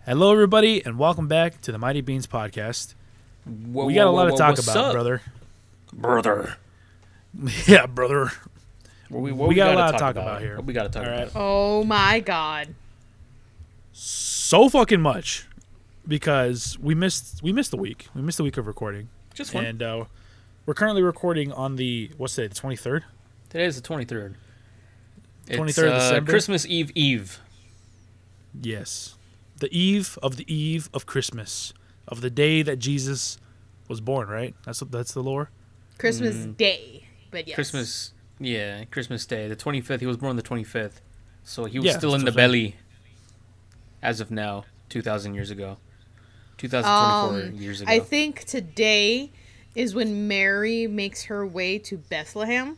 Hello, everybody, and welcome back to the Mighty Beans podcast. Whoa, We got a lot to talk what's about, up, brother. brother? Yeah, brother. What We got a gotta lot to talk about here. What we gotta talk All right. about? Oh my god. So fucking much because we missed the week. We missed the week of recording, Just one. and we're currently recording on the what's today, the 23rd. Today is the 23rd. 23rd It's, of December? Christmas Eve. Yes, the eve of Christmas, of the day that Jesus was born. Right? That's the lore. Christmas Day. But yes. Christmas Day, the 25th. He was born the 25th, so he was Yeah, still in that's the what I'm belly. As of now, 2,000 years ago, 2024 years ago. I think today is when Mary makes her way to Bethlehem.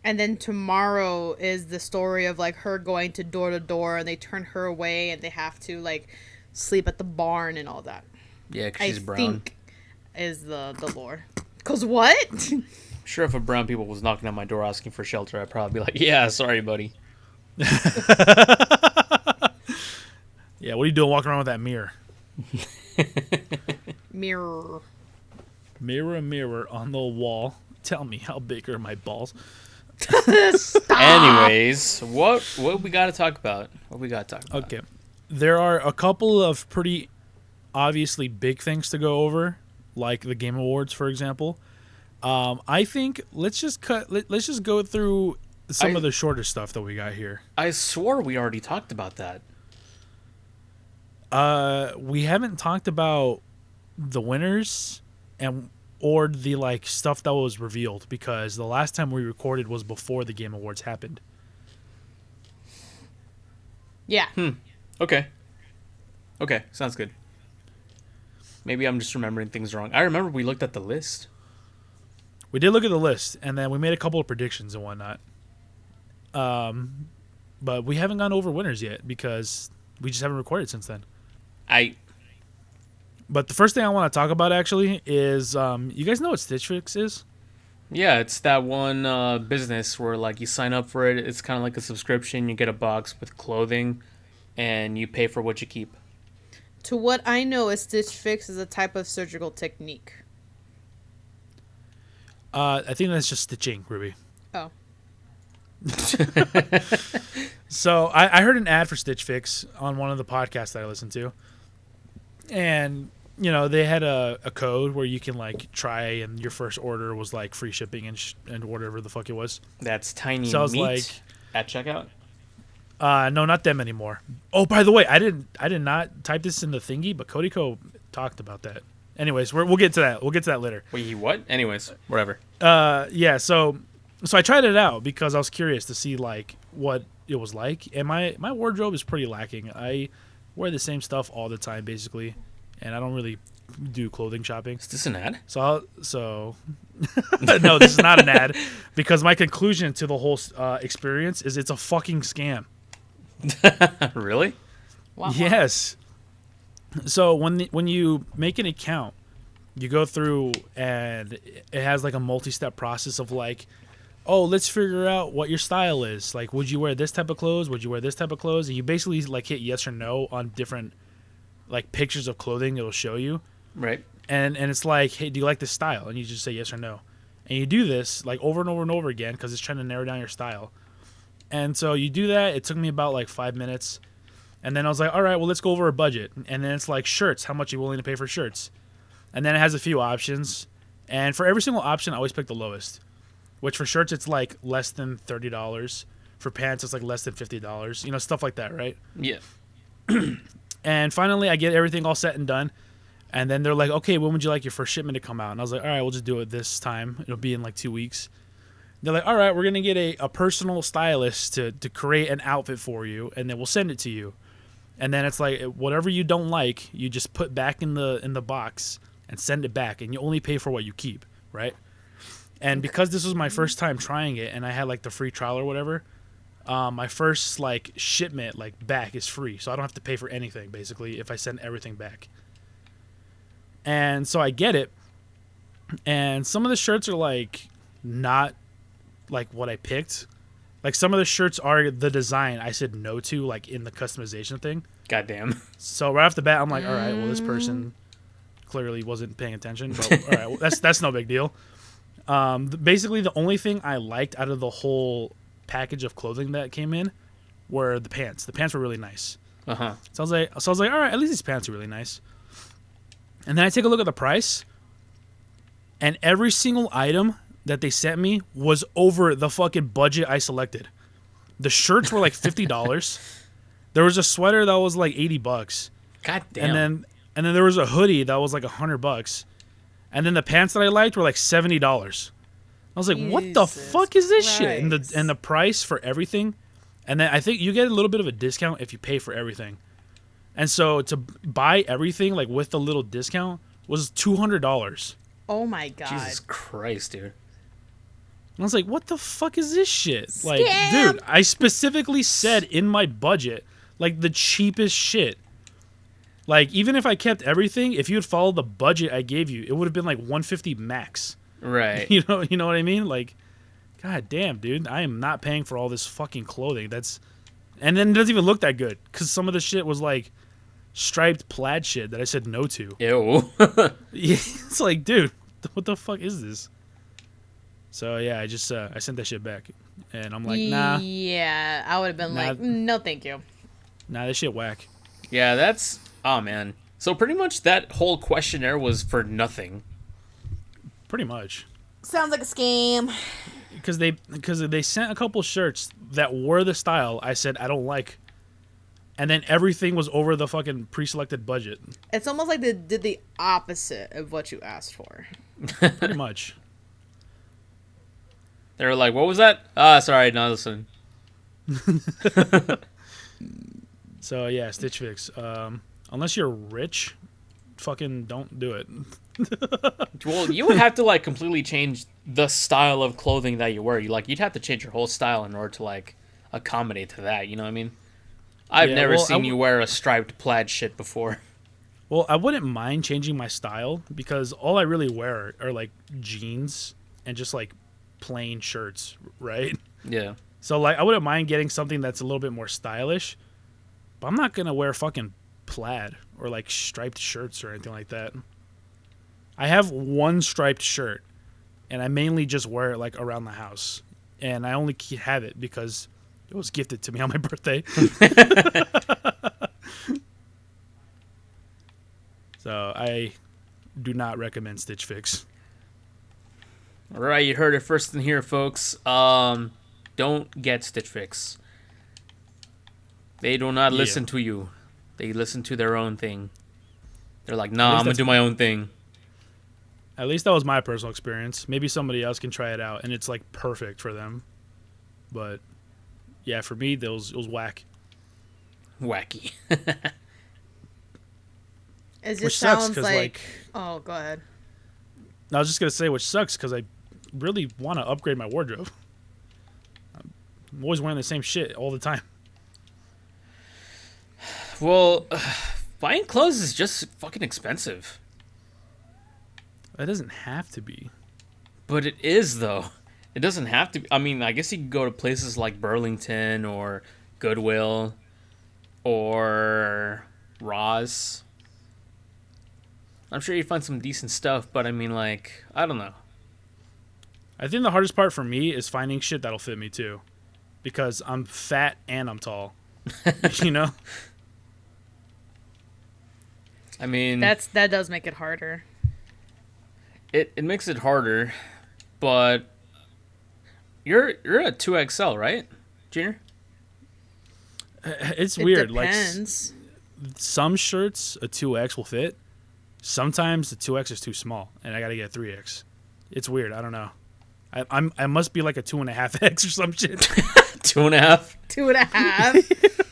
And then tomorrow is the story of like her going to door and they turn her away and they have to like sleep at the barn and all that. Yeah, because I she's brown. think is the lore. Cause what? Sure, if a brown people was knocking on my door asking for shelter, I'd probably be like, "Yeah, sorry, buddy." Yeah, what are you doing walking around with that mirror? Mirror. Mirror, mirror on the wall, tell me how big are my balls? Anyways, what we got to talk about? What we got to talk about? Okay. There are a couple of pretty obviously big things to go over, like the Game Awards, for example. I think let's just go through some of the shorter stuff that we got here. I swore we already talked about that. We haven't talked about the winners or the like stuff that was revealed because the last time we recorded was before the Game Awards happened. Yeah. Okay, sounds good. Maybe I'm just remembering things wrong. I remember we looked at the list. We did look at the list, and then we made a couple of predictions and whatnot. But we haven't gone over winners yet because we just haven't recorded since then. But the first thing I want to talk about actually is, you guys know what Stitch Fix is? Yeah, it's that one business where like you sign up for it. It's kind of like a subscription. You get a box with clothing, and you pay for what you keep. To what I know, a Stitch Fix is a type of surgical technique. I think that's just stitching, Ruby. Oh. So I heard an ad for Stitch Fix on one of the podcasts that I listened to. And, you know, they had a code where you can, like, try, and your first order was, like, free shipping and whatever the fuck it was. That's tiny So I was meat like, at checkout. no, not them anymore. Oh, by the way, I did not type this in the thingy, but Cody Co talked about that. Anyways, we'll get to that. We'll get to that later. Wait, what? Anyways, whatever. Yeah, so I tried it out because I was curious to see, like, what it was like. And my wardrobe is pretty lacking. I wear the same stuff all the time, basically, and I don't really do clothing shopping. Is this an ad? So no, this is not an ad, because my conclusion to the whole experience is it's a fucking scam. Really? Wow. Yes. So when you make an account, you go through and it has like a multi-step process of like, oh, let's figure out what your style is. Like, would you wear this type of clothes? Would you wear this type of clothes? And you basically like hit yes or no on different like pictures of clothing it'll show you. Right. And it's like, hey, do you like this style? And you just say yes or no. And you do this like over and over and over again because it's trying to narrow down your style. And so you do that. It took me about like 5 minutes. And then I was like, all right, well, let's go over a budget. And then it's like shirts. How much are you willing to pay for shirts? And then it has a few options. And for every single option, I always pick the lowest. Which for shirts, it's like less than $30. For pants, it's like less than $50. You know, stuff like that, right? Yeah. And finally, I get everything all set and done. And then they're like, okay, when would you like your first shipment to come out? And I was like, all right, we'll just do it this time. It'll be in like 2 weeks. They're like, all right, we're going to get a personal stylist to create an outfit for you. And then we'll send it to you. And then it's like, whatever you don't like, you just put back in the box and send it back. And you only pay for what you keep, right? And because this was my first time trying it and I had like the free trial or whatever, my first like shipment like back is free. So I don't have to pay for anything basically if I send everything back. And so I get it. And some of the shirts are like not like what I picked. Like some of the shirts are the design I said no to, like in the customization thing. Goddamn. So right off the bat, I'm like, all right, well this person clearly wasn't paying attention, but all right, well, that's no big deal. Basically, the only thing I liked out of the whole package of clothing that came in were the pants. The pants were really nice. Uh-huh. So I was like, all right, at least these pants are really nice. And then I take a look at the price, and every single item that they sent me was over the fucking budget I selected. The shirts were like $50. There was a sweater that was like $80. Goddamn. And then there was a hoodie that was like $100. And then the pants that I liked were like $70. I was like, what the Jesus fuck is this shit? Christ. And the price for everything. And then I think you get a little bit of a discount if you pay for everything. And so to buy everything like with the little discount was $200. Oh my god. Jesus Christ, dude. And I was like, what the fuck is this shit? Like, Scam! dude, I specifically said in my budget, like the cheapest shit. Like, even if I kept everything, if you had followed the budget I gave you, it would have been like 150 max. Right. You know what I mean? Like, god damn, dude, I am not paying for all this fucking clothing. And then it doesn't even look that good because some of the shit was like striped plaid shit that I said no to. Ew. It's like, dude, what the fuck is this? So yeah, I just I sent that shit back, and I'm like, nah, Yeah, I would have been Nah. like, no, thank you. this shit whack. Yeah, that's... Oh, man. So pretty much that whole questionnaire was for nothing. Pretty much. Sounds like a scam. Because they sent a couple shirts that were the style I said I don't like, and then everything was over the fucking pre-selected budget. It's almost like they did the opposite of what you asked for. Pretty much. They were like, what was that? Ah, sorry, no, listen. So yeah, Stitch Fix. Unless you're rich, fucking don't do it. Well, you would have to, like, completely change the style of clothing that you wear. You'd have to change your whole style in order to, like, accommodate to that, you know what I mean? I've Yeah, never well, seen you wear a striped plaid shit before. Well, I wouldn't mind changing my style because all I really wear are like jeans and just like plain shirts, right? Yeah. So like I wouldn't mind getting something that's a little bit more stylish, but I'm not gonna wear fucking plaid or like striped shirts or anything like that. I have one striped shirt, and I mainly just wear it like around the house, and I only have it because it was gifted to me on my birthday. So I do not recommend Stitch Fix. All right, you heard it first in here, folks. Don't get Stitch Fix. They do not listen to you. They listen to their own thing. They're like, nah, I'm gonna do my own thing. At least that was my personal experience. Maybe somebody else can try it out, and it's like perfect for them. But yeah, for me, it was whack. Wacky. It just Which sucks sounds because like... Oh, go ahead. I was just gonna say, which sucks because I really want to upgrade my wardrobe. I'm always wearing the same shit all the time. Well, buying clothes is just fucking expensive. That doesn't have to be. But it is, though. It doesn't have to be. I mean, I guess you could go to places like Burlington or Goodwill or Ross. I'm sure you'd find some decent stuff, but I mean, like, I don't know. I think the hardest part for me is finding shit that'll fit me too, because I'm fat and I'm tall. You know. I mean, That does make it harder. it makes it harder, but you're a 2XL, right, Junior? It's It weird. depends. Like some shirts, a 2X will fit. Sometimes the 2X is too small, and I gotta get a 3X. It's weird. I don't know. I must be like a 2.5X or some shit. 2.5. 2.5.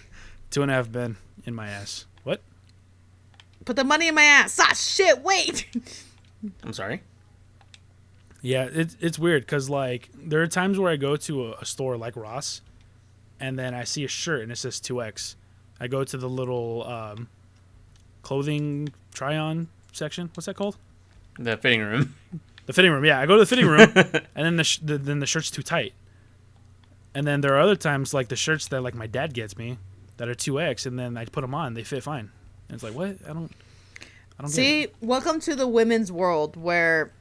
2.5 Ben in my ass. What? Put the money in my ass. Ah, shit, wait. I'm sorry. Yeah, it's weird because like there are times where I go to a store like Ross, and then I see a shirt and it says 2X. I go to the little clothing try-on section. What's that called? The fitting room. The fitting room. Yeah, I go to the fitting room, and then the shirt's too tight. And then there are other times like the shirts that like my dad gets me that are 2X, and then I put them on, they fit fine. And it's like, what? I don't get See, it. welcome to the women's world where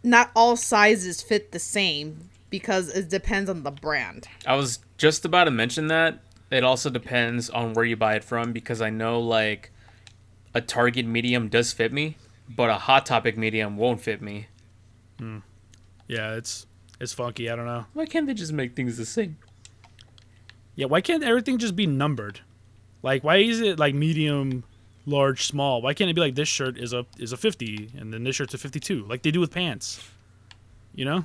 not all sizes fit the same because it depends on the brand. I was just about to mention that. It also depends on where you buy it from, because I know like a Target medium does fit me, but a Hot Topic medium won't fit me. Yeah, it's funky. I don't know. Why can't they just make things the same? Yeah, why can't everything just be numbered? Like, why is it like medium, large, small? Why can't it be like this shirt is a 50 and then this shirt's a 52, like they do with pants? You know?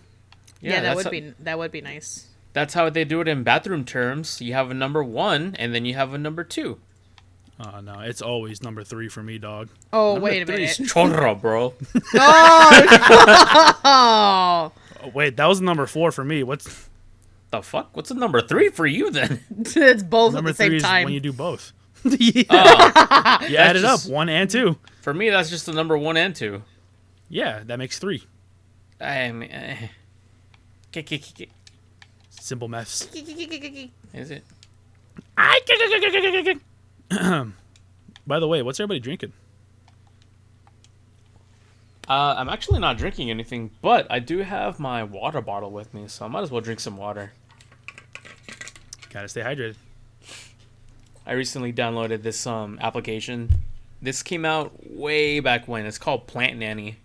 Yeah, that's that would be nice. That's how they do it in bathroom terms. You have a number 1, and then you have a number 2. Oh no, it's always number 3 for me, dog. Oh, Number wait a 3 is minute. chorro, bro. Oh, Oh, wait, that was number 4 for me. What's The fuck? What's a number 3 for you then? it's both number at the 3 same is time. when you do both. Yeah. Oh, You add it up, just- 1 and 2. for me, that's just the number 1 and 2. Yeah, that makes 3. I mean, Simple maths. is it? By the way, what's everybody drinking? I'm actually not drinking anything, but I do have my water bottle with me, so I might as well drink some water. Gotta stay hydrated. I recently downloaded this application. This came out way back when. It's called Plant Nanny,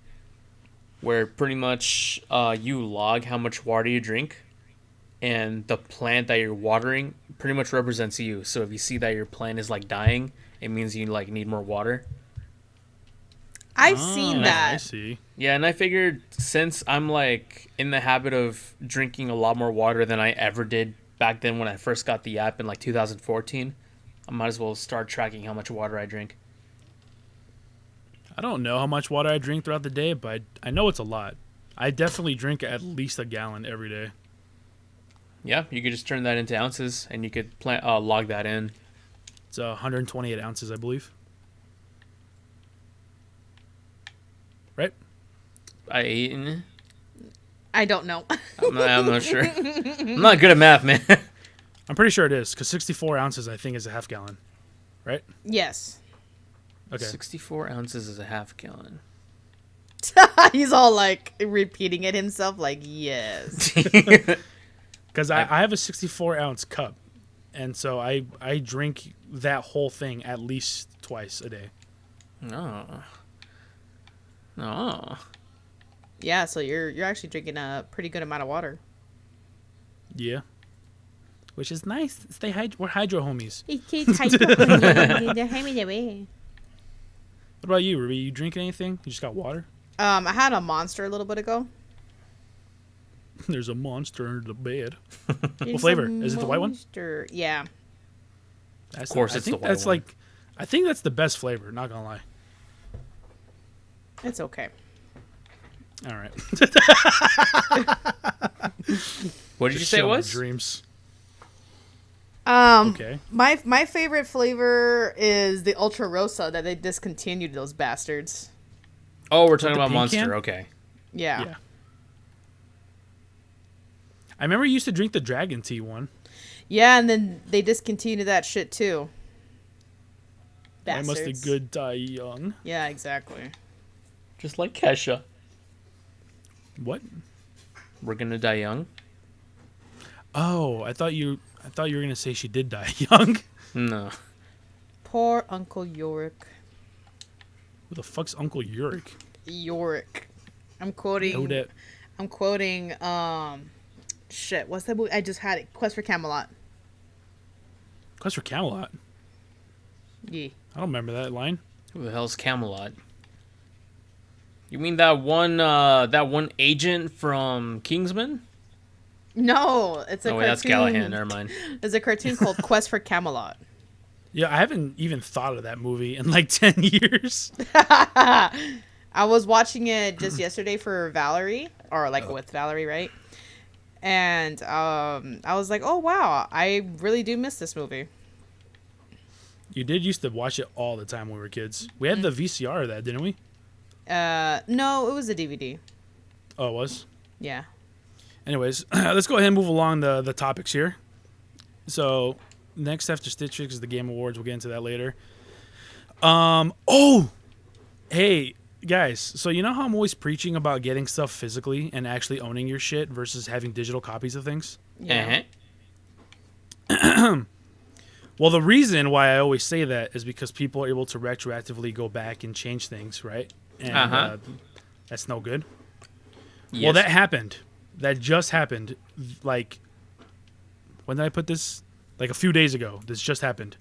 where pretty much you log how much water you drink, and the plant that you're watering pretty much represents you. So if you see that your plant is like dying, it means you like need more water. I've Oh, seen I that. see. Yeah, and I figured since I'm like in the habit of drinking a lot more water than I ever did back then when I first got the app in like 2014, I might as well start tracking how much water I drink. I don't know how much water I drink throughout the day, but I know it's a lot. I definitely drink at least a gallon every day. Yeah, you could just turn that into ounces, and you could log that in. It's 128 ounces, I believe. Right? I'm I don't know. not sure. I'm not good at math, man. I'm pretty sure it is, because 64 ounces, I think, is a half gallon. Right? Yes. Okay. 64 ounces is a half gallon. He's all like repeating it himself, like, yes. Because I have a 64-ounce cup, and so I drink that whole thing at least twice a day. No. No. Yeah, so you're actually drinking a pretty good amount of water. Yeah. Which is nice. We're hydro homies. What about you, Ruby? You drinking anything? You just got water? I had a Monster a little bit ago. There's a monster under the bed. There's flavor? a Is it the white one? monster. Yeah. That's Of course I it's think the white that's one. like, I think that's the best flavor. Not gonna lie. It's okay. All right. What did you say it was? Dreams. Um, Okay. my favorite flavor is the Ultra Rosa that they discontinued, those bastards. Oh, we're talking the about pink Monster. can? Okay. Yeah. Yeah. I remember you used to drink the dragon tea one. Yeah, and then they discontinued that shit too. I must Bastards. have good die young. Yeah, exactly. Just like Kesha. What? We're gonna die young. Oh, I thought you were gonna say she did die young. No. Poor Uncle Yorick. Who the fuck's Uncle Yorick? Yorick. I'm quoting. Odette. I'm quoting. Shit. What's that movie? I just had it. Quest for Camelot. Quest for Camelot. Yeah. I don't remember that line. Who the hell's Camelot? You mean that one agent from Kingsman? No, it's a Oh wait, cartoon. that's Callahan. Never mind. There's a cartoon called Quest for Camelot. Yeah, I haven't even thought of that movie in like 10 years. I was watching it just yesterday for Valerie, or like with Valerie, right? And I was like, oh wow, I really do miss this movie. You did used to watch it all the time when we were kids. We had the VCR of that, didn't we? No, it was a DVD. Oh, it was? Yeah. Anyways, let's go ahead and move along the topics here. So next after Stitch Fix is the Game Awards. We'll get into that later. Oh, hey guys. So you know how I'm always preaching about getting stuff physically and actually owning your shit versus having digital copies of things? Yeah. Well, the reason why I always say that is because people are able to retroactively go back and change things, right? And that's no good. Yes. Well, that happened. That just happened. Like, when did I put this? Like a few days ago. This just happened.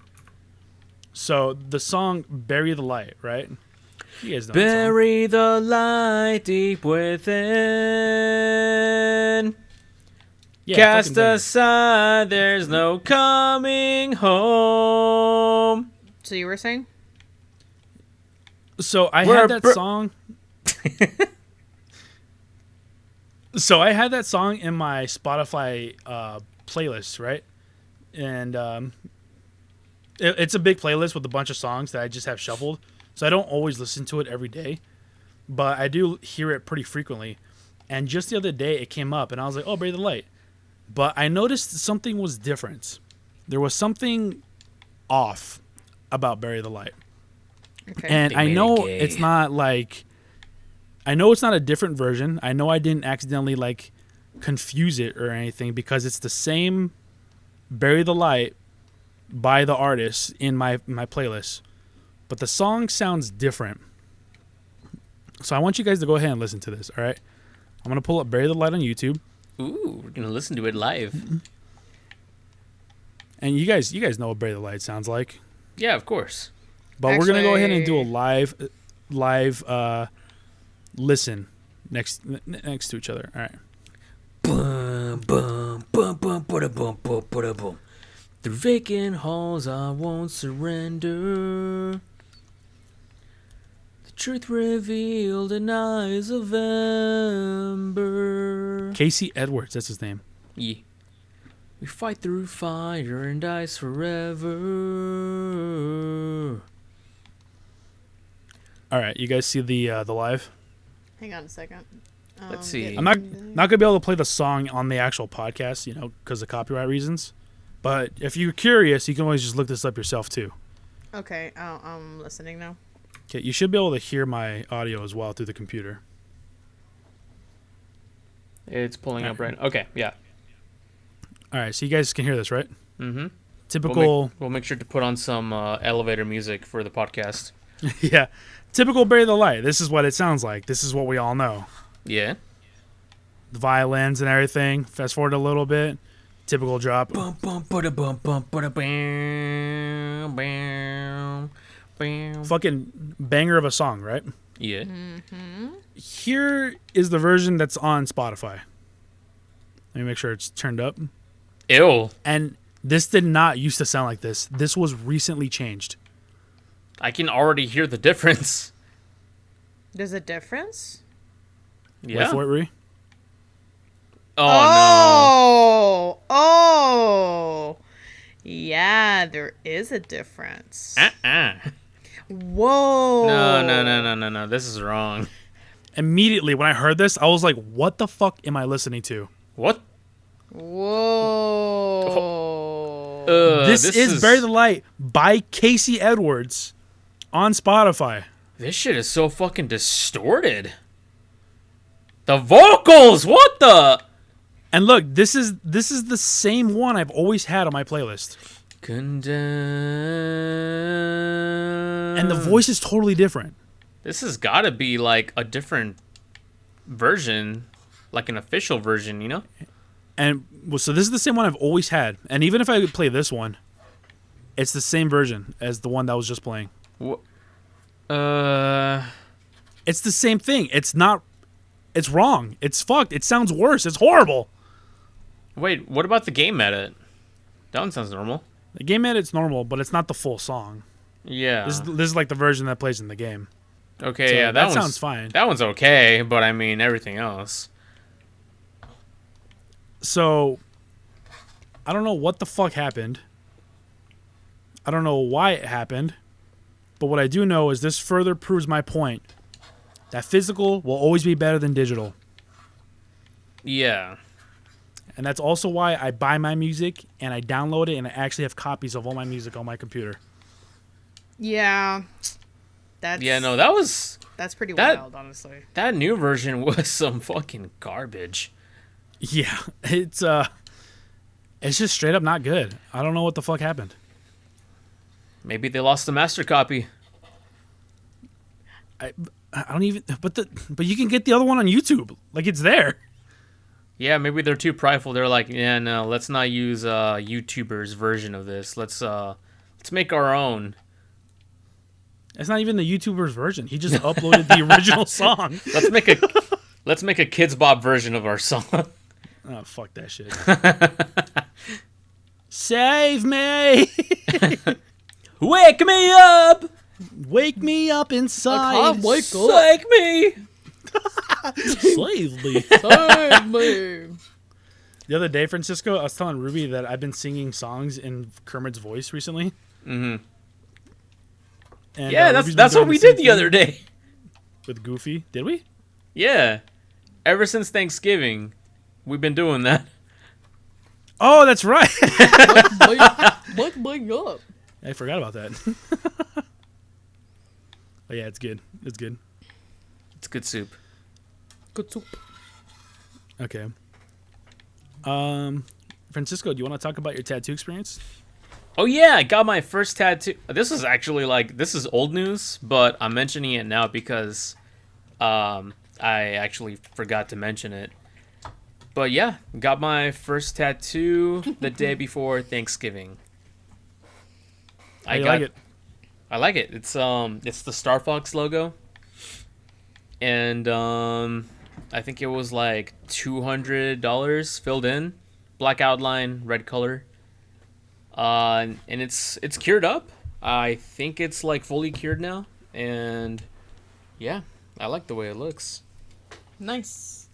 So the song "Bury the Light," right? You guys know that song. Bury the light deep within. Yeah, Cast fucking banger. aside, there's no coming home. So you were saying? So I We're had that bur- song. So I had that song in my Spotify playlist, right? And it's a big playlist with a bunch of songs that I just have shuffled. So I don't always listen to it every day, but I do hear it pretty frequently. And just the other day, it came up, and I was like, "Oh, Bury the Light." But I noticed something was different. There was something off about Bury the Light. Okay. And They I made it know gay. it's not like, I know it's not a different version. I know I didn't accidentally like confuse it or anything because it's the same Bury the Light by the artist in my playlist. But the song sounds different. So I want you guys to go ahead and listen to this, all right? I'm going to pull up Bury the Light on YouTube. Ooh, we're gonna listen to it live. And you guys know what Bury the Light sounds like. Yeah, of course. But we're going to go ahead and do a Actually- live listen next to each other. All right. Bum, bum, bum, bum, bada, bum, bum, bada, bum. Through vacant halls I won't surrender. The truth revealed in eyes of ember. Casey Edwards, that's his name. Yeah. We fight through fire and ice forever. All right, you guys see the live? Hang on a second. Let's see. I'm not gonna be able to play the song on the actual podcast, you know, because of copyright reasons. But if you're curious, you can always just look this up yourself too. Okay, I'm listening now. Okay, you should be able to hear my audio as well through the computer. It's pulling up right now. Okay, yeah. All right, so you guys can hear this, right? Mm-hmm. Typical, We'll make sure to put on some elevator music for the podcast. yeah, typical Bury the Light. This is what it sounds like. This is what we all know. Yeah. The violins and everything. Fast forward a little bit. Typical drop. Bum bum bada bum bum bada bam bam bam. Fucking banger of a song, right? Yeah. Here is the version that's on Spotify. Let me make sure it's turned up. Ew. And this did not used to sound like this. This was recently changed. I can already hear the difference. There's a difference? Wait Yeah. for it, Ree. Oh Oh, yeah, there is a difference. no. Uh-uh. Whoa. No. This is wrong. Immediately when I heard this, I was like, what the fuck am I listening to? What? Whoa. This is Bury the Light by Casey Edwards on Spotify. This shit is so fucking distorted. The vocals. What the? And look, this is the same one I've always had on my playlist. Condemn. And the voice is totally different. This has got to be like a different version, like an official version, you know? And well, so this is the same one I've always had. And even if I play this one, it's the same version as the one that was just playing. It's the same thing. It's not. It's wrong. It's fucked. It sounds worse. It's horrible. Wait, what about the game edit? That one sounds normal. The game edit's normal, but it's not the full song. Yeah. This is like the version that plays in the game. Okay, So yeah, that one's- sounds fine. That one's okay, but I mean everything else. So, I don't know what the fuck happened. I don't know why it happened. But what I do know is this further proves my point that physical will always be better than digital. Yeah. And that's also why I buy my music and I download it and I actually have copies of all my music on my computer. Yeah. That's That's pretty that- wild, honestly. that new version was some fucking garbage. Yeah, it's just straight up not good. I don't know what the fuck happened. Maybe they lost the master copy. I don't even but you can get the other one on YouTube. Like it's there. Yeah, maybe they're too prideful. They're like, yeah, no, let's not use YouTuber's version of this. Let's make our own. It's not even the YouTuber's version. He just uploaded the original song. Let's make a Kids Bop version of our song. Oh, fuck that shit. Save me! Wake me up! Wake me up inside. I can't wake up. Wake me! Save me. Save me. The other day, Francisco, I was telling Ruby that I've been singing songs in Kermit's voice recently. Mm-hmm. And, Yeah, Ruby's been that's doing what we same did the thing other day. with Goofy. Did we? Yeah. Ever since Thanksgiving, we've been doing that. Oh, that's right. Wake me up. I forgot about that. Oh yeah, it's good. It's good. It's good soup. Good soup. Okay. Francisco, do you want to talk about your tattoo experience? Oh yeah, I got my first tattoo. This is actually this is old news, but I'm mentioning it now because I actually forgot to mention it. But yeah, got my first tattoo the day before Thanksgiving. How do you like it? I like it. It's the Star Fox logo. And I think it was like $200 filled in. Black outline, red color. And it's cured up. I think it's like fully cured now. And yeah, I like the way it looks. Nice.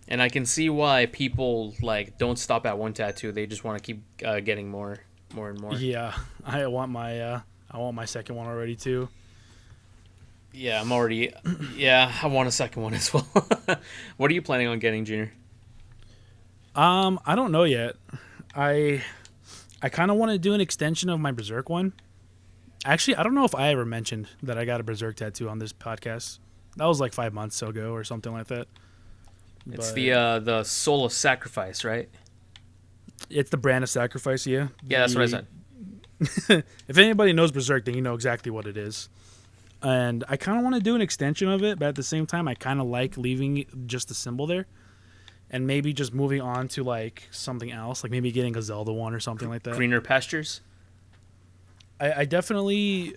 And I can see why people like don't stop at one tattoo. They just want to keep getting more and more. Yeah, I want my second one already too. Yeah, I'm already. Yeah, I want a second one as well. What are you planning on getting, Junior? I don't know yet. I kind of want to do an extension of my Berserk one. Actually, I don't know if I ever mentioned that I got a Berserk tattoo on this podcast. That was like 5 months ago or something like that. It's But the Soul of Sacrifice, right? it's the brand of sacrifice, yeah. Yeah, that's what I said. If anybody knows Berserk, then you know exactly what it is. And I kind of want to do an extension of it, but at the same time, I kind of like leaving just the symbol there. And maybe just moving on to like something else, like maybe getting a Zelda one or something like that. Greener pastures. I definitely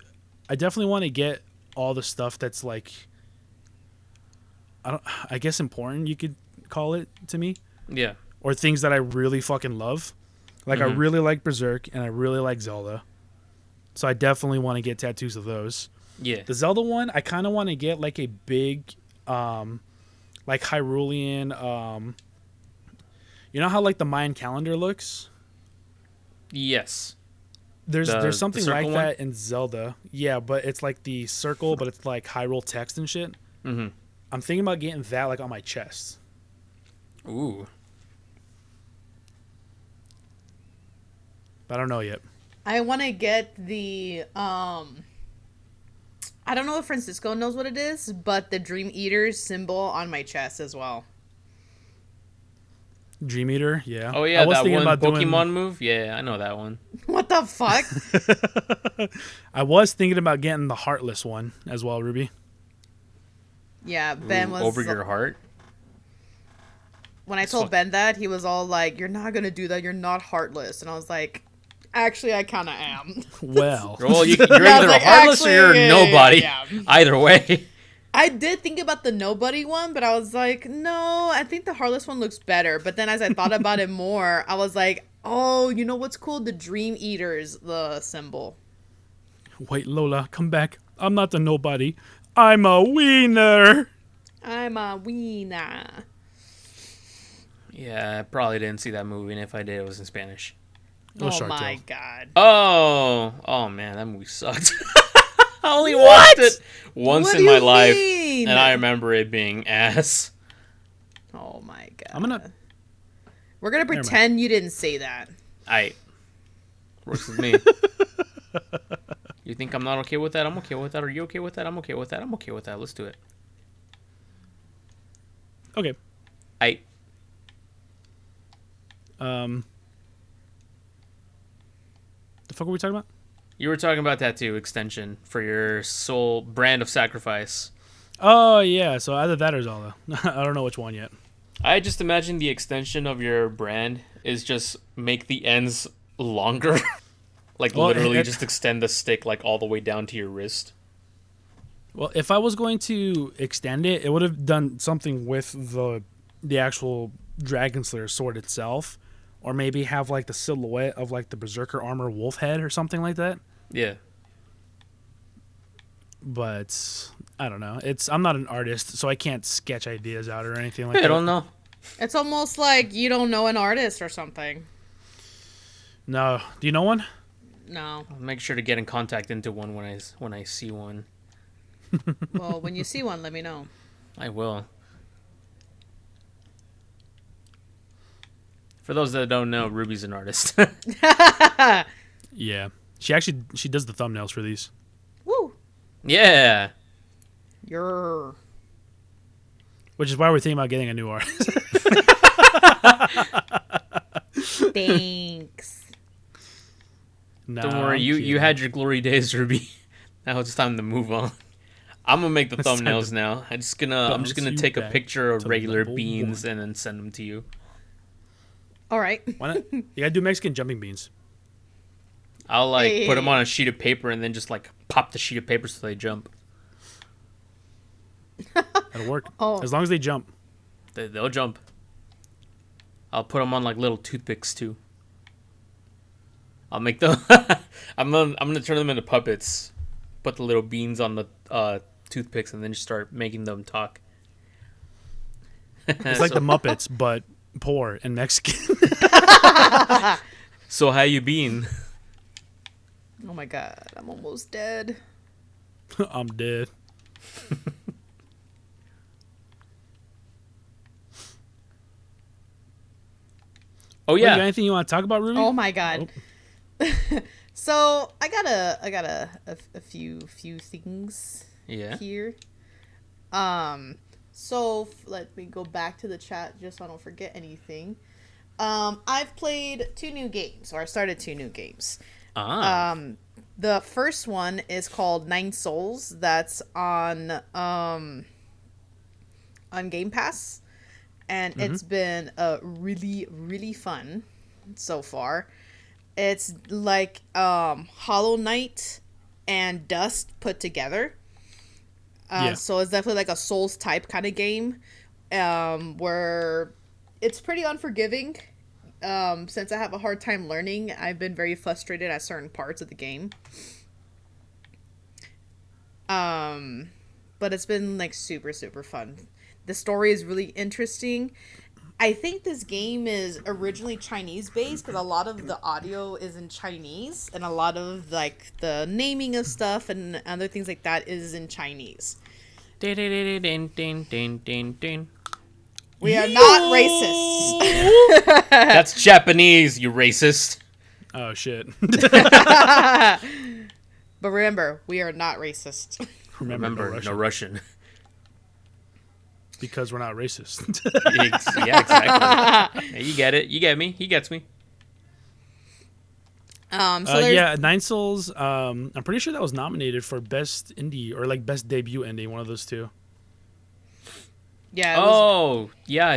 want to get all the stuff that's like, I guess important, you could call it to me, Yeah. or things that I really fucking love. Like I Mhm. really like Berserk and I really like Zelda, so I definitely want to get tattoos of those. Yeah. The Zelda one, I kind of want to get like a big, like Hyrulean, you know how like the Mayan calendar looks? Yes. There's The something circle like one? that in Zelda. Yeah, but it's like the circle, but it's like Hyrule text and shit. Mm-hmm. I'm thinking about getting that like on my chest. Ooh. But I don't know yet. I want to get the I don't know if Francisco knows what it is, but the Dream Eaters symbol on my chest as well. Dream Eater, yeah. Oh yeah, I was that thinking one about Pokemon move. Yeah, I know that one. What the fuck? I was thinking about getting the Heartless one as well, Ruby. Yeah, Ben Ooh, was over your heart. when I told fuck- Ben that, he was all like, "You're not gonna do that. You're not heartless." And I was like, "Actually, I kind of am." Well, Well, you're I was either like, heartless or you're actually, nobody. yeah. Either way. I did think about the nobody one, but I was like, no, I think the heartless one looks better. But then as I thought about it more, I was like, oh, you know what's cool? The Dream Eaters, the symbol. wait, Lola, come back. I'm not a nobody. I'm a wiener. I'm a wiener. Yeah, I probably didn't see that movie, and if I did, it was in Spanish. Oh, Oh Shark my Tale. god. Oh man, that movie sucked. I only watched it once What in do my you life, mean? and I remember it being ass. Oh my god. I'm gonna- We're gonna mind. pretend you didn't say that. I works with me. You think I'm not okay with that? I'm okay with that. Are you okay with that? I'm okay with that. I'm okay with that. Let's do it. Okay. I The fuck were we talking about? You were talking about tattoo extension for your soul brand of sacrifice. Oh yeah. So either that or Zelda. I don't know which one yet. I just imagine the extension of your brand is just make the ends longer. Like Well, literally it- just extend the stick like all the way down to your wrist. Well, if I was going to extend it, it would have done something with the actual Dragon Slayer sword itself, or maybe have like the silhouette of like the Berserker armor wolf head or something like that. Yeah. But I don't know. I'm not an artist, so I can't sketch ideas out or anything like I that. don't know. It's almost like you don't know an artist or something. No. Do you know one? No. I'll make sure to get in contact into one when I see one. Well, when you see one, let me know. I will. For those that don't know, Ruby's an artist. Yeah. She does the thumbnails for these. Woo! Yeah. You're. Which is why we're thinking about getting a new artist. Thanks. No, Don't worry, I'm you kidding. had your glory days, Ruby. Now it's time to move on. I'm gonna make the It's time thumbnails to now. I'm just gonna you take a back picture of to regular level beans one. and then send them to you. All right. Why not? You gotta do Mexican jumping beans. I'll like Hey. put them on a sheet of paper and then just like pop the sheet of paper so they jump. That'll work. Oh. As long as they jump. They'll jump. I'll put them on like little toothpicks too. I'll make them. I'm gonna turn them into puppets. Put the little beans on the toothpicks and then just start making them talk. It's like the Muppets, but poor and Mexican. So how you been? Oh my god, I'm almost dead. I'm dead. Oh Well, you got yeah. anything you want to talk about, Ruby? Oh my god. So I got a few things Yeah. here. So let me go back to the chat just so I don't forget anything. I've played 2 new games, or I started 2 new games. Ah. The first one is called Nine Souls. That's on Game Pass, and it's been really really fun so far. It's like Hollow Knight and Dust put together. Yeah. So it's definitely like a Souls type kind of game, where it's pretty unforgiving. Since I have a hard time learning, I've been very frustrated at certain parts of the game. But it's been like super super fun. The story is really interesting. I think this game is originally Chinese based because a lot of the audio is in Chinese and a lot of like the naming of stuff and other things like that is in Chinese. Din, din, din, din, din, din, din. We are not racist. That's Japanese, you racist. Oh shit. But remember, we are not racist. Remember, Remember, no no Russian. Russian. Because we're not racist. Yeah, exactly. Yeah, you get it. You get me. He gets me. So there's, yeah, Nine Souls. I'm pretty sure that was nominated for best indie or like best debut ending, one of those two. yeah, it was, Oh, yeah.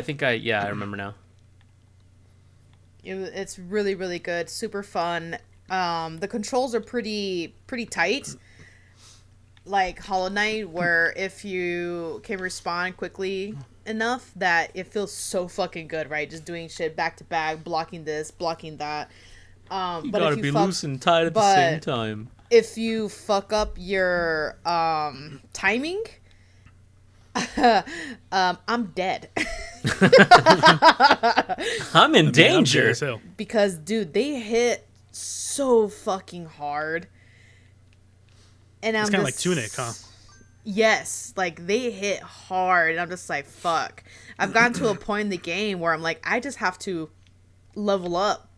I remember now. it's really really good, super fun. The controls are pretty tight. Like Hollow Knight, where if you can respond quickly enough, that it feels so fucking good, right? Just doing shit back to back, blocking this, blocking that. You But gotta if be you fuck, loose and tight at the but- same time. if you fuck up your timing, I'm dead. I'm in Man, I'm danger. scared as hell. Because dude, they hit so fucking hard. And I'm It's kind of like just- Tunic, huh? Yes, like they hit hard, and I'm just like, fuck. I've gotten to a point in the game where I'm like, I just have to level up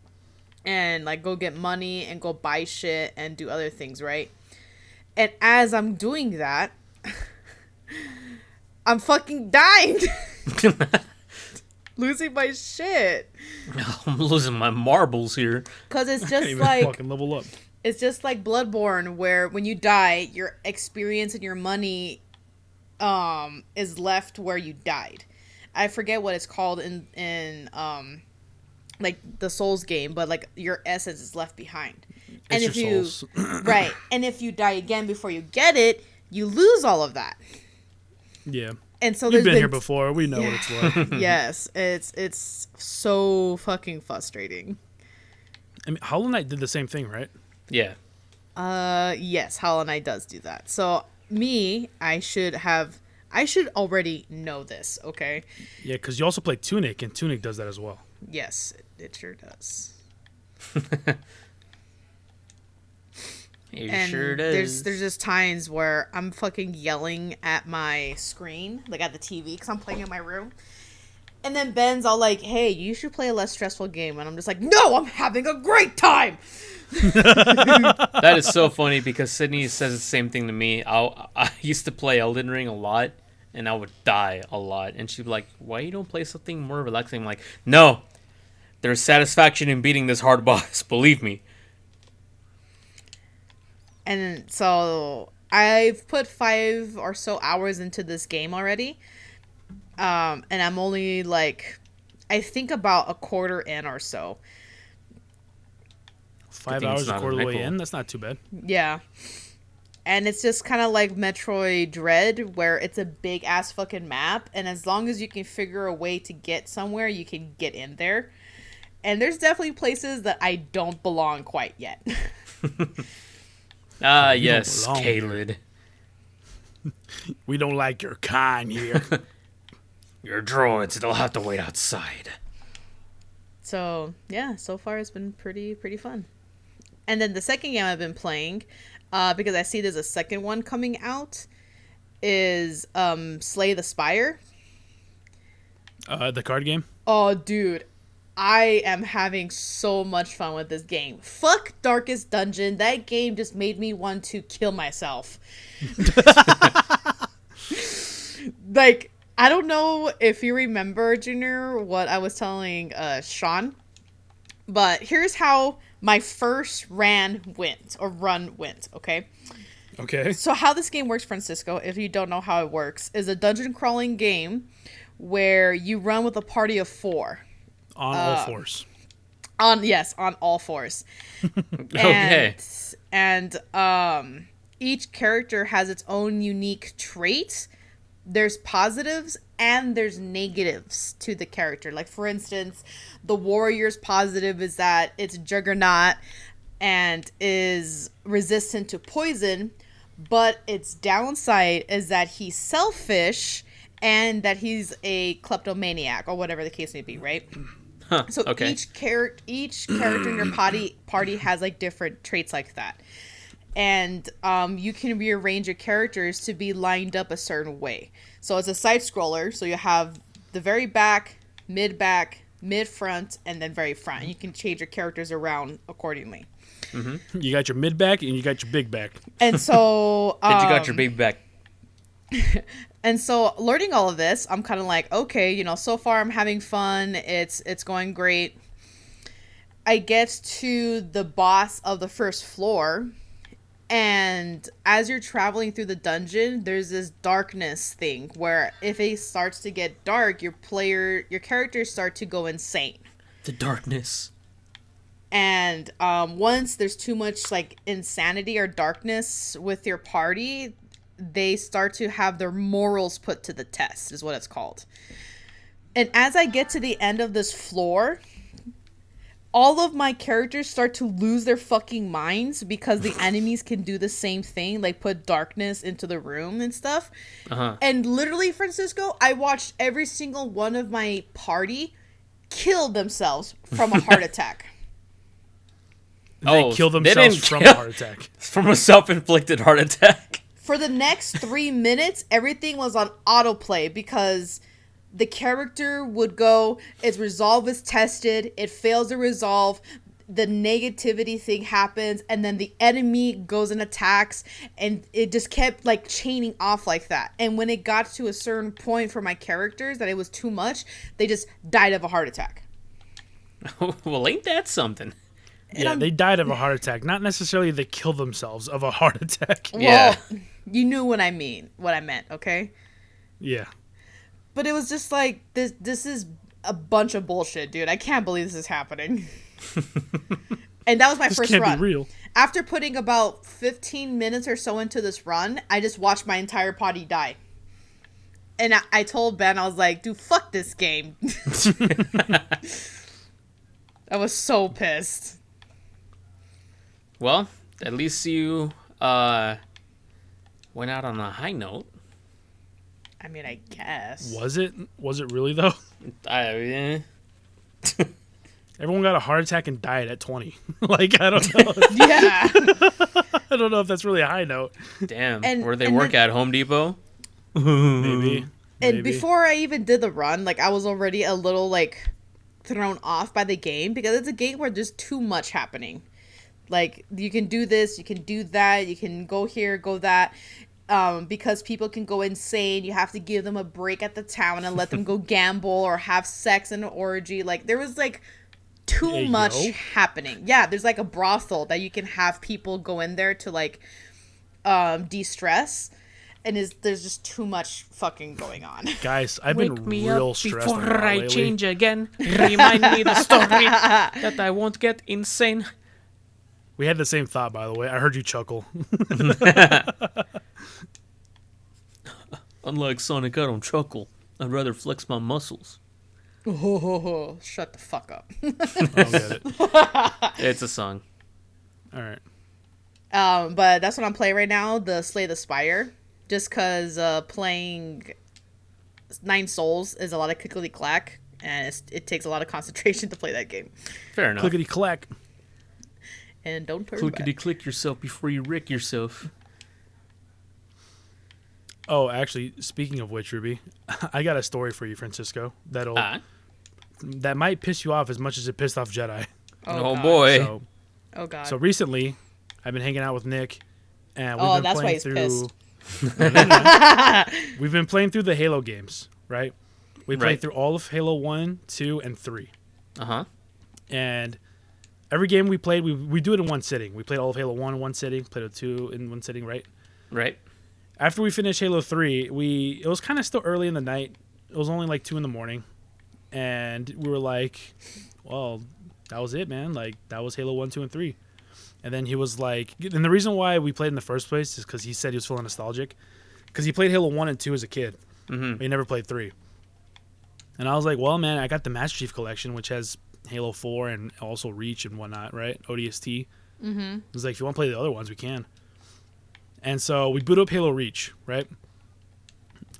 and like go get money and go buy shit and do other things, right? And as I'm doing that, I'm fucking dying. Losing my shit. I'm losing my marbles here. Cause it's Can't just even like fucking level up. it's just like Bloodborne, where when you die, your experience and your money is left where you died. I forget what it's called in like the Souls game, but like your essence is left behind. And It's if your you souls. right, and if you die again before you get it, you lose all of that. Yeah. And so We've there's been been here before. We know what it's like. yes, it's so fucking frustrating. I mean, Hollow Knight did the same thing, right? Yeah. Yes, Hollow Knight does do that. So I should already know this, okay? Yeah, because you also play Tunic, and Tunic does that as well. Yes, it sure does. It And sure does. there's just times where I'm fucking yelling at my screen, like at the TV, because I'm playing in my room. And then Ben's all like, "Hey, you should play a less stressful game." And I'm just like, "No, I'm having a great time." That is so funny because Sydney says the same thing to me. I used to play Elden Ring a lot, and I would die a lot. And she'd be like, "Why you don't play something more relaxing?" I'm like, "No, there's satisfaction in beating this hard boss. Believe me." And so I've put 5 or so hours into this game already. And I'm only like, I think about a quarter in or so. 5 thing it's hours, a not quarter a of the way nickel. in. That's not too bad. Yeah. And it's just kind of like Metroid Dread, where it's a big ass fucking map. And as long as you can figure a way to get somewhere, you can get in there. And there's definitely places that I don't belong quite yet. Ah, You don't yes, belong here. Kaled. We don't like your kind here. Your droids, they'll have to wait outside. So yeah, so far it's been pretty fun. And then the second game I've been playing, because I see there's a second one coming out, is Slay the Spire. The card game? Oh, dude, I am having so much fun with this game. Fuck Darkest Dungeon. That game just made me want to kill myself. Like, I don't know if you remember, Junior, what I was telling Sean, but here's how my first run went, okay? Okay. So how this game works, Francisco, if you don't know how it works, is a dungeon crawling game where you run with a party of 4. On all fours. On all 4s. Okay. And each character has its own unique trait. There's positives and there's negatives to the character. Like, for instance, the warrior's positive is that it's Juggernaut and is resistant to poison, but its downside is that he's selfish and that he's a kleptomaniac, or whatever the case may be, right? Huh, So okay. each character in your party has like different traits like that, and you can rearrange your characters to be lined up a certain way. So it's a side scroller, so you have the very back, mid front, and then very front. You can change your characters around accordingly. You got your mid back and you got your big back. And so Then you got your big back. And so learning all of this, I'm kind of like, okay, so far I'm having fun. It's going great. I get to the boss of the first floor, and as you're traveling through the dungeon, there's this darkness thing where if it starts to get dark, your characters start to go insane. The darkness. And once there's too much like insanity or darkness with your party, they start to have their morals put to the test, is what it's called. And as I get to the end of this floor, all of my characters start to lose their fucking minds because the enemies can do the same thing, like put darkness into the room and stuff. Uh-huh. And literally, Francisco, I watched every single one of my party kill themselves from a heart attack. They kill they themselves didn't from kill- a heart attack. From a self-inflicted heart attack. For the next 3 minutes, everything was on autoplay because the character would go, its resolve is tested, it fails to resolve, the negativity thing happens, and then the enemy goes and attacks, and it just kept like chaining off like that. And when it got to a certain point for my characters that it was too much, they just died of a heart attack. Well, ain't that something? Yeah, they died of a heart attack. Not necessarily they killed themselves of a heart attack. Yeah. Well, you knew what I meant, okay? Yeah. But it was just like, this is a bunch of bullshit, dude. I can't believe this is happening. And that was my This first can't run. be real. After putting about 15 minutes or so into this run, I just watched my entire party die. And I told Ben, I was like, dude, fuck this game. I was so pissed. Well, at least you went out on a high note. I mean, I guess. Was it? Was it really though? Everyone got a heart attack and died at 20. Like, I don't know. Yeah. I don't know if that's really a high note. Damn. And- Where they and work then- at Home Depot? Maybe. And Maybe. before I even did the run, like, I was already a little, like, thrown off by the game because it's a game where there's too much happening. Like, you can do this, you can do that, you can go here, go that. Because people can go insane, you have to give them a break at the town and let them go gamble or have sex in an orgy. Like, there was, like, too Hey, much yo. happening. Yeah, there's, like, a brothel that you can have people go in there to, like, de-stress. And there's just too much fucking going on. Guys, I've Wake been me real up stressed before out I lately. change again. Remind me the story that I won't get insane. We had the same thought, by the way. I heard you chuckle. Unlike Sonic, I don't chuckle. I'd rather flex my muscles. Oh, shut the fuck up. I don't get it. It's a song. All right. But that's what I'm playing right now, the Slay the Spire. Just because playing Nine Souls is a lot of clickety clack, and it takes a lot of concentration to play that game. Fair enough. Clickety clack. And don't turn Clickety back. click yourself before you wreck yourself. Oh, actually, speaking of which, Ruby, I got a story for you, Francisco. That might piss you off as much as it pissed off Jedi. Oh, God. boy. So, Oh god. so recently, I've been hanging out with Nick, and Oh, we've been that's why playing he's through. pissed. We've been playing through the Halo games, right? We played Right. through all of Halo 1, 2, and 3. Uh-huh. And every game we played, we do it in one sitting. We played all of Halo 1 in one sitting, played it 2 in one sitting, right? Right. After we finished Halo 3, it was kind of still early in the night. It was only like 2 in the morning. And we were like, well, that was it, man. Like, that was Halo 1, 2, and 3. And then he was like, and the reason why we played in the first place is because he said he was feeling nostalgic. Because he played Halo 1 and 2 as a kid. Mm-hmm. But he never played 3. And I was like, well, man, I got the Master Chief Collection, which has Halo 4 and also Reach and whatnot, right? ODST. Mm-hmm. He was like, if you want to play the other ones, we can. And so we boot up Halo Reach, right?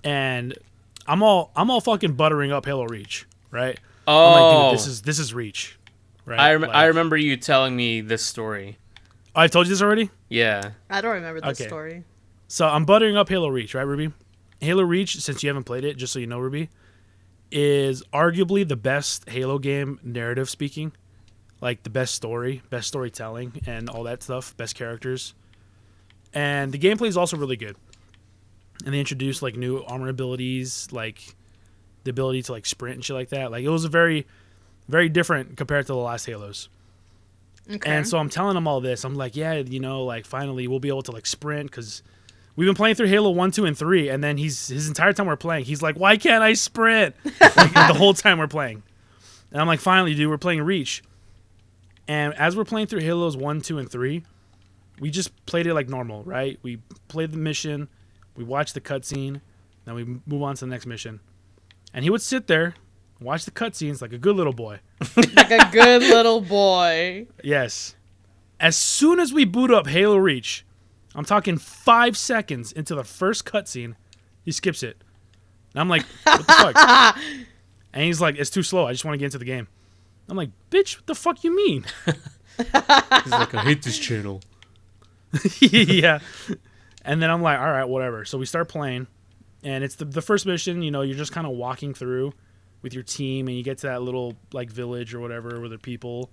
And I'm all fucking buttering up Halo Reach, right? Oh, I'm like, dude, this is Reach, right? I Like- remember you telling me this story. Oh, I told you this already? Yeah. I don't remember this Okay. story. So I'm buttering up Halo Reach, right, Ruby? Halo Reach, since you haven't played it, just so you know, Ruby, is arguably the best Halo game, narrative speaking. Like, the best story, best storytelling, and all that stuff, best characters. And the gameplay is also really good. And they introduced, like, new armor abilities, like the ability to, like, sprint and shit like that. Like, it was a very, very different compared to the last Halos. Okay. And so I'm telling him all this. I'm like, yeah, you know, like, finally we'll be able to, like, sprint because we've been playing through Halo 1, 2, and 3. And then his entire time we're playing, he's like, why can't I sprint? Like, the whole time we're playing. And I'm like, finally, dude, we're playing Reach. And as we're playing through Halos 1, 2, and 3, we just played it like normal, right? We played the mission, we watched the cutscene, then we move on to the next mission. And he would sit there, watch the cutscenes like a good little boy. Like a good little boy. Yes. As soon as we boot up Halo Reach, I'm talking 5 seconds into the first cutscene, he skips it. And I'm like, what the fuck? And he's like, it's too slow. I just want to get into the game. I'm like, bitch, what the fuck you mean? He's like, I hate this channel. Yeah. And then I'm like, all right, whatever. So we start playing. and it's the first mission. You know, you're just kind of walking through with your team, and you get to that little like village or whatever where there are people,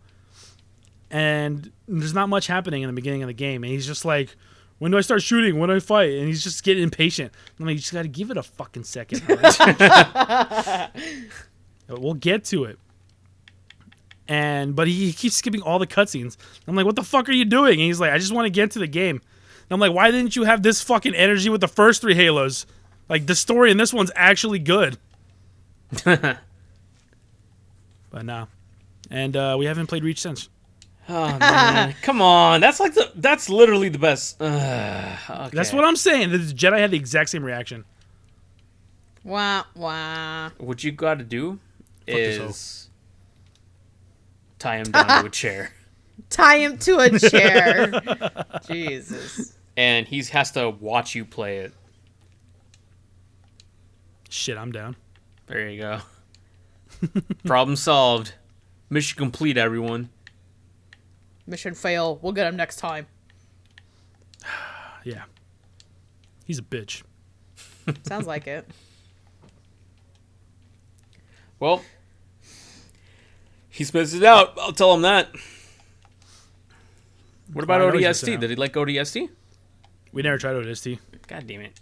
and there's not much happening in the beginning of the game, and he's just like, when do I start shooting? When do I fight? And he's just getting impatient. I'm like, you just got to give it a fucking second. We'll get to it. But he keeps skipping all the cutscenes. I'm like, what the fuck are you doing? And he's like, I just want to get to the game. And I'm like, why didn't you have this fucking energy with the first 3 Halos? Like, the story in this one's actually good. But nah. And we haven't played Reach since. Oh man, come on! That's literally the best. Okay. That's what I'm saying. The Jedi had the exact same reaction. Wah, wah. What you got to do this is tie him down to a chair, Tie him to a chair. Jesus. and he has to watch you play it. Shit, I'm down. There you go. Problem solved. Mission complete, everyone. Mission fail. We'll get him next time. Yeah. He's a bitch. Sounds like it. Well, he spits it out. I'll tell him that. What about I know he's missing ODST? out. Did he like ODST? We never tried ODST. God damn it.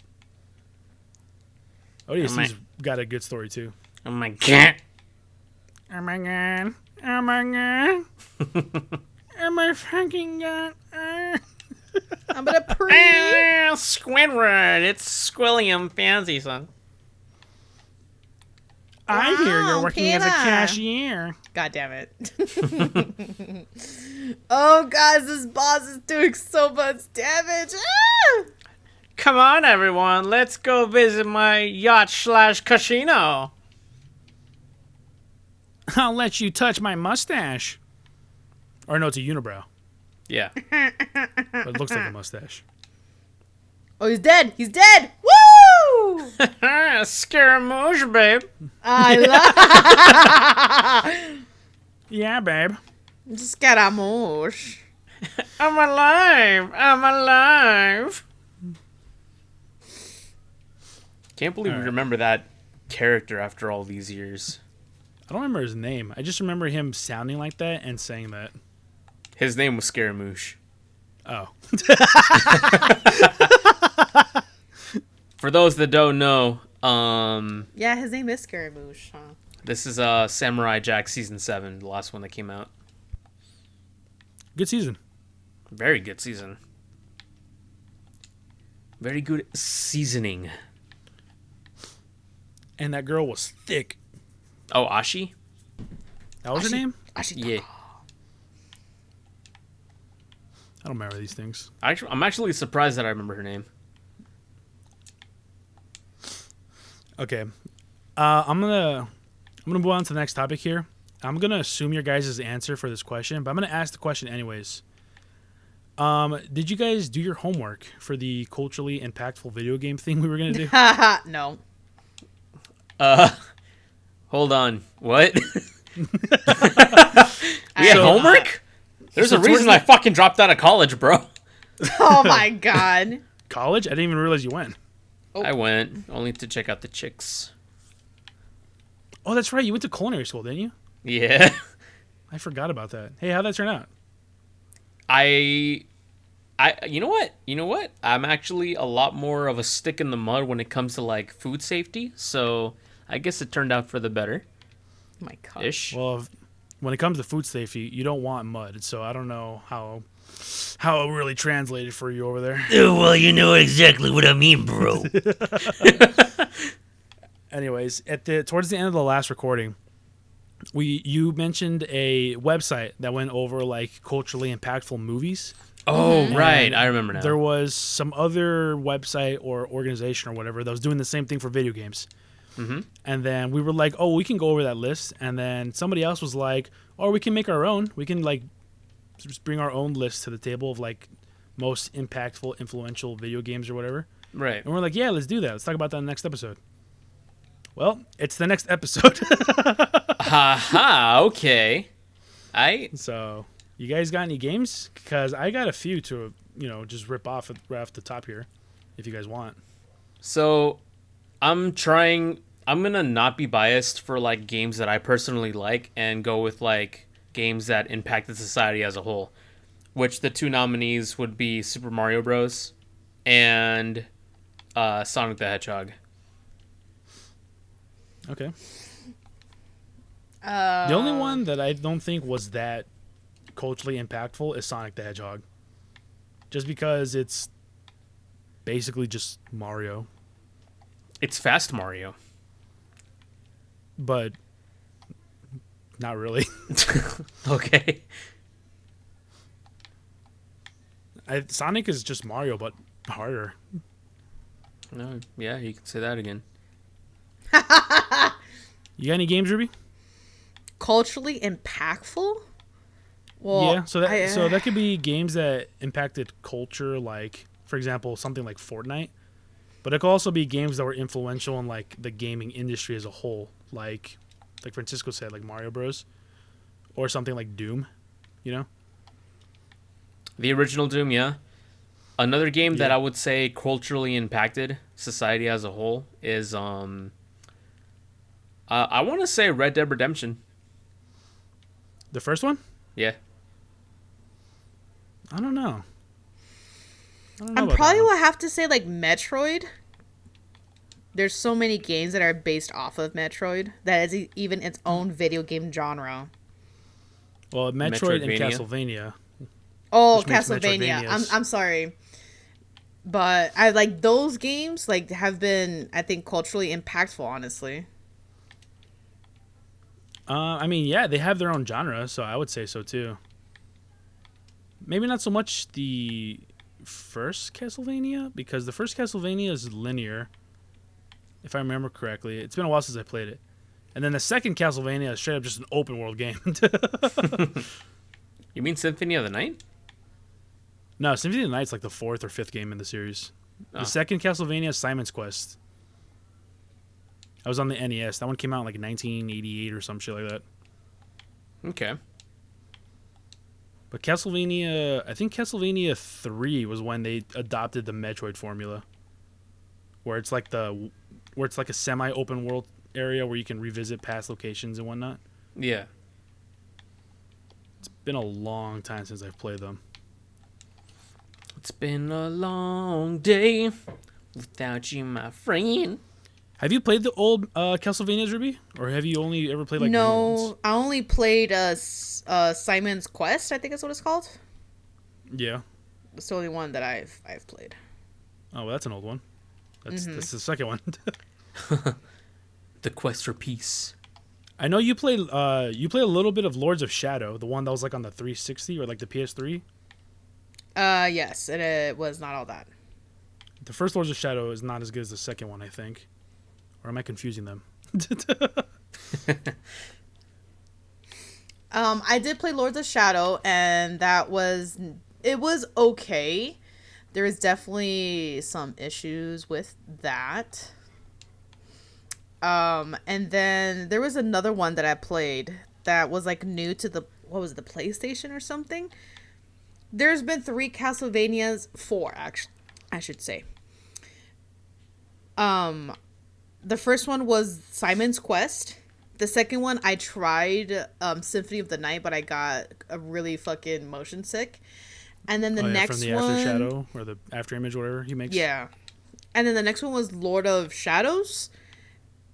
ODST's got a good story, too. Oh my god. Oh my god. Oh my god. Oh my fucking god. I'm gonna pre. Squidward, it's Squilliam Fancy, son. I hear you're Wow, working as a Peter. cashier. God damn it. Oh, guys, this boss is doing so much damage. Ah! Come on, everyone, let's go visit my yacht / casino. I'll let you touch my mustache. Or no, it's a unibrow. Yeah. But it looks like a mustache. Oh, he's dead. He's dead. Woo! Scaramouche, babe. I love Yeah, babe. Scaramouche. I'm alive. I'm alive. Can't believe we remember that character after all these years. I don't remember his name. I just remember him sounding like that and saying that. His name was Scaramouche. Oh. For those that don't know, Yeah, his name is Scaramouche, huh? this is Samurai Jack Season 7, the last one that came out. Good season. Very good season. Very good seasoning. And that girl was thick. Oh, Ashi? That was her name? Yeah. I don't remember these things. I'm actually surprised that I remember her name. Okay. I'm gonna move on to the next topic here. I'm gonna assume your guys' answer for this question, but I'm gonna ask the question anyways. Did you guys do your homework for the culturally impactful video game thing we were gonna do? No. Hold on. What? We had So, homework? There's a reason I fucking dropped out of college, bro. Oh my god. College? I didn't even realize you went. I went only to check out the chicks. Oh, that's right. You went to culinary school, didn't you? Yeah. I forgot about that. Hey, how'd that turn out? You know what? I'm actually a lot more of a stick in the mud when it comes to like food safety. So I guess it turned out for the better. Oh my god. Ish. Well, when it comes to food safety, you don't want mud, so I don't know how it really translated for you over there. Well, you know exactly what I mean, bro. Anyways, towards the end of the last recording, you mentioned a website that went over like culturally impactful movies. Oh, right. And I remember now. There was some other website or organization or whatever that was doing the same thing for video games. Mm-hmm. And then we were like, oh, we can go over that list. And then somebody else was like, or we can make our own. We can like just bring our own list to the table of like most impactful, influential video games or whatever. Right. And we're like, yeah, let's do that. Let's talk about that in the next episode. Well, it's the next episode. Haha, okay. So, you guys got any games? Because I got a few to, just rip off right off the top here, if you guys want. So, I'm trying. I'm gonna not be biased for like games that I personally like, and go with like games that impacted society as a whole. Which the two nominees would be Super Mario Bros. And Sonic the Hedgehog. Okay. The only one that I don't think was that culturally impactful is Sonic the Hedgehog. Just because it's basically just Mario. It's Fast Mario. But not really. Okay. Sonic is just Mario, but harder. No, yeah, you can say that again. You got any games, Ruby? Culturally impactful? Well, Yeah, so that could be games that impacted culture, like for example, something like Fortnite. But it could also be games that were influential in like the gaming industry as a whole, like Francisco said, like Mario Bros. Or something like Doom, you know? The original Doom, yeah. Another game that Yeah. I would say culturally impacted society as a whole is I want to say Red Dead Redemption. The first one? Yeah. I don't know. I don't know I'm about probably that one. will have to say like Metroid. There's so many games that are based off of Metroid that is even its own video game genre. Well, Metroid and Metroidvania. Castlevania. Oh, Which makes Castlevania. Metroidvanias. I'm sorry. But I like those games like have been I think culturally impactful, honestly. I mean, yeah, they have their own genre, so I would say so too. Maybe not so much the first Castlevania, because the first Castlevania is linear, if I remember correctly. It's been a while since I played it. And then the second Castlevania is straight up just an open world game. You mean Symphony of the Night? No, Symphony of the Night's like the fourth or fifth game in the series. Oh. The second Castlevania is Simon's Quest. I was on the NES. That one came out in like 1988 or some shit like that. Okay. But Castlevania, I think Castlevania 3 was when they adopted the Metroid formula, where it's like a semi-open world area where you can revisit past locations and whatnot. Yeah. It's been a long time since I've played them. It's been a long day without you, my friend. Have you played the old Castlevanias, Ruby, or have you only ever played like new ones? No, I only played Simon's Quest, I think that's what it's called. Yeah. It's the only one that I've played. Oh, well, that's an old one. That's the second one. The Quest for Peace. I know you played a little bit of Lords of Shadow, the one that was like on the 360 or like the PS3. Yes, and it was not all that. The first Lords of Shadow is not as good as the second one, I think. Or am I confusing them? I did play Lords of Shadow, and it was okay. There is definitely some issues with that. And then there was another one that I played that was like new to the PlayStation or something. There's been 3 Castlevanias, 4 actually, I should say. The first one was Simon's Quest. The second one I tried Symphony of the Night, but I got a really fucking motion sick. And then the next from the one, After Shadow or the After Image, whatever he makes. yeah. And then the next one was Lord of Shadows.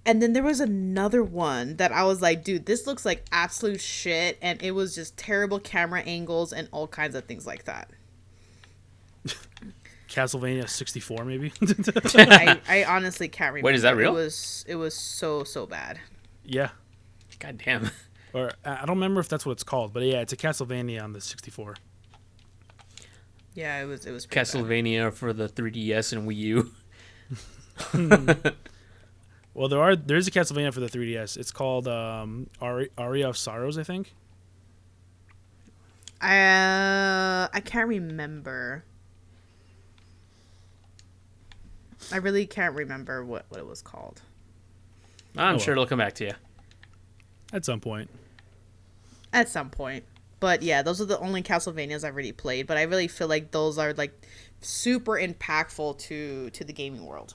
And then there was another one that I was like, dude, this looks like absolute shit. And it was just terrible camera angles and all kinds of things like that. Castlevania 64, maybe. I honestly can't remember. Wait, is that real? It was so bad. Yeah. God damn. Or I don't remember if that's what it's called, but yeah, it's a Castlevania on the 64. Yeah, it was pretty bad. Castlevania for the 3DS and Wii U. Well, there's a Castlevania for the 3DS. It's called Aria of Sorrows, I think. I can't remember. I really can't remember what it was called. I'm Oh, sure well. it'll come back to you. At some point. At some point. But yeah, those are the only Castlevanias I've really played. But I really feel like those are like super impactful to the gaming world.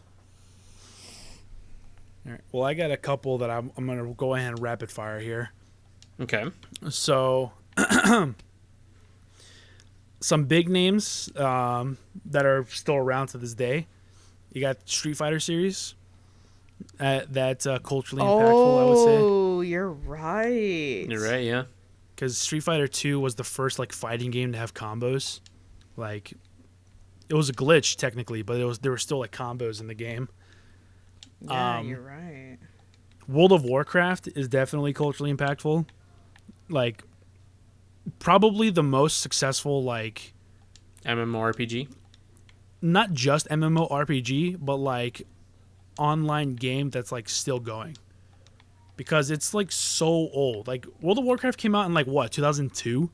All right. Well, I got a couple that I'm gonna go ahead and rapid fire here. Okay. So, some big names that are still around to this day. You got Street Fighter series. That's culturally impactful, I would say. Oh, you're right. You're right. Yeah. Because Street Fighter 2 was the first like fighting game to have combos. Like, it was a glitch technically, but there were still like combos in the game. Yeah, you're right. World of Warcraft is definitely culturally impactful. Like, probably the most successful, like, MMORPG. not just MMORPG, but like online game that's like still going. Because it's like so old. Like, World of Warcraft came out in like what, 2002?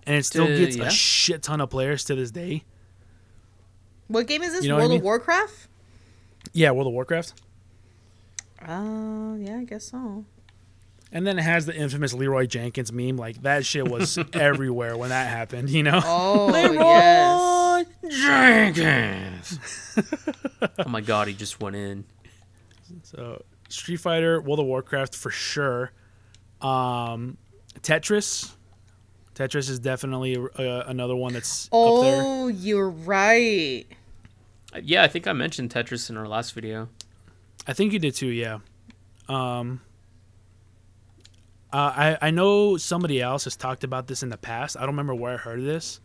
And it still gets yeah. a shit ton of players to this day. What game is this? You know what I World mean? of Warcraft? Yeah, World of Warcraft. Yeah, I guess so. And then it has the infamous Leroy Jenkins meme. Like, that shit was everywhere when that happened, you know? Oh, yes. Jenkins. Oh my god, he just went in. So, Street Fighter, World of Warcraft for sure. Tetris. Tetris is definitely another one that's up there. Oh, you're right. Yeah, I think I mentioned Tetris in our last video. I think you did too, yeah. I know somebody else has talked about this in the past. I don't remember where I heard of this.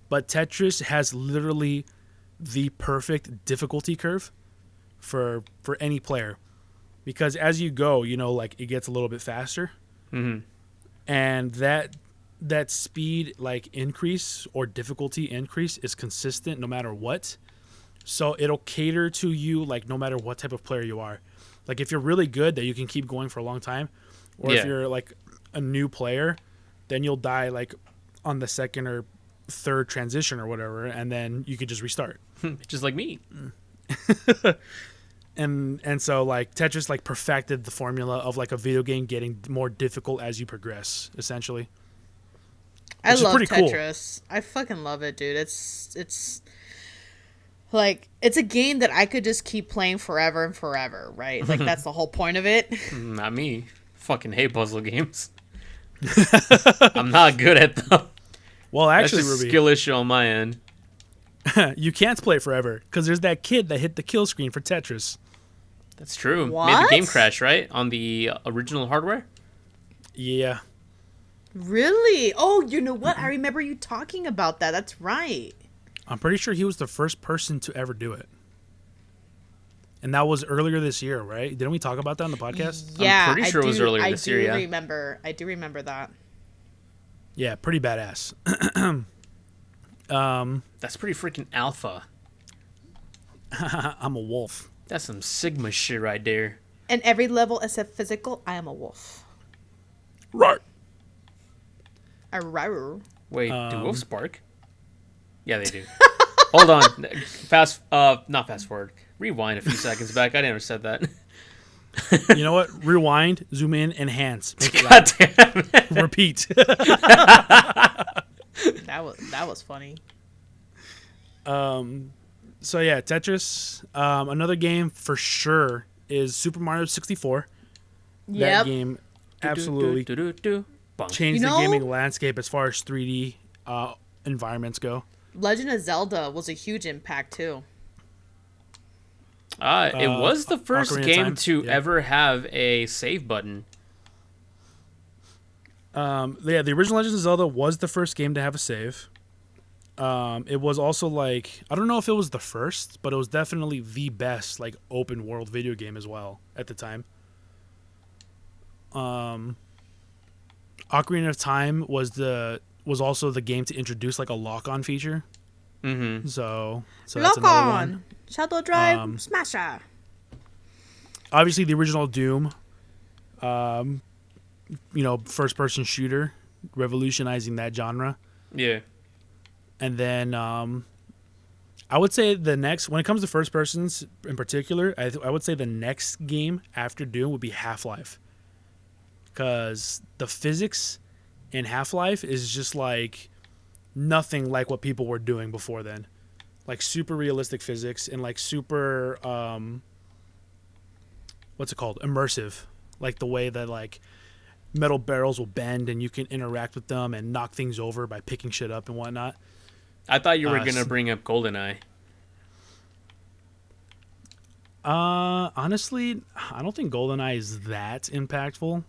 But Tetris has literally the perfect difficulty curve for any player. Because as you go, you know, like, it gets a little bit faster. Mm-hmm. And that speed, like, increase or difficulty increase is consistent no matter what. So it'll cater to you, like, no matter what type of player you are. Like, if you're really good, that you can keep going for a long time. Or Yeah. if you're, like, a new player, then you'll die, like, on the second or third transition or whatever, and then you could just restart. Just like me. And so, like, Tetris, like, perfected the formula of, like, a video game getting more difficult as you progress, essentially. I Which is love pretty cool. Tetris. I fucking love it, dude. It's like, it's a game that I could just keep playing forever and forever, right? Like, that's the whole point of it. Not me. Fucking hate puzzle games. I'm not good at them. Well, That's actually, just a Ruby, skill issue on my end. you can't play it forever because there's that kid that hit the kill screen for Tetris. That's true. Made the What? game crash, right? On the original hardware? Yeah. Really? Oh, you know what? I remember you talking about that. That's right. I'm pretty sure he was the first person to ever do it. And that was earlier this year, right? Didn't we talk about that on the podcast? Yeah, pretty sure it was earlier this year, yeah. I do remember that. Yeah, pretty badass. That's pretty freaking alpha. I'm a wolf. That's some Sigma shit right there. And every level except physical, I am a wolf. Right. Arr. Wait, do wolves bark? Yeah, they do. Hold on. Not fast forward. Rewind a few seconds back. I never said that. You know what? Rewind, zoom in, enhance. Make it God damn it. loud. Repeat. That was funny. So yeah, Tetris. Another game for sure is Super Mario 64. That Yep. game absolutely Bonk. changed You know- the gaming landscape as far as 3D environments go. Legend of Zelda was a huge impact too. It was the first Ocarina of game Time, to yeah. ever have a save button. Yeah, the original Legend of Zelda was the first game to have a save. It was also like, I don't know if it was the first, but it was definitely the best like open world video game as well at the time. Ocarina of Time was also the game to introduce like a lock-on feature. Mm-hmm. So that's Lock another one. on. Shadow Drive Um, Smasher. Obviously, the original Doom. First-person shooter, revolutionizing that genre. Yeah. And then I would say the next, when it comes to first persons in particular, I would say the next game after Doom would be Half-Life. Because the physics in Half-Life is just like nothing like what people were doing before then. Like super realistic physics and like super what's it called, immersive, like the way that like metal barrels will bend and you can interact with them and knock things over by picking shit up and whatnot. I thought you were Uh, gonna s- bring up GoldenEye. Honestly, I don't think GoldenEye is that impactful.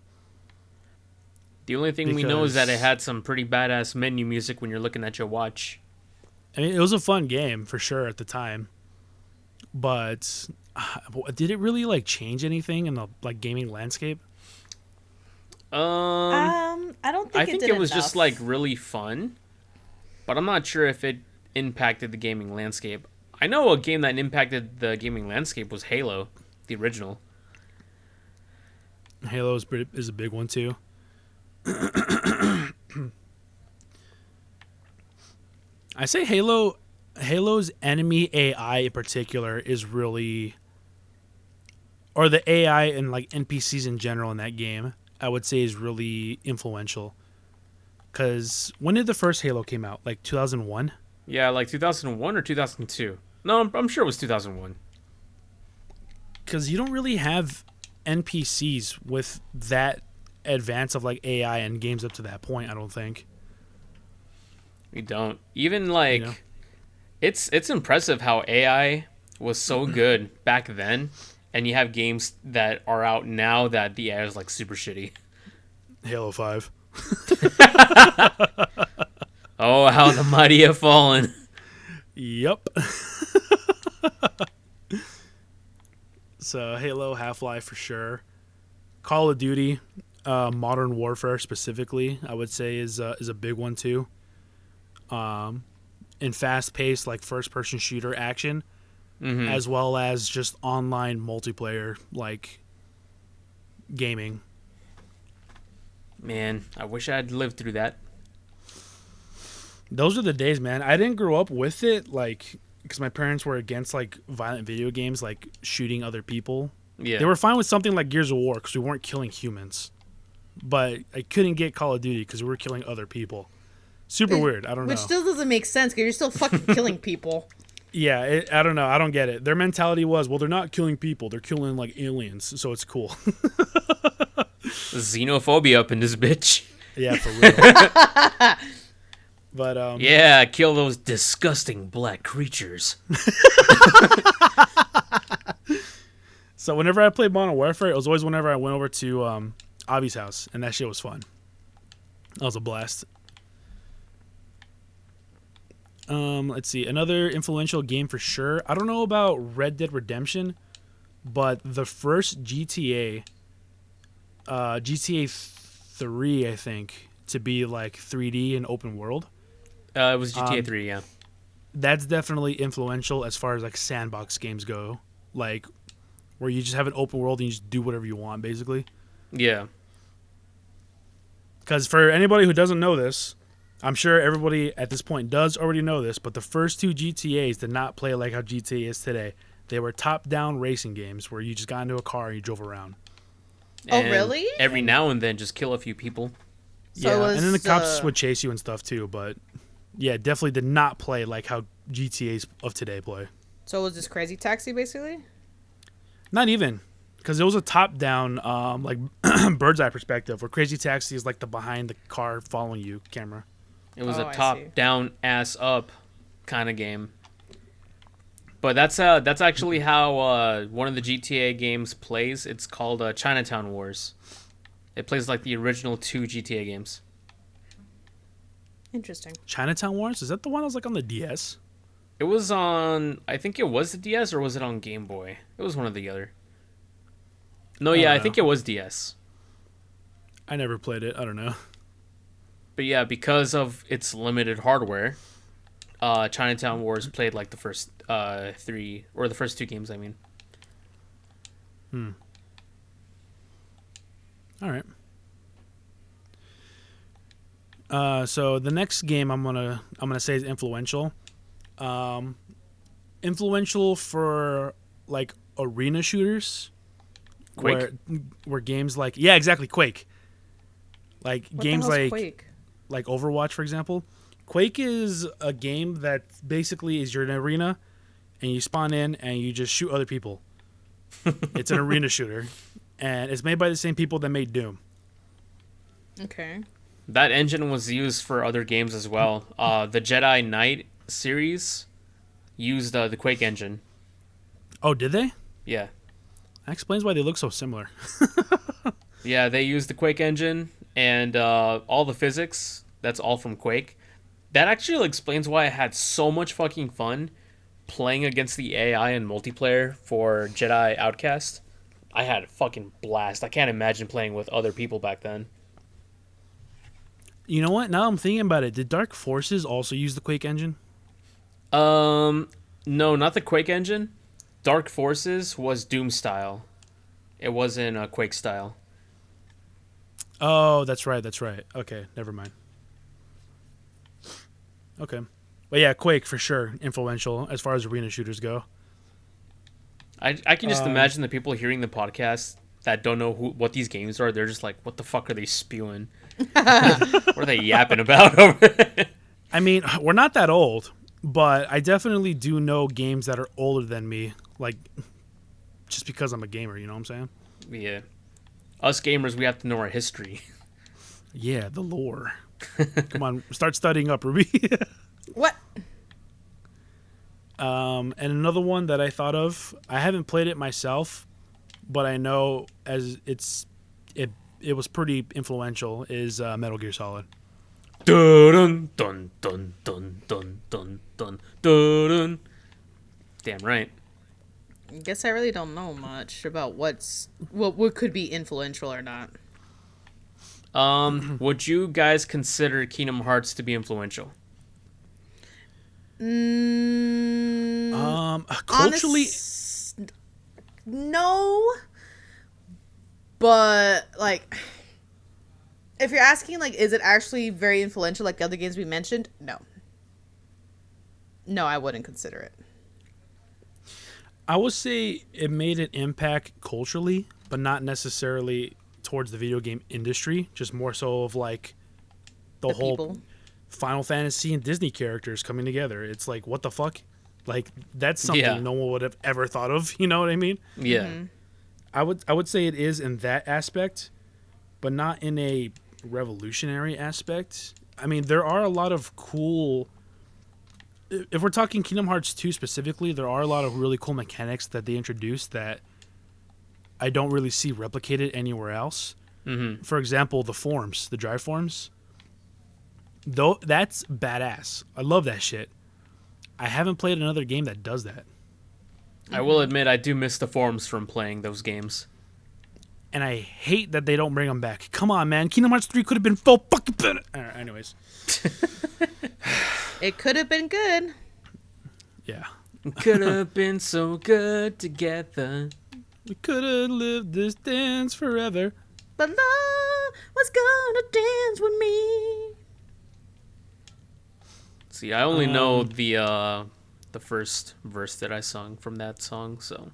The only thing we know is that it Because- had some pretty badass menu music when you're looking at your watch. I mean, it was a fun game for sure at the time, but did it really like change anything in the like gaming landscape? I don't think I it think did it was just enough. like really fun, but I'm not sure if it impacted the gaming landscape. I know a game that impacted the gaming landscape was Halo, the original. Halo is a big one too. I say Halo's enemy AI in particular is really, or the AI and like NPCs in general in that game, I would say is really influential. Cause when did the first Halo came out? Like 2001? Yeah, like 2001 or 2002. No, I'm sure it was 2001. Because you don't really have NPCs with that advance of like AI in games up to that point. I don't think. We don't. Even like You know? it's impressive how AI was so good back then, and you have games that are out now that the AI is like super shitty. Halo 5. Oh, how the mighty have fallen. Yep. So Halo, Half-Life for sure. Call of Duty, Modern Warfare specifically, I would say is a big one too. In fast-paced like first-person shooter action, as well as just online multiplayer like gaming. Man, I wish I had lived through that. Those are the days, man. I didn't grow up with it, like, because my parents were against like violent video games, like shooting other people. Yeah. They were fine with something like Gears of War because we weren't killing humans, but I couldn't get Call of Duty because we were killing other people. Super weird. I don't know. Which still doesn't make sense because you're still fucking killing people. Yeah, I don't know. I don't get it. Their mentality was, well, they're not killing people; they're killing like aliens, so it's cool. Xenophobia up in this bitch. Yeah, for real. But Yeah, kill those disgusting black creatures. so whenever I played Modern Warfare, it was always whenever I went over to Avi's house, and that shit was fun. That was a blast. Let's see. Another influential game for sure. I don't know about Red Dead Redemption, but the first GTA, GTA 3, I think, to be like 3D and open world, It was GTA 3, yeah. that's definitely influential as far as like sandbox games go. Like, where you just have an open world and you just do whatever you want, basically. Yeah. Because for anybody who doesn't know this, I'm sure everybody at this point does already know this, but the first two GTAs did not play like how GTA is today. They were top-down racing games where you just got into a car and you drove around. Oh, And really? Every now and then, just kill a few people. So it was, and then the cops would chase you and stuff too, but yeah, definitely did not play like how GTAs of today play. So it was this Crazy Taxi, basically? Not even, because it was a top-down, like bird's eye perspective, where Crazy Taxi is like the behind the car following you camera. It was Oh, a I see. top-down, ass-up kind of game. But that's actually how one of the GTA games plays. It's called Chinatown Wars. It plays like the original 2 GTA games. Interesting. Chinatown Wars, is that the one that was like on the DS? It was on, I think it was the DS, or was it on Game Boy? It was one or the other. No, yeah, don't I know. think it was DS. I never played it. I don't know. But yeah, because of its limited hardware, Chinatown Wars played like the first 3, or the first 2 games, I mean. All right. So the next game I'm gonna say is influential. Influential for like arena shooters. Quake? Where games like exactly, Quake. Like What games the hell's like Quake? like Overwatch, for example. Quake is a game that basically is you're in an arena and you spawn in and you just shoot other people. It's an arena shooter, and it's made by the same people that made Doom. Okay. That engine was used for other games as well. The Jedi Knight series used the Quake engine. Oh, did they? Yeah. That explains why they look so similar. Yeah, they used the Quake engine and all the physics. That's all from Quake. That actually explains why I had so much fucking fun playing against the AI in multiplayer for Jedi Outcast. I had a fucking blast. I can't imagine playing with other people back then. You know what? Now I'm thinking about it. Did Dark Forces also use the Quake engine? No, not the Quake engine. Dark Forces was Doom style. It wasn't Quake style. Oh, that's right. That's right. Okay, never mind. Okay. But yeah, Quake for sure. Influential as far as arena shooters go. I can just imagine the people hearing the podcast that don't know what these games are. They're just like, what the fuck are they spewing? What are they yapping about over there? I mean, we're not that old, but I definitely do know games that are older than me. Like, just because I'm a gamer, you know what I'm saying? Yeah. Us gamers, we have to know our history. Yeah, the lore. Come on, start studying up, Ruby. What? And another one that I thought of, I haven't played it myself, but I know as it was pretty influential, is Metal Gear Solid. Dun dun dun dun dun dun dun dun. Damn right. I guess I really don't know much about what could be influential or not. Would you guys consider Kingdom Hearts to be influential? Culturally, no. But like, if you're asking, like, is it actually very influential, like the other games we mentioned? No. No, I wouldn't consider it. I would say it made an impact culturally, but not necessarily towards the video game industry. Just more so of like the whole people. Final Fantasy and Disney characters coming together. It's like, what the fuck? Like, that's something no one would have ever thought of. You know what I mean? Yeah. Mm-hmm. I would say it is in that aspect, but not in a revolutionary aspect. I mean, there are a lot of cool. If we're talking Kingdom Hearts 2 specifically, there are a lot of really cool mechanics that they introduced that I don't really see replicated anywhere else. Mm-hmm. For example, the forms, the drive forms. Though that's badass. I love that shit. I haven't played another game that does that. I will admit I do miss the forums from playing those games. And I hate that they don't bring them back. Come on, man. Kingdom Hearts 3 could have been so fucking better. Anyways. It could have been good. Yeah. Could have been so good together. We could have lived this dance forever. But love was gonna dance with me. See, I only know the first verse that I sung from that song, so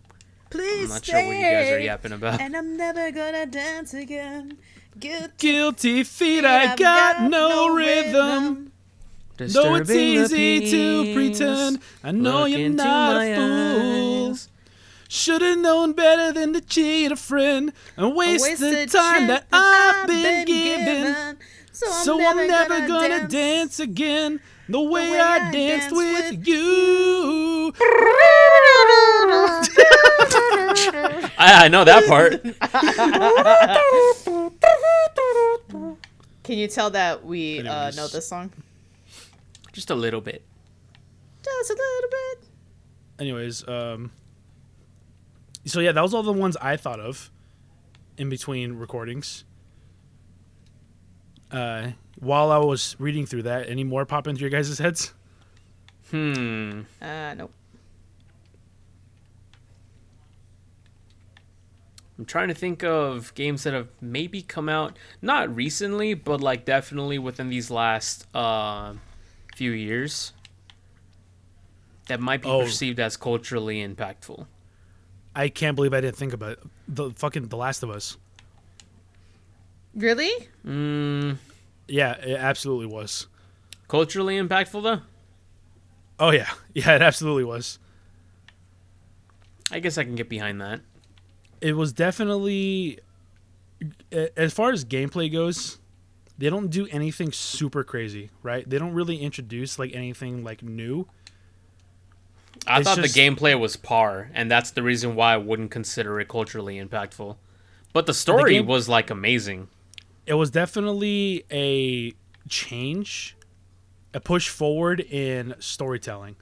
Please I'm not sure what you guys are yapping about. And I'm never gonna dance again. Guilty feet, I got no rhythm. Though it's easy to pretend, I know Look you're into not my a fool. eyes. Should've known better than to cheat a friend and waste the time that I've been given. So I'm never gonna dance again the way I danced with you. I know that part. Can you tell that we Anyways. know this song? Just a little bit. Just a little bit. Anyways, so yeah, that was all the ones I thought of in between recordings. While I was reading through that, any more pop into your guys' heads? Nope. I'm trying to think of games that have maybe come out, not recently, but like definitely within these last few years that might be perceived as culturally impactful. I can't believe I didn't think about it. The Last of Us. Really? Yeah, it absolutely was. Culturally impactful, though? Oh yeah, yeah, it absolutely was. I guess I can get behind that. it was definitely, as far as gameplay goes, they don't do anything super crazy, right? They don't really introduce like anything like new. I It's thought just- the gameplay was par, and that's the reason why I wouldn't consider it culturally impactful. But the story game- was like amazing. It was definitely a change, a push forward in storytelling.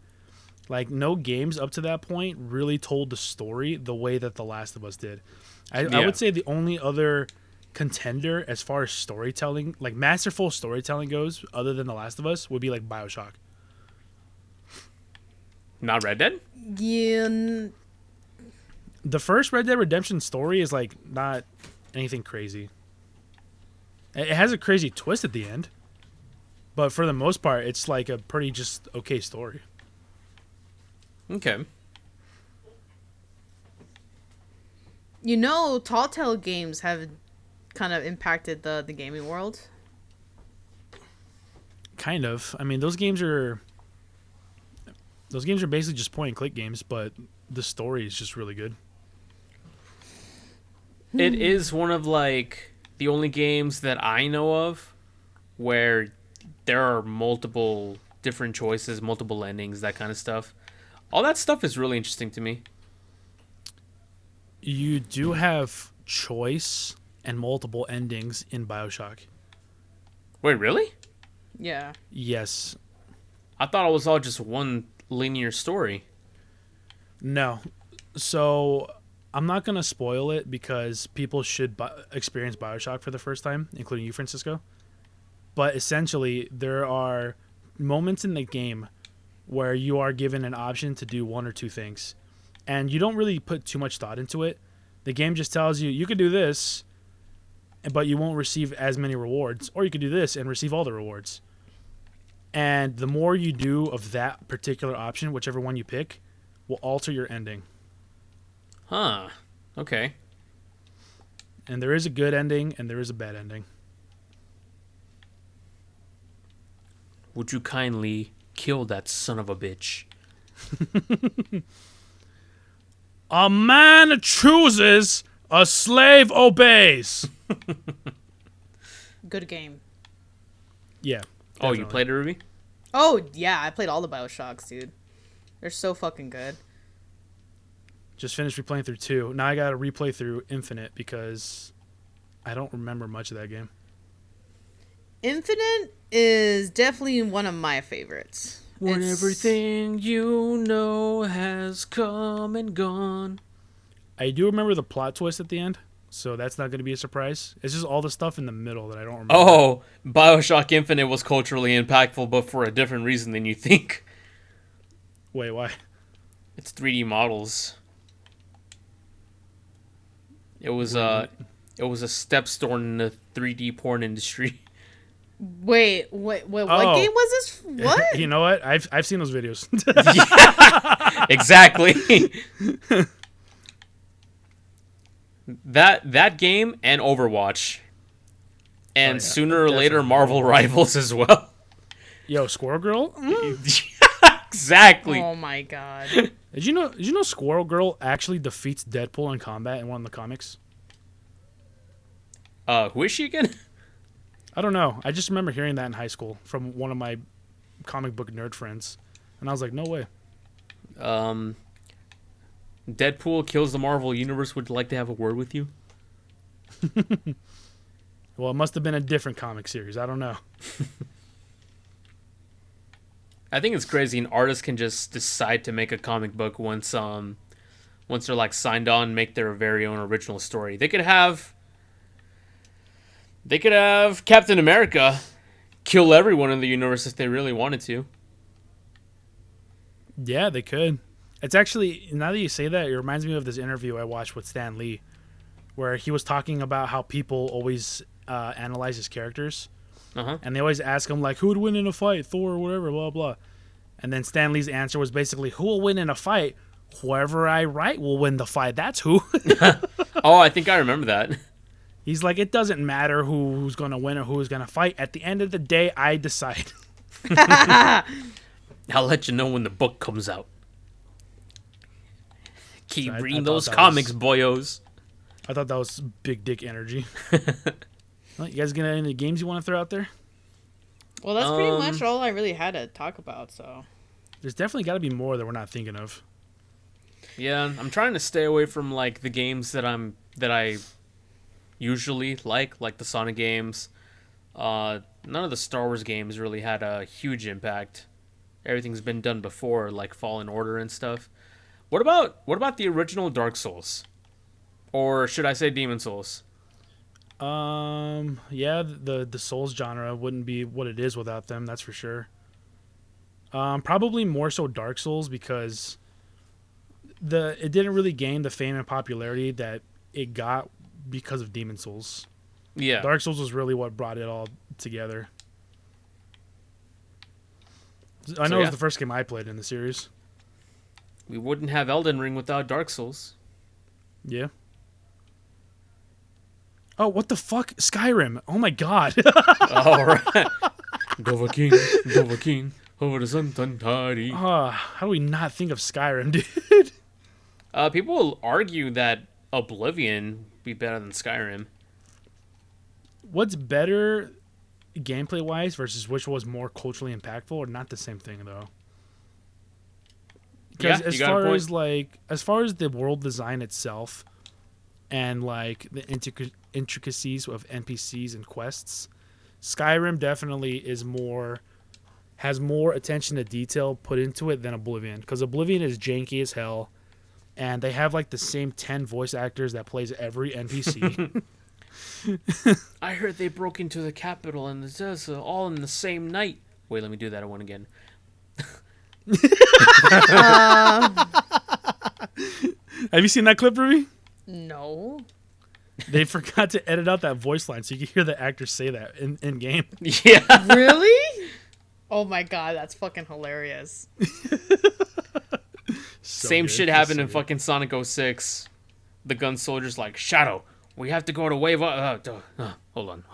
Like no games up to that point really told the story the way that The Last of Us did. I Yeah. would say the only other contender as far as storytelling, like masterful storytelling goes, other than The Last of Us, would be like BioShock. Not Red Dead? Yeah, The first Red Dead Redemption story is like not anything crazy. It has a crazy twist at the end, but for the most part, it's like a pretty just okay story. Okay. you know, Telltale games have kind of impacted the gaming world. Kind of. I mean, those games are basically just point and click games, but the story is just really good. It is one of like the only games that I know of where there are multiple different choices, multiple endings, that kind of stuff. All that stuff is really interesting to me. You do have choice and multiple endings in BioShock. Wait, really? Yeah. Yes. I thought it was all just one linear story. No. So I'm not going to spoil it because people should experience BioShock for the first time, including you, Francisco. But essentially, there are moments in the game where you are given an option to do one or two things. And you don't really put too much thought into it. The game just tells you, you could do this, but you won't receive as many rewards. Or you could do this and receive all the rewards. And the more you do of that particular option, whichever one you pick, will alter your ending. Huh. Okay. And there is a good ending and there is a bad ending. Would you kindly kill that son of a bitch? A man chooses, a slave obeys. Good game. Yeah. Oh, you definitely. played it, Ruby? Oh, yeah, I played all the BioShocks, dude. They're so fucking good. Just finished replaying through 2. Now I gotta replay through Infinite because I don't remember much of that game. Infinite is definitely one of my favorites. When It's- everything you know has come and gone. I do remember the plot twist at the end, so that's not gonna be a surprise. It's just all the stuff in the middle that I don't remember. Oh, Bioshock Infinite was culturally impactful, but for a different reason than you think. Wait, why? It's 3D models. It was a stepstone in the 3D porn industry. Wait, what Oh. game was this? What? You know what? I've seen those videos. Exactly. that game and Overwatch, and Oh, yeah, sooner or later definitely. Marvel Rivals as well. Yo, Squirrel Girl? Exactly. Oh my god. Did you know Squirrel Girl actually defeats Deadpool in combat in one of the comics? Who is she again? I don't know. I just remember hearing that in high school from one of my comic book nerd friends. And I was like, no way. Deadpool kills the Marvel Universe. Would like to have a word with you. Well, it must have been a different comic series. I don't know. I think it's crazy an artist can just decide to make a comic book once they're like signed on and make their very own original story. They could have Captain America kill everyone in the universe if they really wanted to. Yeah, they could. It's actually, now that you say that, it reminds me of this interview I watched with Stan Lee, where he was talking about how people always analyze his characters. Uh-huh. And they always ask him, like, who would win in a fight? Thor or whatever, blah, blah. And then Stan Lee's answer was basically, who will win in a fight? Whoever I write will win the fight. That's who. Oh, I think I remember that. He's like, it doesn't matter who's going to win or who's going to fight. At the end of the day, I decide. I'll let you know when the book comes out. Keep I reading thought those that comics, was- boyos. I thought that was big dick energy. Well, you guys got any games you want to throw out there? Well, that's pretty much all I really had to talk about. So There's definitely got to be more that we're not thinking of. Yeah, I'm trying to stay away from like the games that I usually like the Sonic games. None of the Star Wars games really had a huge impact. Everything's been done before, like Fallen Order and stuff. What about the original Dark Souls? Or should I say Demon Souls? Yeah, the Souls genre wouldn't be what it is without them. That's for sure. Probably more so Dark Souls because it didn't really gain the fame and popularity that it got because of Demon Souls. Yeah. Dark Souls was really what brought it all together. I know it was the first game I played in the series. We wouldn't have Elden Ring without Dark Souls. Yeah. Oh, what the fuck? Skyrim. Oh my god. All right. Dovahkiin, over the Santantari. How do we not think of Skyrim, dude? People will argue that Oblivion would be better than Skyrim. What's better gameplay wise versus which was more culturally impactful or not the same thing though? Because Yeah, as far as the world design itself and like the intricacies of NPCs and quests, Skyrim definitely has more attention to detail put into it than Oblivion, because Oblivion is janky as hell and they have like the same 10 voice actors that plays every NPC. I heard they broke into the Capitol and it does all in the same night. Wait, let me do that one again. Have you seen that clip, Ruby? no. They forgot to edit out that voice line so you can hear the actors say that in game. Yeah. Really? Oh my god, that's fucking hilarious. So Same good. shit It's happened so in good. fucking Sonic 06. The gun soldier's like, Shadow, we have to go to Wave hold on.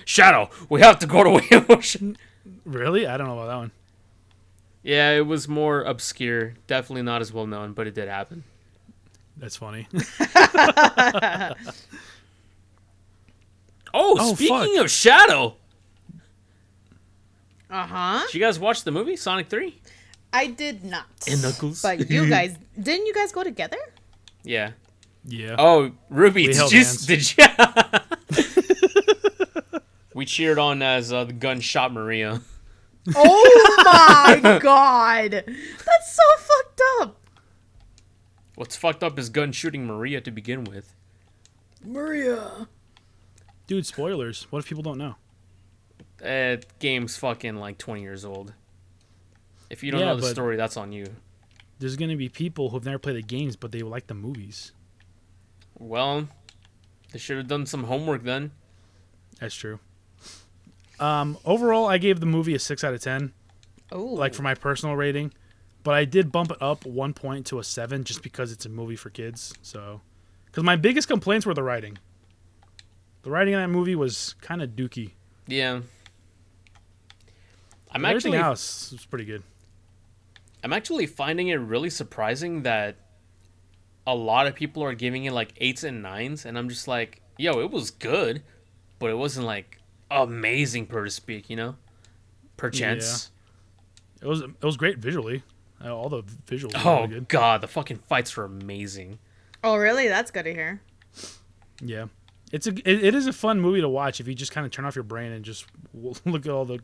Shadow, we have to go to Wave Ocean. Really? I don't know about that one. Yeah, it was more obscure. Definitely not as well known, but it did happen. That's funny. Oh, speaking of Shadow, Uh-huh. did you guys watch the movie Sonic 3? I did not. And Knuckles. But you guys, didn't you guys go together? Yeah. Yeah. Oh, Ruby, We held did hands. you? We cheered on as the gun shot Maria. Oh my god. That's so fucked up. What's fucked up is gun shooting Maria to begin with. Maria. Dude, spoilers. What if people don't know? Game's fucking like 20 years old. If you don't Yeah, know the but- story, that's on you. There's going to be people who've never played the games, but they like the movies. Well, they should have done some homework then. That's true. Overall, I gave the movie a 6 out of 10, Oh. like for my personal rating. But I did bump it up 1 point to a 7 just because it's a movie for kids. So, because my biggest complaints were the writing. The writing in that movie was kind of dookie. Yeah. Everything else was pretty good. I'm actually finding it really surprising that a lot of people are giving it like 8s and 9s, and I'm just like, yo, it was good, but it wasn't like amazing, per to speak, you know? Perchance. It was great visually. All the visuals were Oh really good. god, the fucking fights were amazing. Oh, really? That's good to hear. Yeah. It is a fun movie to watch if you just kind of turn off your brain and just look at all the.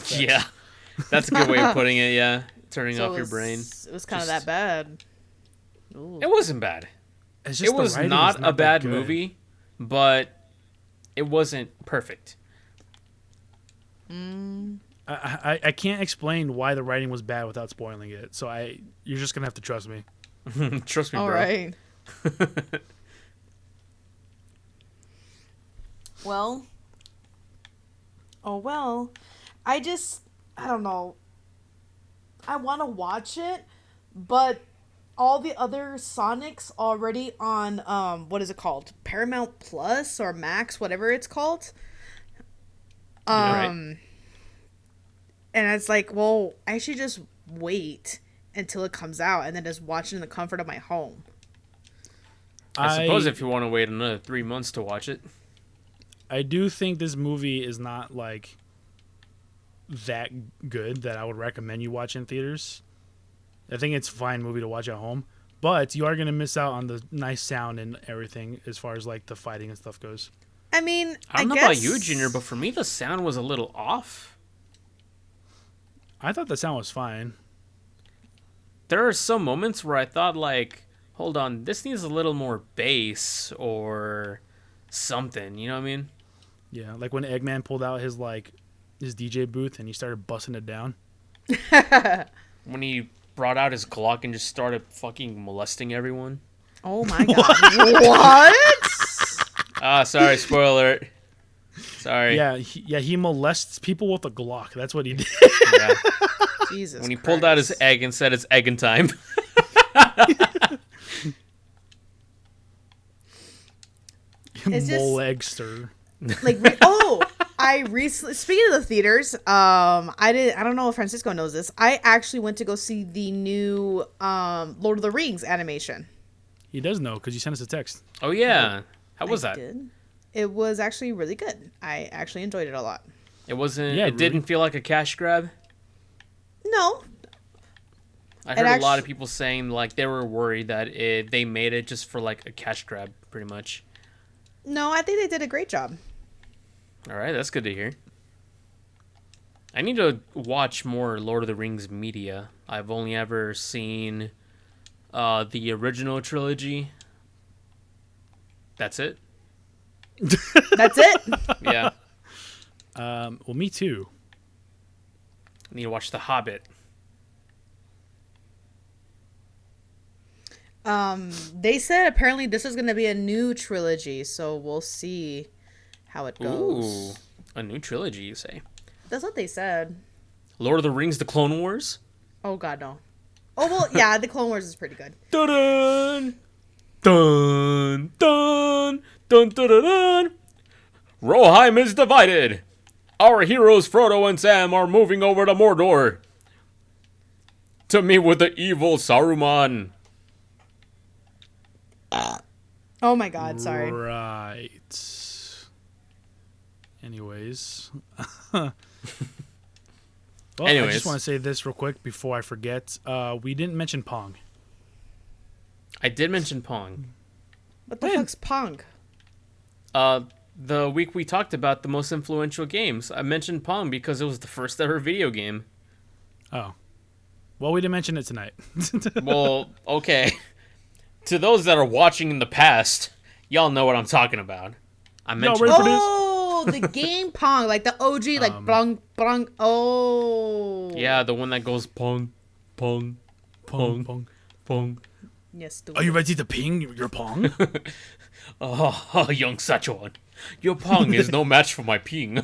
Yeah, that's a good way of putting it. Yeah, turning So off it your was- brain. It was kind of Just- that bad. Ooh. It wasn't bad. It's It just the was writing not is a that bad good. movie, but it wasn't perfect. I can't explain why the writing was bad without spoiling it. So you're just gonna have to trust me. Trust me, All bro. right. Well. Oh, well. I don't know. I want to watch it, but all the other Sonics already on, what is it called? Paramount Plus or Max, whatever it's called. Right. And it's like, well, I should just wait until it comes out and then just watch it in the comfort of my home. I suppose if you want to wait another 3 months to watch it. I do think this movie is not like that good that I would recommend you watch in theaters. I think it's a fine movie to watch at home, but you are going to miss out on the nice sound and everything as far as like the fighting and stuff goes. I mean, I don't know guess... about you, Junior, but for me the sound was a little off. I thought the sound was fine. There are some moments where I thought like, hold on, this needs a little more bass or something, you know what I mean? Yeah, like when Eggman pulled out his DJ booth and he started busting it down. When he brought out his Glock and just started fucking molesting everyone. Oh my god. What? Sorry, spoiler alert. Sorry. Yeah, he molests people with a Glock. That's what he did. Yeah. Jesus When he Christ. pulled out his egg and said it's egging time. It's just- Molegster. Like, I recently, speaking of the theaters, I don't know if Francisco knows this. I actually went to go see the new Lord of the Rings animation. He does know because you sent us a text. Oh yeah. How was I that? did. It was actually really good. I actually enjoyed it a lot. It wasn't. Yeah, it didn't feel like a cash grab. No, I heard a lot of people saying like they were worried that they made it just for like a cash grab, pretty much. no, I think they did a great job. All right, that's good to hear. I need to watch more Lord of the Rings media. I've only ever seen the original trilogy. That's it. That's it. Yeah. Well, me too. I need to watch The Hobbit. They said apparently this is going to be a new trilogy, so we'll see how it goes. Ooh, a new trilogy, you say? That's what they said. Lord of the Rings: The Clone Wars. Oh god, no. Oh well, yeah, the Clone Wars is pretty good. Dun dun dun dun dun dun dun. Roheim is divided. Our heroes Frodo and Sam are moving over to Mordor to meet with the evil Saruman. Oh my god, sorry. Right. Anyways. Well, I Anyways. just want to say this real quick before I forget. We didn't mention Pong. I did mention Pong. What the fuck's Pong? The week we talked about the most influential games, I mentioned Pong because it was the first ever video game. Oh. Well, we didn't mention it tonight. Well, okay. To those that are watching in the past, y'all know what I'm talking about. I mentioned ready for this? Oh, the game Pong, like the OG, like brung brung. Oh, Yeah, the one that goes Pong, Pong, Pong, Pong. Pong. Yes, Are you ready to ping your Pong? Oh, young Sachuan. Your Pong is no match for my ping.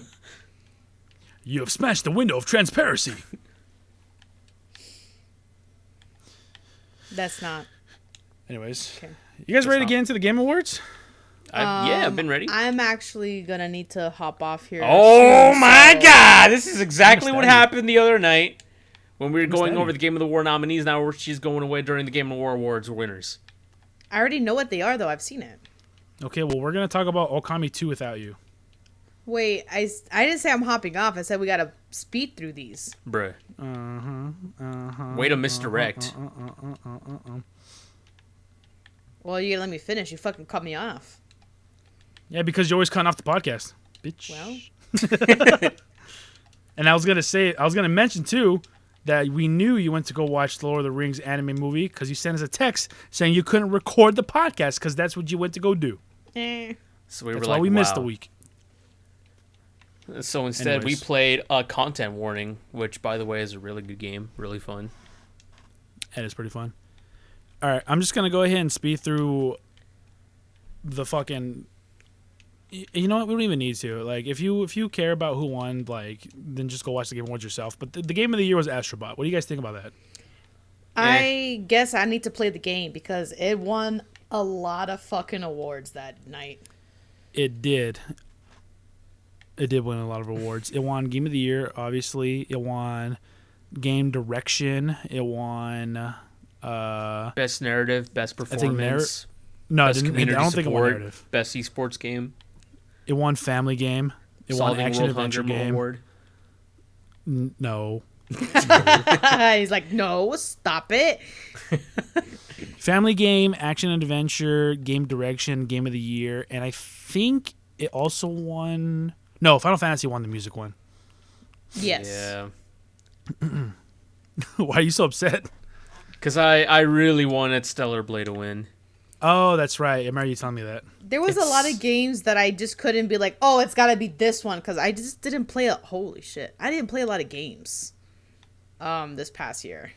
You have smashed the window of transparency. That's not. Anyways, Okay. you guys ready to not- get into the Game Awards? Yeah, I've been ready. I'm actually gonna need to hop off here. Oh soon, my so- god, this is exactly what Missed out. happened the other night when we were going out. over the Game of the War nominees. Now she's going away during the Game of the War awards winners. I already know what they are, though. I've seen it. Okay, well, we're going to talk about Okami 2 without you. Wait, I didn't say I'm hopping off. I said we gotta speed through these. Bruh. Way to misdirect. Well, you gotta let me finish. You fucking cut me off. Yeah, because you're always cutting off the podcast. Bitch. Well, And I was going to mention, too, that we knew you went to go watch the Lord of the Rings anime movie because you sent us a text saying you couldn't record the podcast because that's what you went to go do. So we That's were why like, we missed wow. a week. So instead, Anyways. we played a Content Warning, which, by the way, is a really good game. Really fun. That is pretty fun. All right, I'm just going to go ahead and speed through the fucking... You know what? We don't even need to. Like, if you care about who won, like, then just go watch the Game Awards yourself. But the game of the year was Astrobot. What do you guys think about that? I guess I need to play the game because it won a lot of fucking awards that night. It did. It did win a lot of awards. It won Game of the Year, obviously. It won Game Direction. It won... Best narrative, best think performance. No, it Best didn't. I community don't think it won support, narrative. best esports game, It won family game. It won solving action World adventure Hunger game. Award. No. He's like, no, stop it. Family game, action and adventure, game direction, game of the year, and I think it also won. No, Final Fantasy won the music one. Yes. Yeah. Why are you so upset? Because I really wanted Stellar Blade to win. Oh, that's right. I remember you telling me that. There was a lot of games that I just couldn't be like, oh, it's got to be this one, because I just didn't play a holy shit. I didn't play a lot of games this past year.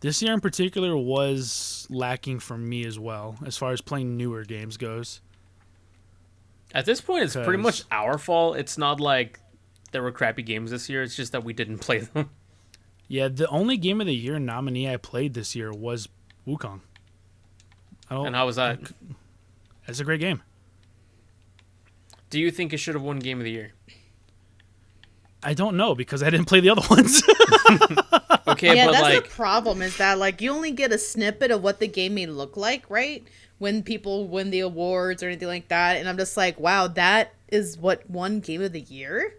This year in particular was lacking for me as well, as far as playing newer games goes. At this point, it's pretty 'Cause- much our fault. It's not like there were crappy games this year. It's just that we didn't play them. Yeah, the only game of the year nominee I played this year was Wukong. And how was that? It's a great game. Do you think it should have won Game of the Year? I don't know because I didn't play the other ones. Okay, Yeah, but that's like, the problem, is that like you only get a snippet of what the game may look like, right? When people win the awards or anything like that, and I'm just like, wow, that is what won Game of the Year?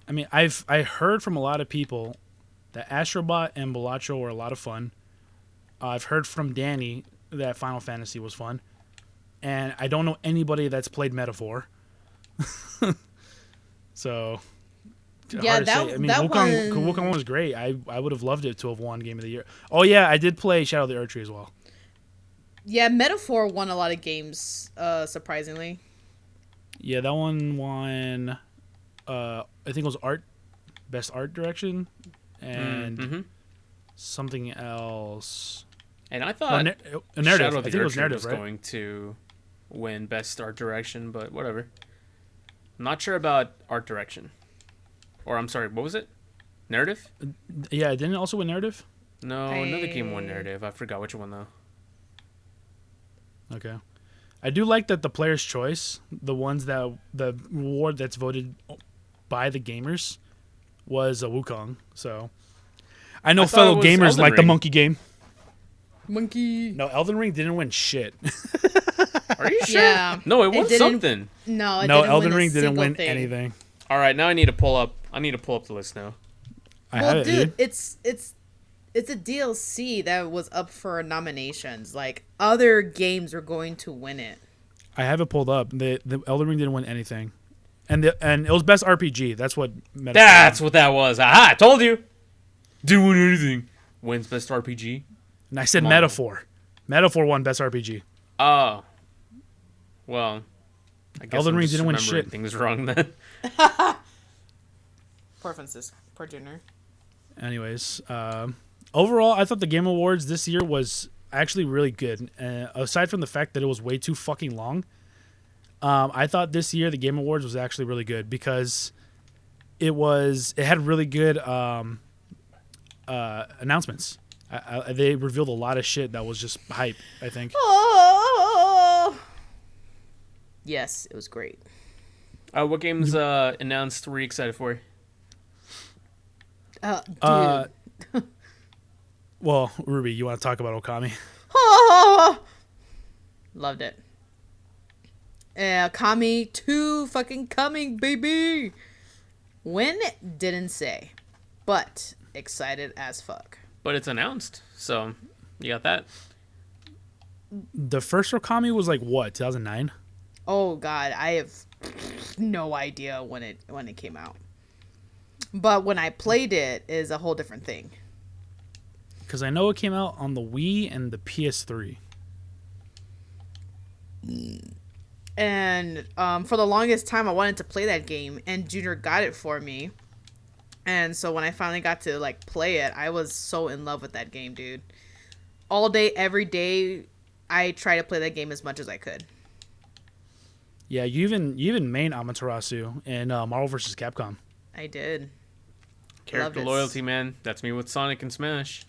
I mean, I heard from a lot of people that Astrobot and Balatro were a lot of fun. I've heard from Danny that Final Fantasy was fun, and I don't know anybody that's played Metaphor. So, Yeah, hard to that- say. I mean, that Wukong one- was great. I would have loved it to have won Game of the Year. Oh yeah, I did play Shadow of the Erdtree as well. Yeah, Metaphor won a lot of games, surprisingly. Yeah, that one won. I think it was best art direction, and mhm. something else. And I Oh, thought narrative. Shadow I of the think it was Erdtree narrative, was right? going to win Best Art Direction, but whatever. I'm not sure about art direction. Or I'm sorry, what was it? Narrative? Yeah, didn't it also win narrative? No, another game won I- narrative. I forgot which one though. Okay. I do like that the player's choice, the award that's voted by the gamers, was a Wukong. So I know I thought fellow it was gamers Elden like the Ring. monkey game. Monkey. No, Elden Ring didn't win shit. Are you sure? Yeah. No, it It won didn't- something. No, it No, didn't Elden win a Ring didn't single win thing. anything. All right, now I need to pull up the list now. I Well, have it, dude, it's a DLC that was up for nominations. Like, other games were going to win it. I have it pulled up. The Elden Ring didn't win anything, and it was best RPG. That's what. That's what that was. Aha, I told you. Didn't win anything. Wins Best RPG. And I said Come on. Metaphor. Metaphor won best RPG. Oh. Well, I guess Elden I'm Ring just didn't win remembering shit. things wrong then. Poor Francis. Poor Junior. Anyways, overall, I thought the Game Awards this year was actually really good. Aside from the fact that it was way too fucking long, I thought this year the Game Awards was actually really good because it had really good announcements. They revealed a lot of shit that was just hype, I think. Oh! Yes, it was great. What games announced were you excited for? Dude. Well, Ruby, you want to talk about Okami? Loved it. Kami 2 fucking coming, baby. When? Didn't say. But excited as fuck. But it's announced, so you got that. The first Okami was like what, 2009? Oh god, I have no idea when it came out. But when I played it is a whole different thing. Because I know it came out on the Wii and the PS3. And for the longest time, I wanted to play that game, and Junior got it for me. And so when I finally got to like play it, I was so in love with that game, dude. All day, every day, I try to play that game as much as I could. Yeah, you even main Amaterasu in Marvel vs. Capcom. I did. Character it. loyalty, man. That's me with Sonic and Smash.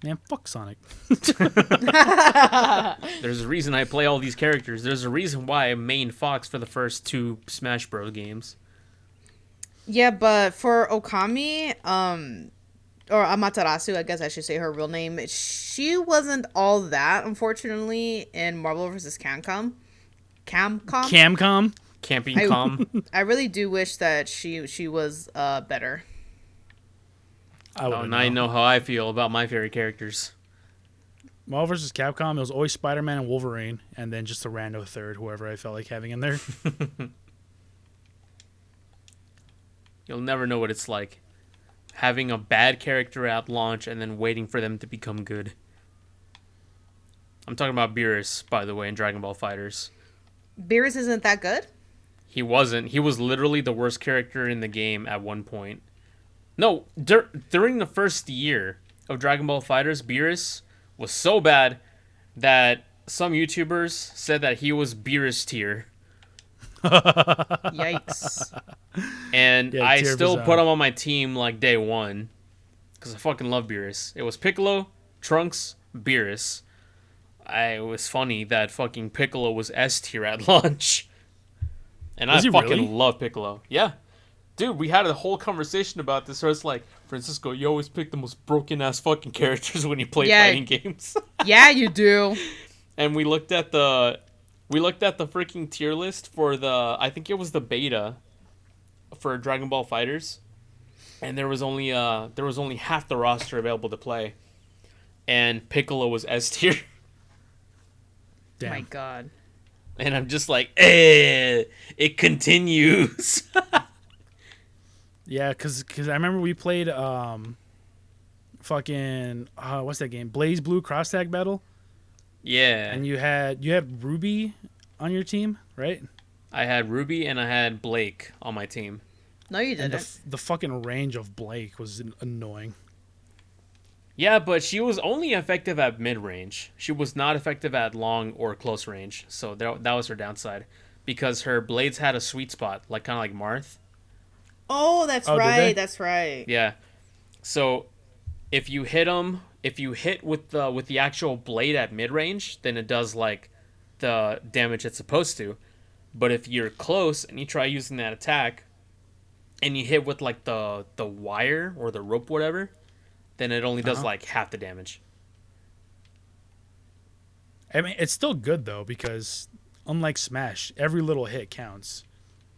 Man, fuck Sonic. There's a reason I play all these characters. There's a reason why I main Fox for the first 2 Smash Bros. Games. Yeah, but for Okami, or Amaterasu, I guess I should say her real name. She wasn't all that, unfortunately, in Marvel vs. Capcom. Camcom. Camping calm. I really do wish that she was better. I Oh, wouldn't now you know how I feel about my favorite characters. Marvel vs. Capcom, it was always Spider-Man and Wolverine, and then just a rando third, whoever I felt like having in there. You'll never know what it's like having a bad character at launch and then waiting for them to become good. I'm talking about Beerus, by the way, in Dragon Ball FighterZ. Beerus isn't that good? He wasn't. He was literally the worst character in the game at one point. No, during the first year of Dragon Ball FighterZ, Beerus was so bad that some YouTubers said that he was Beerus tier. Yikes. And Yeah, I tier still bizarre. put him on my team like day one. Because I fucking love Beerus. It was Piccolo, Trunks, Beerus. It was funny that fucking Piccolo was S tier at launch. And Was I he fucking really? love Piccolo. Yeah. Dude, we had a whole conversation about this where it's like, Francisco, you always pick the most broken ass fucking characters when you play Yeah. fighting games. Yeah, you do. And we looked at the freaking tier list for I think it was the beta for Dragon Ball FighterZ, and there was only half the roster available to play, and Piccolo was S tier, Damn. My God. and I'm just like, it continues. Yeah, because I remember we played fucking what's that game? Blaze Blue Cross Tag Battle, Yeah, and you had Ruby on your team, right? I had Ruby and I had Blake on my team. No, you And didn't. the fucking range of Blake was annoying. Yeah, but she was only effective at mid range. She was not effective at long or close range, so that was her downside, because her blades had a sweet spot, like kind of like Marth. Oh, that's Oh, did they? right. That's right. Yeah. So if you hit with the actual blade at mid range, then it does like the damage it's supposed to. But if you're close and you try using that attack and you hit with like the wire or the rope, whatever, then it only does like half the damage. I mean, it's still good though, because unlike Smash, every little hit counts.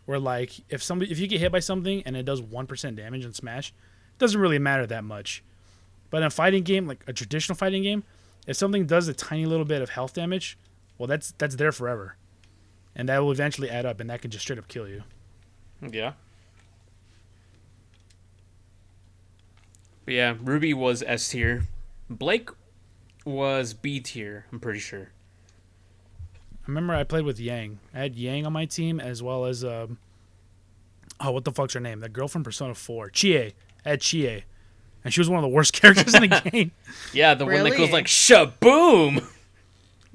Where like if you get hit by something and it does 1% damage in Smash, it doesn't really matter that much. But in a fighting game, like a traditional fighting game, if something does a tiny little bit of health damage, well, that's there forever, and that will eventually add up, and that can just straight up kill you. Yeah. But yeah, Ruby was S tier. Blake was B tier, I'm pretty sure. I remember I played with Yang. I had Yang on my team, as well as what the fuck's her name? That girl from Persona 4, Chie. I had Chie, and she was one of the worst characters in the game. Yeah, the one that goes Really? like shaboom.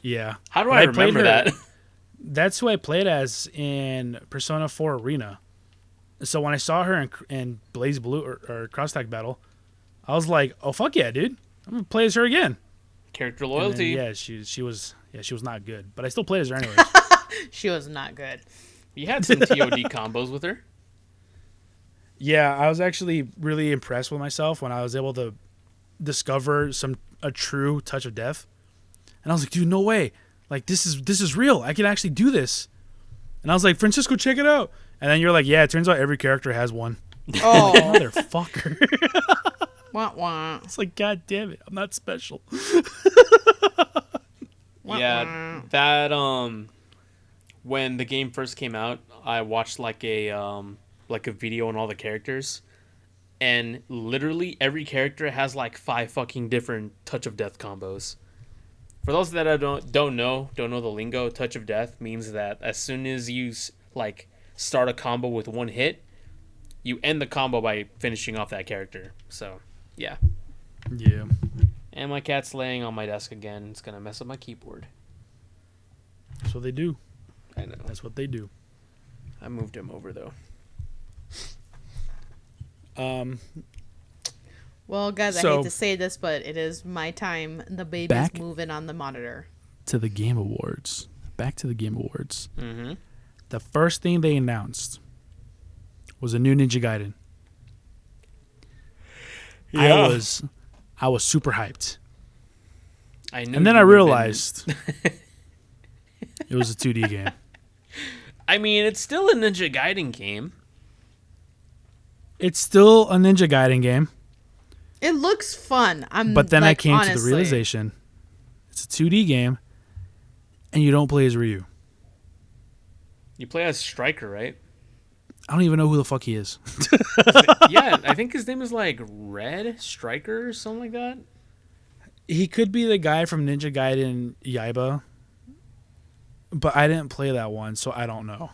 Yeah. How do But I played remember her- that? That's who I played as in Persona 4 Arena. So when I saw her in Blaze Blue or Cross Tag Battle, I was like, "Oh fuck yeah, dude! I'm gonna play as her again." Character And then, loyalty. yeah, she was not good, but I still played as her anyways. She was not good. You had some TOD combos with her. Yeah, I was actually really impressed with myself when I was able to discover a true touch of death, and I was like, "Dude, no way! Like this is real. I can actually do this." And I was like, "Francisco, check it out." And then you're like, "Yeah, it turns out every character has one." Oh, Motherfucker. wah wah. It's like, God damn it, I'm not special. Wah, Yeah, wah. that when the game first came out, I watched like a video on all the characters, and literally every character has like 5 fucking different touch of death combos. For those that I don't know the lingo, touch of death means that as soon as you like start a combo with one hit, you end the combo by finishing off that character. So, yeah. Yeah. And my cat's laying on my desk again. It's gonna mess up my keyboard. That's what they do. I know. That's what they do. I moved him over though. Well, guys, I So- hate to say this, but it is my time. The baby's Back- moving on the monitor. To the Game Awards. Back to the Game Awards. Mm-hmm. The first thing they announced was a new Ninja Gaiden. Yeah. I was super hyped. I knew. And then you I would've been- realized it was a 2D game. I mean, it's still a Ninja Gaiden game. It's still a Ninja Gaiden game, It looks fun. but then I like, came to the honestly. realization it's a 2D game, and you don't play as Ryu. You play as Striker, right? I don't even know who the fuck he is. Yeah, I think his name is like Red Striker or something like that. He could be the guy from Ninja Gaiden Yaiba, but I didn't play that one, so I don't know.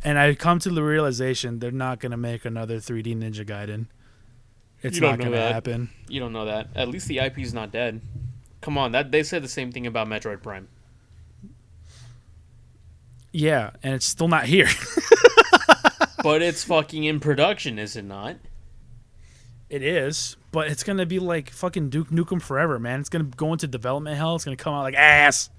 And I come to the realization they're not going to make another 3D Ninja Gaiden. It's You don't not know going to that. happen. You don't know that. At least the IP's not dead. Come on, that they said the same thing about Metroid Prime. Yeah, and it's still not here. But it's fucking in production, is it not? It is, but it's going to be like fucking Duke Nukem Forever, man. It's going to go into development hell. It's going to come out like ass.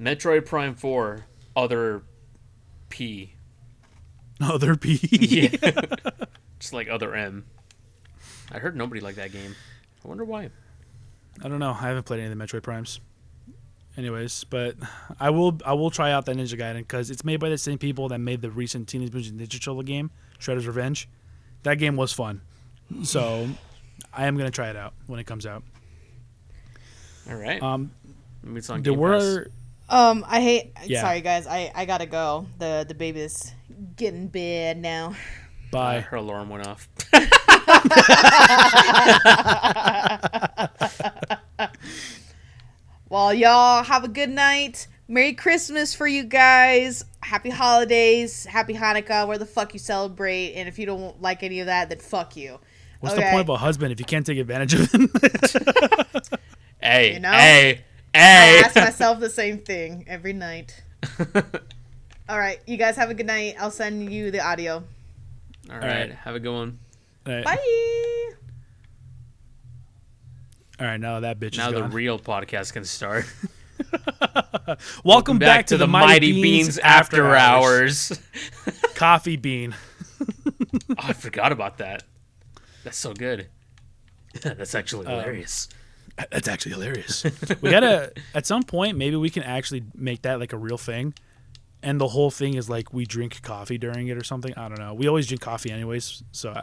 Metroid Prime 4, other P. Other P. Yeah. Just like other M. I heard nobody liked that game. I wonder why. I don't know. I haven't played any of the Metroid Primes. Anyways, but I will try out that Ninja Gaiden because it's made by the same people that made the recent Teenage Mutant Ninja Turtle game, Shredder's Revenge. That game was fun, so I am gonna try it out when it comes out. All right. Maybe it's on There Game Pass. were I hate. Yeah. Sorry, guys. I gotta go. The baby's getting bad now. by Her alarm went off. Well, y'all have a good night. Merry Christmas for you guys. Happy holidays. Happy Hanukkah. Where the fuck you celebrate. And if you don't like any of that, then fuck you. what's the point of a husband if you can't take advantage of him? Hey, You know? hey, I hey. ask myself the same thing every night. All right. You guys have a good night. I'll send you the audio. All right. right. Have a good one. All right. Bye. All right, now that bitch Now is the gone. real podcast can start. Welcome back to the Mighty Beans After Hours. Coffee bean. Oh, I forgot about that. That's so good. That's actually hilarious. That's actually hilarious. We gotta at some point maybe we can actually make that like a real thing, and the whole thing is like we drink coffee during it or something. I don't know. We always drink coffee anyways, so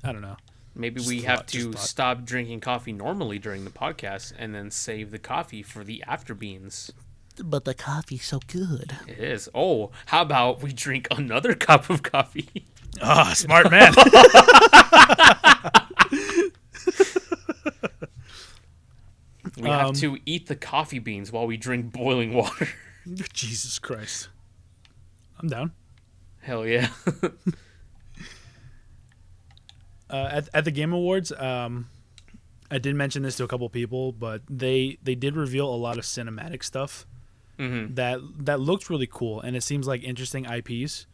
I don't know. Maybe Just we thought- have just to thought. stop drinking coffee normally during the podcast and then save the coffee for the after beans. But the coffee's so good. It is. Oh, how about we drink another cup of coffee? Ah, smart man. We have to eat the coffee beans while we drink boiling water. Jesus Christ. I'm down. Hell yeah. At the Game Awards, I did mention this to a couple people, but they did reveal a lot of cinematic stuff that looked really cool, and it seems like interesting IPs.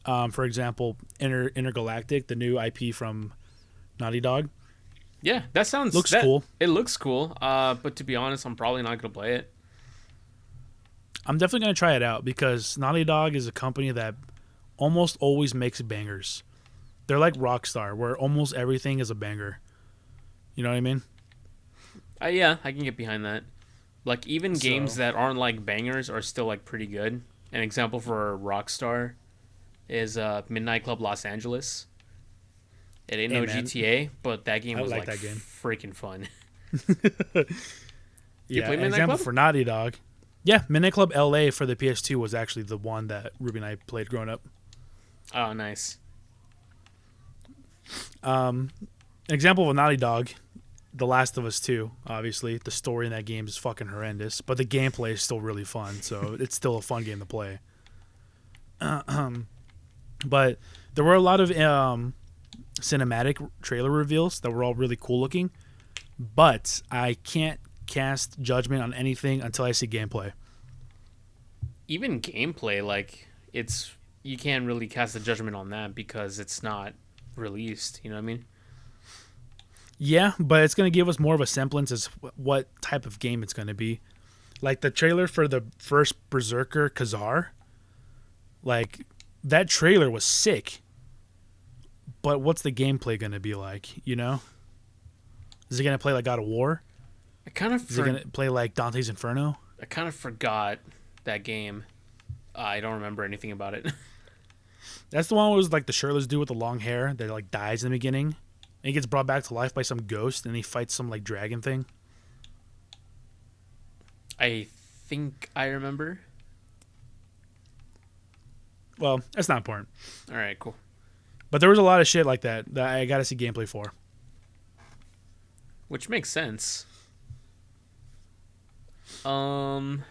For example, Intergalactic, the new IP from Naughty Dog. Yeah, that sounds Looks that- cool. It looks cool. But to be honest, I'm probably not gonna play it. I'm definitely going to try it out because Naughty Dog is a company that almost always makes bangers. They're like Rockstar, where almost everything is a banger. You know what I mean? Yeah, I can get behind that. Like even games So- that aren't like bangers are still like pretty good. An example for Rockstar is Midnight Club Los Angeles. It ain't Hey, no man. GTA, but that game I was like like that game. freaking fun. Yeah, play an Midnight example Club? for Naughty Dog. Yeah, Midnight Club LA for the PS2 was actually the one that Ruby and I played growing up. Oh, nice. An example of a Naughty Dog, The Last of Us 2, obviously. The story in that game is fucking horrendous, but the gameplay is still really fun, so it's still a fun game to play. But there were a lot of cinematic trailer reveals that were all really cool looking, but I can't cast judgment on anything until I see gameplay. Even gameplay, like it's you can't really cast a judgment on that because it's not released. You know what I mean? Yeah, but it's going to give us more of a semblance as what type of game it's going to be. Like the trailer for the first Berserker Khazar, like that trailer was sick. But what's the gameplay going to be like, you know? Is it going to play like God of War? I kind of Is it going to play like Dante's Inferno? I kind of forgot that game. I don't remember anything about it. That's the one where it was like the shirtless dude with the long hair that like dies in the beginning. And he gets brought back to life by some ghost and he fights some like dragon thing. I think I remember. Well, that's not important. All right, cool. But there was a lot of shit like that I got to see gameplay for. Which makes sense. I'm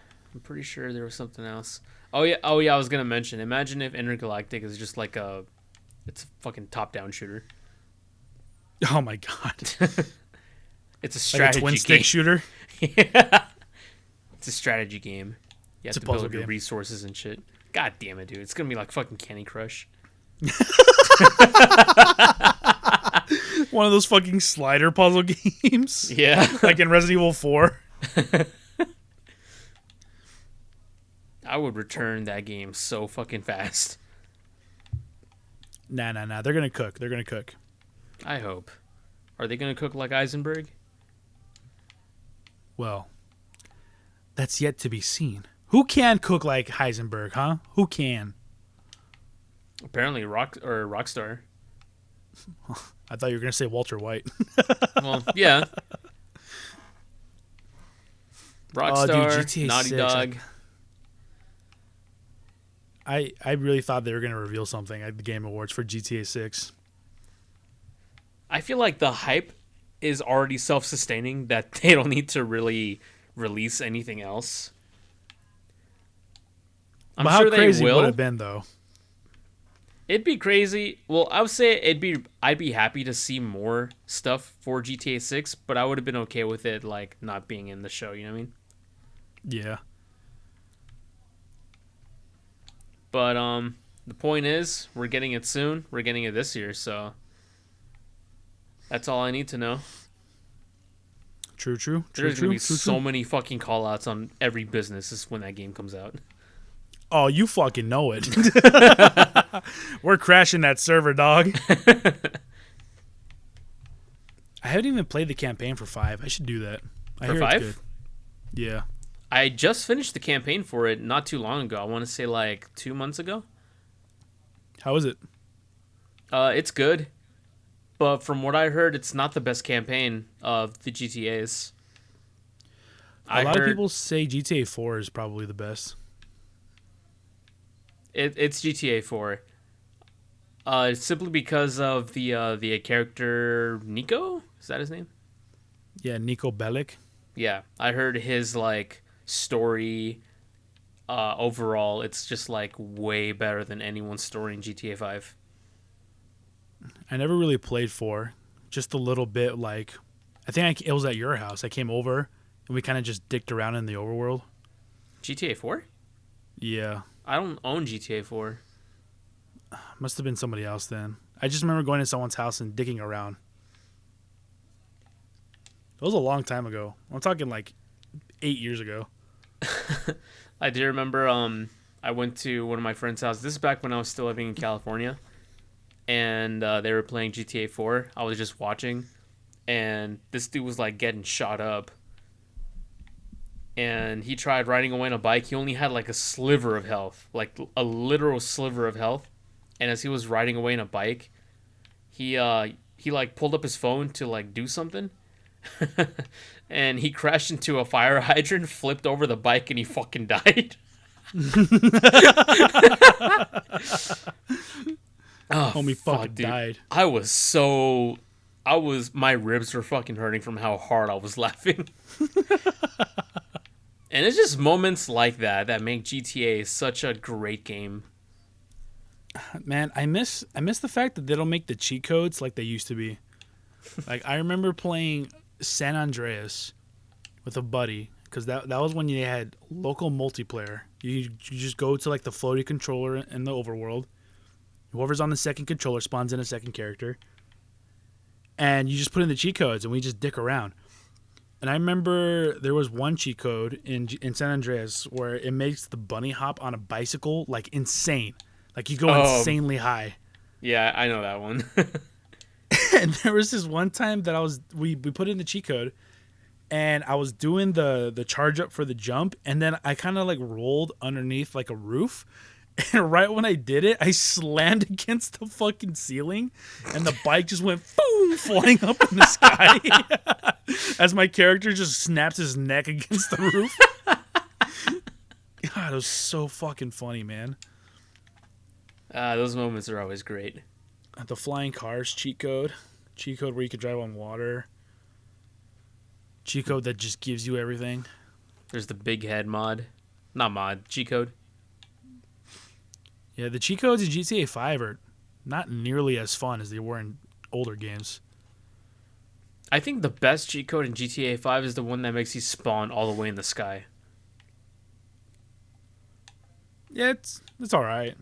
pretty sure there was something else. Oh yeah, I was gonna mention. Imagine if Intergalactic is just like it's a fucking top-down shooter. Oh my god. It's a Like a strategy twin game. stick shooter? Yeah. It's a strategy game. You have It's a to build puzzle your game. resources and shit. God damn it, dude! It's gonna be like fucking Candy Crush. One of those fucking slider puzzle games. Yeah. Like in Resident Evil 4. I would return that game so fucking fast. Nah. They're going to cook. I hope. Are they gonna cook like Eisenberg? Well, that's yet to be seen. Who can cook like Heisenberg, huh? Who can? Apparently, Rockstar. I thought you were going to say Walter White. Well, yeah. Rockstar, GTA Naughty 6, Dog. I really thought they were going to reveal something at the Game Awards for GTA 6. I feel like the hype is already self-sustaining, that they don't need to really release anything else. I'm But sure how they crazy will. would it have been, though? It'd be crazy. Well, I would say I'd be happy to see more stuff for GTA 6, but I would have been okay with it like not being in the show, you know what I mean? Yeah. But the point is, we're getting it soon. We're getting it this year, so that's all I need to know. True. There's gonna be so many fucking call-outs on every business when that game comes out. Oh, you fucking know it. We're crashing that server, dog. I haven't even played the campaign for 5. I should do that. I For hear 5? it's good. Yeah. I just finished the campaign for it not too long ago. I want to say like 2 months ago. How is it? It's good, but from what I heard, it's not the best campaign of the GTA's. A lot of people say GTA 4 is probably the best. It's GTA 4. Simply because of the character Nico. Is that his name? Yeah, Nico Bellic. Yeah, I heard his like story. Overall, it's just like way better than anyone's story in GTA 5. I never really played 4. Just a little bit, like... I think it was at your house. I came over, and we kind of just dicked around in the overworld. GTA 4? Yeah. I don't own GTA 4. Must have been somebody else then. I just remember going to someone's house and dicking around. It was a long time ago. I'm talking like 8 years ago. I do remember I went to one of my friend's house. This is back when I was still living in California. And they were playing GTA 4. I was just watching. And this dude was like getting shot up. And he tried riding away on a bike. He only had like a sliver of health. Like a literal sliver of health. And as he was riding away on a bike, he like pulled up his phone to like do something. And he crashed into a fire hydrant, flipped over the bike, and he fucking died. Oh, Homie fucking dude. died. My ribs were fucking hurting from how hard I was laughing. And it's just moments like that make GTA such a great game. Man, I miss the fact that they don't make the cheat codes like they used to be. Like I remember playing San Andreas with a buddy because that was when you had local multiplayer. You just go to like the floaty controller in the overworld. Whoever's on the second controller spawns in a second character. And you just put in the cheat codes and we just dick around. And I remember there was one cheat code in San Andreas where it makes the bunny hop on a bicycle like insane. Like you go Oh. insanely high. Yeah, I know that one. And there was this one time that we put in the cheat code, and I was doing the charge up for the jump, and then I kind of like rolled underneath like a roof, and right when I did it, I slammed against the fucking ceiling, and the bike just went boom, flying up in the sky as my character just snaps his neck against the roof. God, it was so fucking funny, man. Those moments are always great. The flying cars cheat code where you could drive on water. Cheat code that just gives you everything. There's the big head mod. Not mod, cheat code. Yeah, the cheat codes in GTA 5 are not nearly as fun as they were in older games. I think the best cheat code in GTA 5 is the one that makes you spawn all the way in the sky. Yeah, it's all right.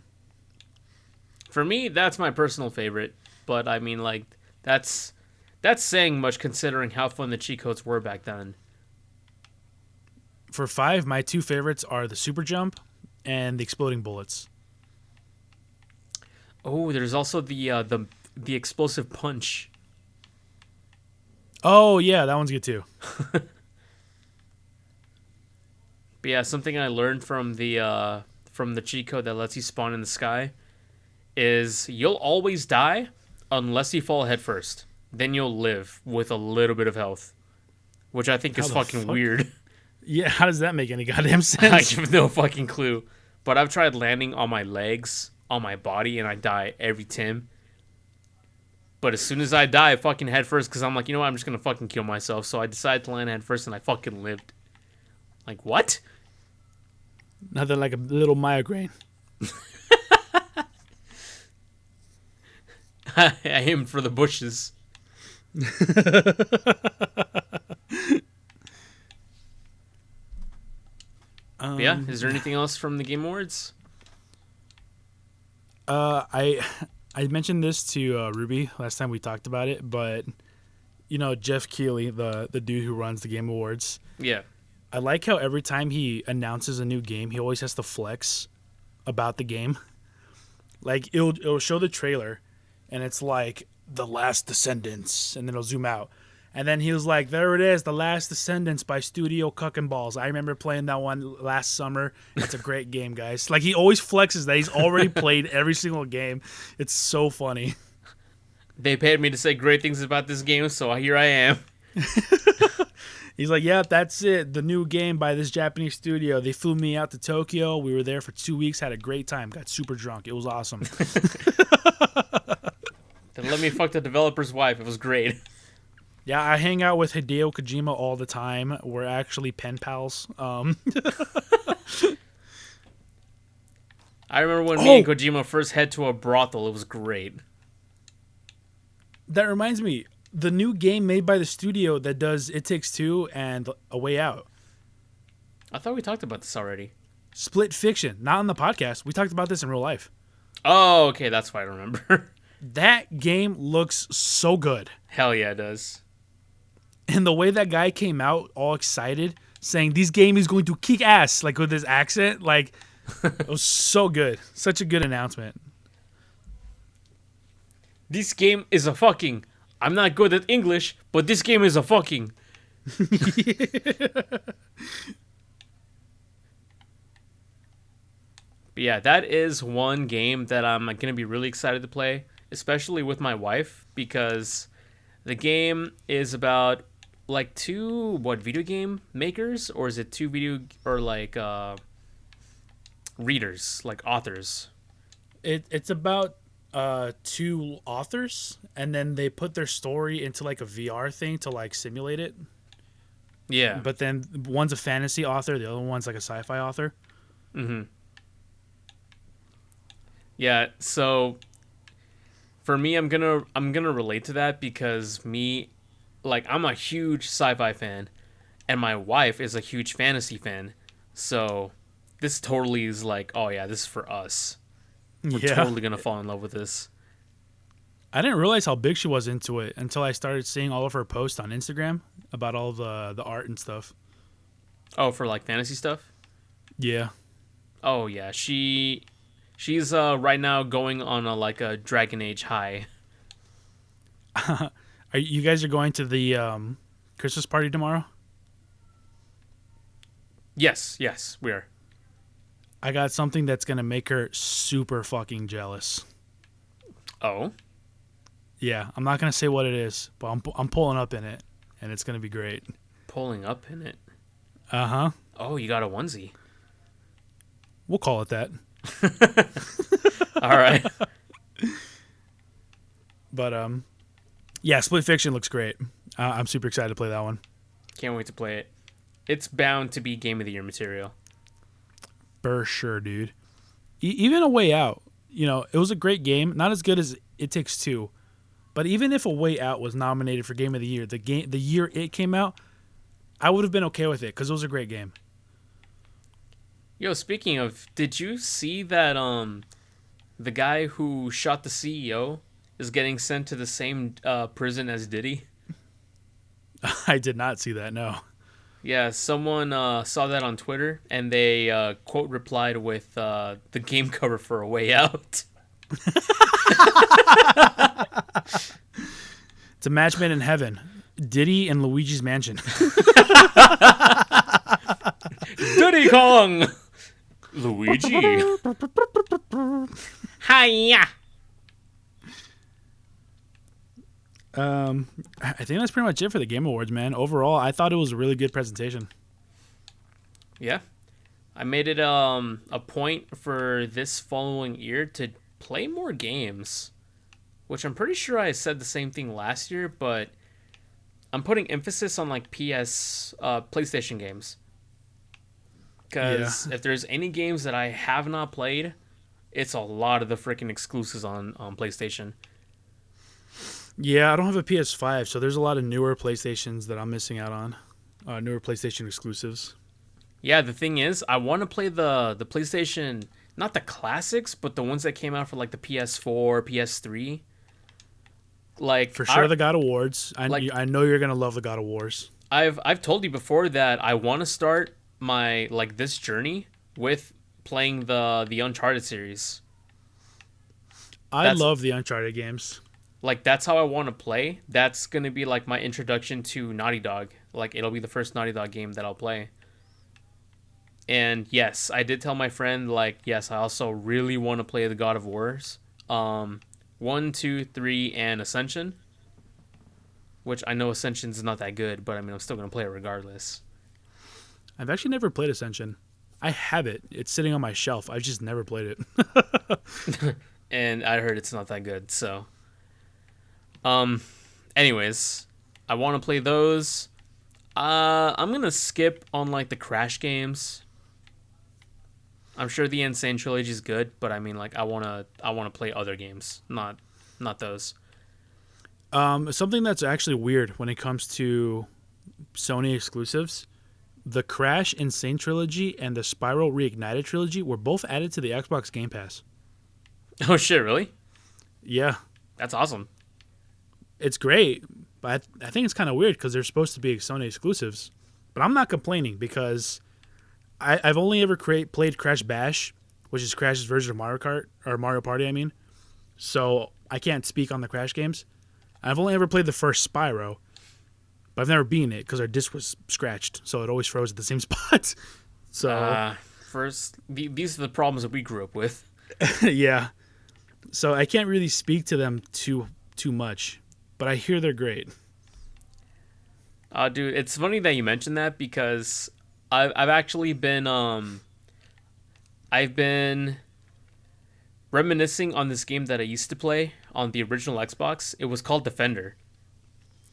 For me, that's my personal favorite. But I mean, like, that's saying much considering how fun the cheat codes were back then. For 5, my two favorites are the super jump and the exploding bullets. Oh, there's also the explosive punch. Oh yeah, that one's good too. But yeah, something I learned from the cheat code that lets you spawn in the sky is you'll always die unless you fall head first. Then you'll live with a little bit of health, which I think is How the fucking fuck? weird. Yeah, how does that make any goddamn I sense? have no fucking clue. But I've tried landing on my legs, on my body, and I die every time. But as soon as I die, I fucking head first because I'm like, you know what, I'm just going to fucking kill myself. So I decided to land head first and I fucking lived. Like, what? Nothing like a little migraine. I aimed for the bushes. But yeah, is there anything else from the Game Awards? I mentioned this to Ruby last time we talked about it, but you know Jeff Keighley, the dude who runs the Game Awards. Yeah. I like how every time he announces a new game, he always has to flex about the game. Like it'll show the trailer, and it's like The Last Descendants, and then it'll zoom out. And then he was like, there it is, The Last Descendants by Studio Cuck and Balls. I remember playing that one last summer. It's a great game, guys. Like, he always flexes that he's already played every single game. It's so funny. They paid me to say great things about this game, so here I am. He's like, yeah, that's it. The new game by this Japanese studio. They flew me out to Tokyo. We were there for 2 weeks, had a great time, got super drunk. It was awesome. Then let me fuck the developer's wife. It was great. Yeah, I hang out with Hideo Kojima all the time. We're actually pen pals. I remember when me and Kojima first head to a brothel. It was great. That reminds me, the new game made by the studio that does It Takes Two and A Way Out. I thought we talked about this already. Split Fiction, not on the podcast. We talked about this in real life. Oh, okay, that's why I remember. That game looks so good. Hell yeah, it does. And the way that guy came out all excited, saying this game is going to kick ass, like with his accent, like, it was so good. Such a good announcement. This game is a fucking... I'm not good at English, but this game is a fucking... But yeah, that is one game that I'm going to be really excited to play, especially with my wife, because the game is about like two video game makers, or is it two video or like readers, like authors? It's about two authors, and then they put their story into like a VR thing to like simulate it. Yeah. But then one's a fantasy author, the other one's like a sci-fi author. Mm-hmm. Yeah, so for me, I'm gonna relate to that because me, like, I'm a huge sci-fi fan, and my wife is a huge fantasy fan. So this totally is like, oh yeah, this is for us. We're totally gonna fall in love with this. I didn't realize how big she was into it until I started seeing all of her posts on Instagram about all the art and stuff. Oh, for like fantasy stuff? Yeah. Oh yeah, she She's right now going on a Dragon Age high. Are you guys are going to the Christmas party tomorrow? Yes, we are. I got something that's gonna make her super fucking jealous. Oh, Yeah, I'm not gonna say what it is, but I'm pulling up in it, and it's gonna be great. pulling up in it. Uh huh. Oh, you got a onesie. We'll call it that. All right. But yeah, Split Fiction looks great. I'm super excited to play that one. Can't wait to play it. It's bound to be Game of the Year material. For sure, dude. Even A Way Out, it was a great game. Not as good as It Takes Two, but even if A Way Out was nominated for Game of the Year, the year it came out, I would have been okay with it because it was a great game. Yo, speaking of, did you see that the guy who shot the CEO is getting sent to the same prison as Diddy? I did not see that. No. Yeah, someone saw that on Twitter, and they quote replied with the game cover for A Way Out. It's a match made in heaven. Diddy and Luigi's Mansion. Diddy Kong! Luigi! Hiya! I think that's pretty much it for the Game Awards, man. Overall, I thought it was a really good presentation. Yeah. I made it a point for this following year to play more games, which I'm pretty sure I said the same thing last year, but I'm putting emphasis on PlayStation games. Because if there's any games that I have not played, it's a lot of the freaking exclusives on PlayStation. Yeah, I don't have a PS5, so there's a lot of newer PlayStations that I'm missing out on. Newer PlayStation exclusives. Yeah, the thing is, I want to play the PlayStation, not the classics, but the ones that came out for the PS4, PS3. For sure, the God Awards. I know you're gonna love the God of Wars. I've told you before that I want to start my this journey with playing the Uncharted series. I love the Uncharted games. That's how I want to play. That's gonna be my introduction to Naughty Dog. It'll be the first Naughty Dog game that I'll play. And yes, I did tell my friend yes, I also really want to play the God of Wars. 1, 2, 3, and Ascension. Which I know Ascension's not that good, but I'm still gonna play it regardless. I've actually never played Ascension. I have it. It's sitting on my shelf. I've just never played it. And I heard it's not that good, so. Anyways, I want to play those. I'm gonna skip on the Crash games. I'm sure the Insane Trilogy is good, but I wanna play other games, not those. Something that's actually weird when it comes to Sony exclusives. The Crash Insane Trilogy and the Spyro Reignited Trilogy were both added to the Xbox Game Pass. Oh shit, really? Yeah. That's awesome. It's great, but I think it's kind of weird because they're supposed to be Sony exclusives. But I'm not complaining because I've only ever played Crash Bash, which is Crash's version of Mario Kart, or Mario Party, I mean. So I can't speak on the Crash games. I've only ever played the first Spyro, but I've never beaten it because our disc was scratched, so it always froze at the same spot. So these are the problems that we grew up with. yeah. So I can't really speak to them too much, but I hear they're great. Dude, it's funny that you mentioned that because I've actually been I've been reminiscing on this game that I used to play on the original Xbox. It was called Defender.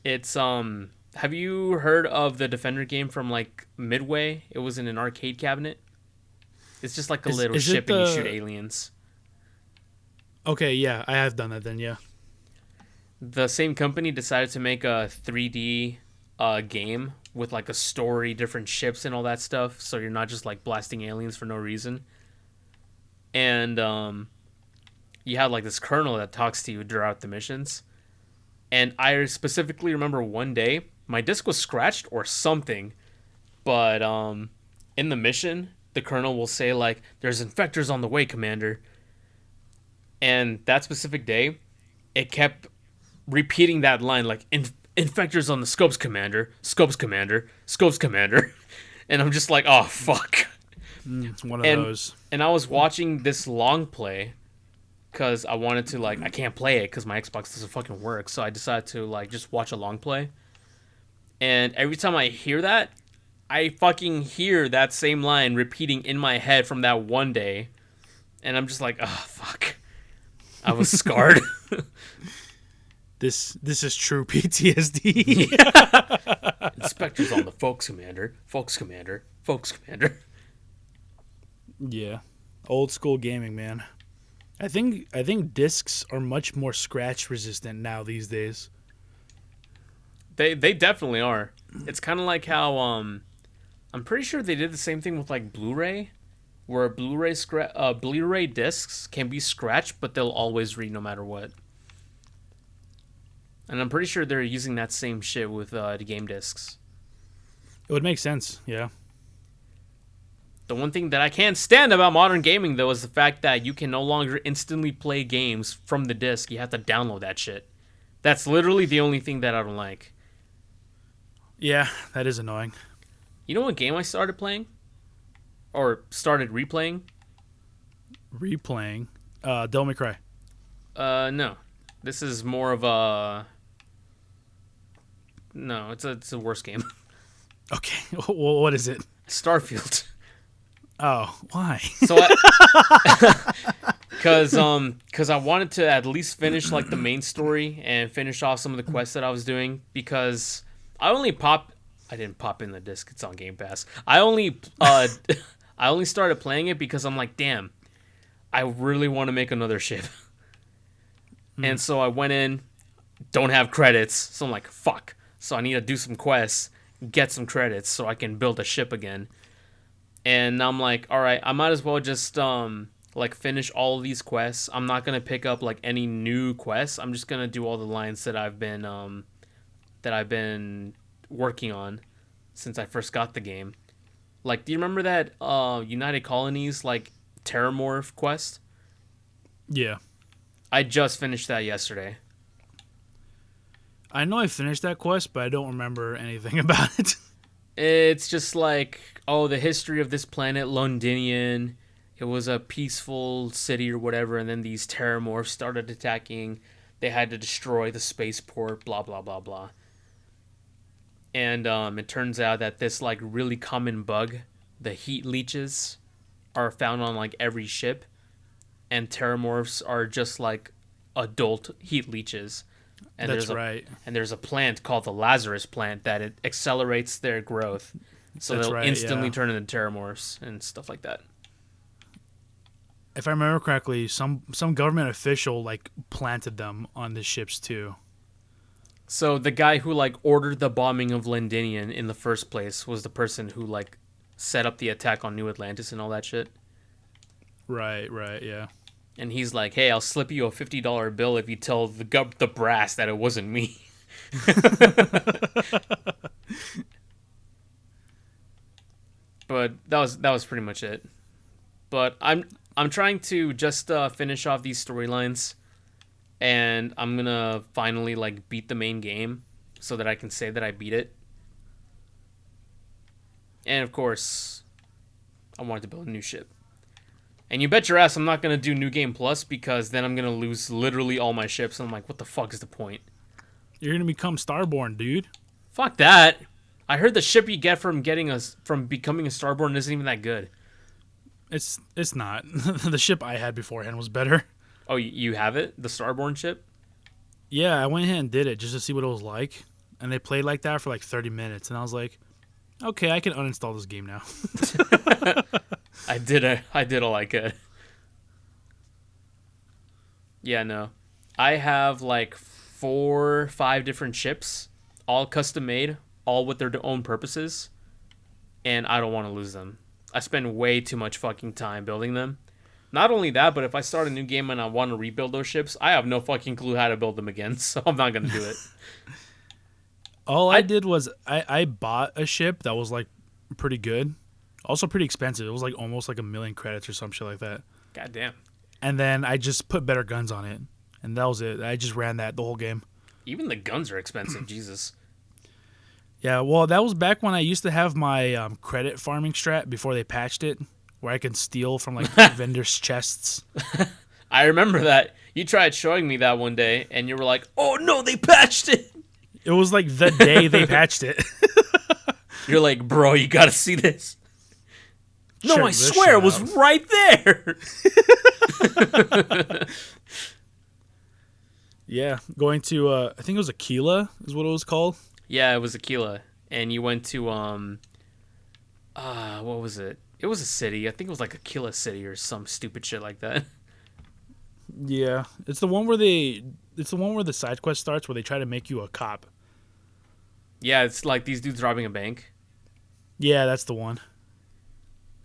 It's have you heard of the Defender game from Midway? It was in an arcade cabinet. It's just a little ship and you shoot aliens. Okay, yeah, I have done that then, yeah. The same company decided to make a 3D game with a story, different ships and all that stuff, so you're not just blasting aliens for no reason. And you have this colonel that talks to you throughout the missions. And I specifically remember one day my disc was scratched or something, but in the mission the colonel will say there's infectors on the way, Commander. And that specific day, it kept repeating that line like infectors on the scopes commander, scopes commander, scopes commander. And I'm just like, oh fuck. It's one of And those. and I was watching this long play because I wanted to like I can't play it because my Xbox doesn't fucking work. So I decided to like just watch a long play. And every time I hear that, I fucking hear that same line repeating in my head from that one day. And I'm just like, oh fuck. I was scarred. This is true PTSD. Inspectors on the folks commander, folks commander, folks commander. Yeah, old school gaming, man. I think discs are much more scratch resistant now these days. They definitely are. It's kind of like how I'm pretty sure they did the same thing with like Blu-ray, where Blu-ray discs can be scratched, but they'll always read no matter what. And I'm pretty sure they're using that same shit with the game discs. It would make sense, yeah. The one thing that I can't stand about modern gaming, though, is the fact that you can no longer instantly play games from the disc. You have to download that shit. That's literally the only thing that I don't like. Yeah, that is annoying. You know what game I started playing? Or started replaying? Replaying, Devil May Cry. No. This is more of a... No, it's a worse game. Okay, well, what is it? Starfield. Oh, why? So because I wanted to at least finish like the main story and finish off some of the quests that I was doing, because I didn't pop in the disc, it's on Game Pass. I only started playing it because I'm like, damn, I really want to make another ship. And so I went in, don't have credits, so I'm like, fuck. So I need to do some quests, get some credits so I can build a ship again. And I'm like, all right, I might as well just like finish all of these quests. I'm not gonna pick up like any new quests. I'm just gonna do all the lines that I've been working on since I first got the game. Like, do you remember that United Colonies like Terramorph quest? Yeah. I just finished that yesterday. I know I finished that quest, but I don't remember anything about it. It's just like, oh, the history of this planet, Londinian. It was a peaceful city or whatever, and then these terramorphs started attacking. They had to destroy the spaceport, blah, blah, blah, blah. And it turns out that this like really common bug, the heat leeches, are found on like every ship. And terramorphs are just like adult heat leeches. And That's right. And there's a plant called the Lazarus plant that it accelerates their growth. So That's they'll right, instantly yeah. turn into terramorphs and stuff like that. If I remember correctly, some government official like planted them on the ships too. So the guy who like ordered the bombing of Londinian in the first place was the person who like set up the attack on New Atlantis and all that shit. Right, yeah. And he's like, "Hey, I'll slip you a $50 bill if you tell the brass that it wasn't me." But that was pretty much it. But I'm trying to just finish off these storylines, and I'm gonna finally like beat the main game so that I can say that I beat it. And of course, I wanted to build a new ship. And you bet your ass I'm not going to do New Game Plus, because then I'm going to lose literally all my ships. And I'm like, what the fuck is the point? You're gonna become Starborn, dude. Fuck that. I heard the ship you get from becoming a Starborn isn't even that good. It's not. The ship I had beforehand was better. Oh, you have it? The Starborn ship? Yeah, I went ahead and did it just to see what it was like. And they played like that for like 30 minutes. And I was like, okay, I can uninstall this game now. I did all I could. Yeah, no. I have like 4 or 5 different ships, all custom made, all with their own purposes, and I don't want to lose them. I spend way too much fucking time building them. Not only that, but if I start a new game and I want to rebuild those ships, I have no fucking clue how to build them again, so I'm not going to do it. All I did was I bought a ship that was like pretty good. Also pretty expensive. It was like almost like 1 million credits or some shit like that. God damn. and then I just put better guns on it, and that was it. I just ran that the whole game. Even the guns are expensive. Jesus. Yeah, well, that was back when I used to have my credit farming strat before they patched it, where I could steal from like vendors' chests. I remember that. You tried showing me that one day, and you were like, "Oh no, they patched it." It was like the day they patched it. You're like, "Bro, you gotta see this." No, Check I this swear it shit was out. right there. Yeah, going to I think it was Aquila is what it was called. Yeah, it was Aquila, and you went to what was it? It was a city. I think it was like Aquila City or some stupid shit like that. Yeah, it's the one where the side quest starts where they try to make you a cop. Yeah, it's like these dudes robbing a bank, Yeah, that's the one.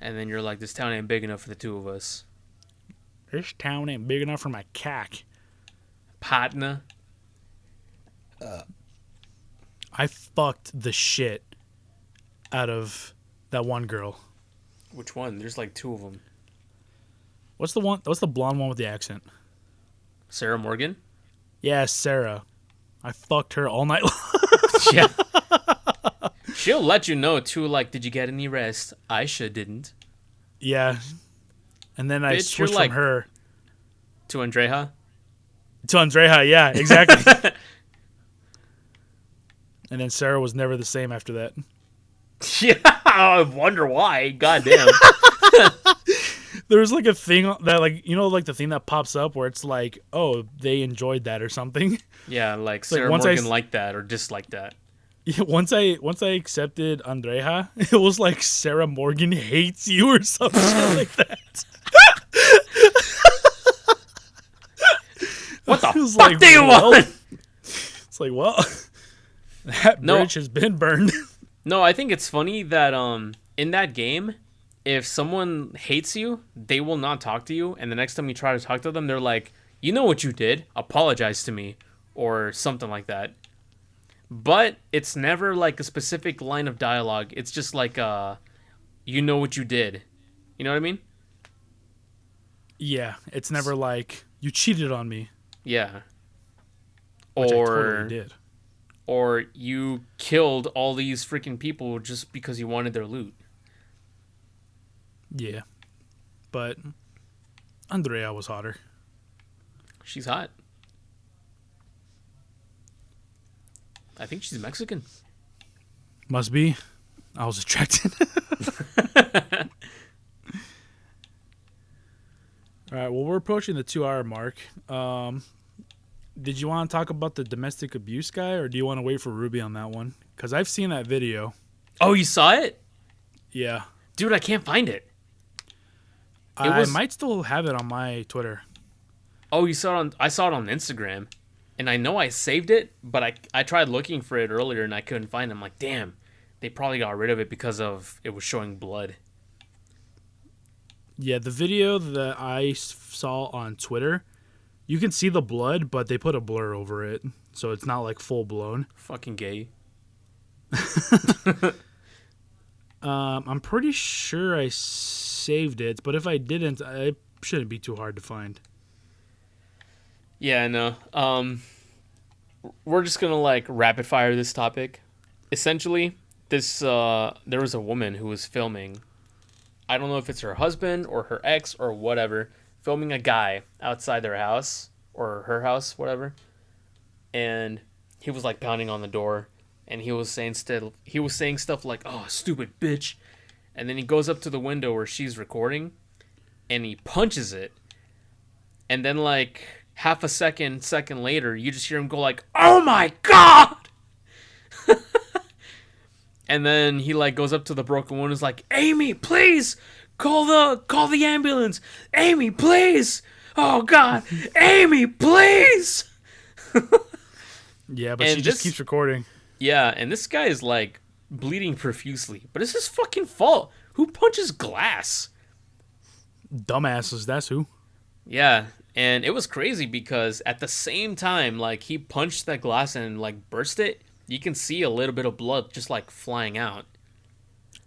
and then you're like, "This town ain't big enough for the two of us." This town ain't big enough for my cack. Patna. I fucked the shit out of that one girl. Which one? There's like two of them. What's the one? What's the blonde one with the accent? Sarah Morgan. Yeah, Sarah. I fucked her all night long. Yeah. She'll let you know too. Like, did you get any rest? Aisha didn't. Yeah. And then I Bitch, switched you're like- from her To Andreja. to Andreja. Yeah, exactly. And then Sarah was never the same after that. Yeah, I wonder why. Goddamn. There was like a thing that like like the thing that pops up where it's like, oh, they enjoyed that or something. Yeah, like like Sarah once I Morgan s- liked that or disliked that. Yeah, once I accepted Andreja, it was like Sarah Morgan hates you or some shit like that. What the It was fuck like, do you well, want? It's like, well, that No. bridge has been burned. No, I think it's funny that in that game, if someone hates you, they will not talk to you, and the next time you try to talk to them, they're like, "You know what you did? Apologize to me," or something like that. But it's never like a specific line of dialogue. It's just like you know what you did. You know what I mean? Yeah, it's never like you cheated on me, Yeah. which I Or totally did. or you killed all these freaking people just because you wanted their loot. Yeah, but Andrea was hotter. She's hot. I think she's Mexican. Must be. I was attracted. All right. Well, we're approaching the 2-hour mark. Did you want to talk about the domestic abuse guy, or do you want to wait for Ruby on that one? Because I've seen that video. Oh, you saw it? Yeah. Dude, I can't find it. I was- might still have it on my Twitter. Oh, you saw it on I saw it on Instagram. And I know I saved it, but I tried looking for it earlier and I couldn't find it. I'm like, "Damn. They probably got rid of it because of it was showing blood." Yeah, the video that I saw on Twitter, you can see the blood, but they put a blur over it, so it's not like full blown. Fucking gay. I'm pretty sure I saved it, but if I didn't, it shouldn't be too hard to find. Yeah, I know. We're just gonna like rapid fire this topic. Essentially, this there was a woman who was filming. I don't know if it's her husband or her ex or whatever, filming a guy outside their house or her house, whatever. And he was like pounding on the door, and he was saying stuff like, "Oh, stupid bitch," and then he goes up to the window where she's recording, and he punches it, and then like half a second later, you just hear him go like, "Oh my god!" And then he like goes up to the broken window and is like, "Amy, please call the ambulance. Amy, please. Oh god, Amy, please." Yeah, but And she just this- keeps recording. Yeah, and this guy is like bleeding profusely, but it's his fucking fault. Who punches glass? Dumbasses, that's who. Yeah, and it was crazy because at the same time, like he punched that glass and like burst it, you can see a little bit of blood just like flying out.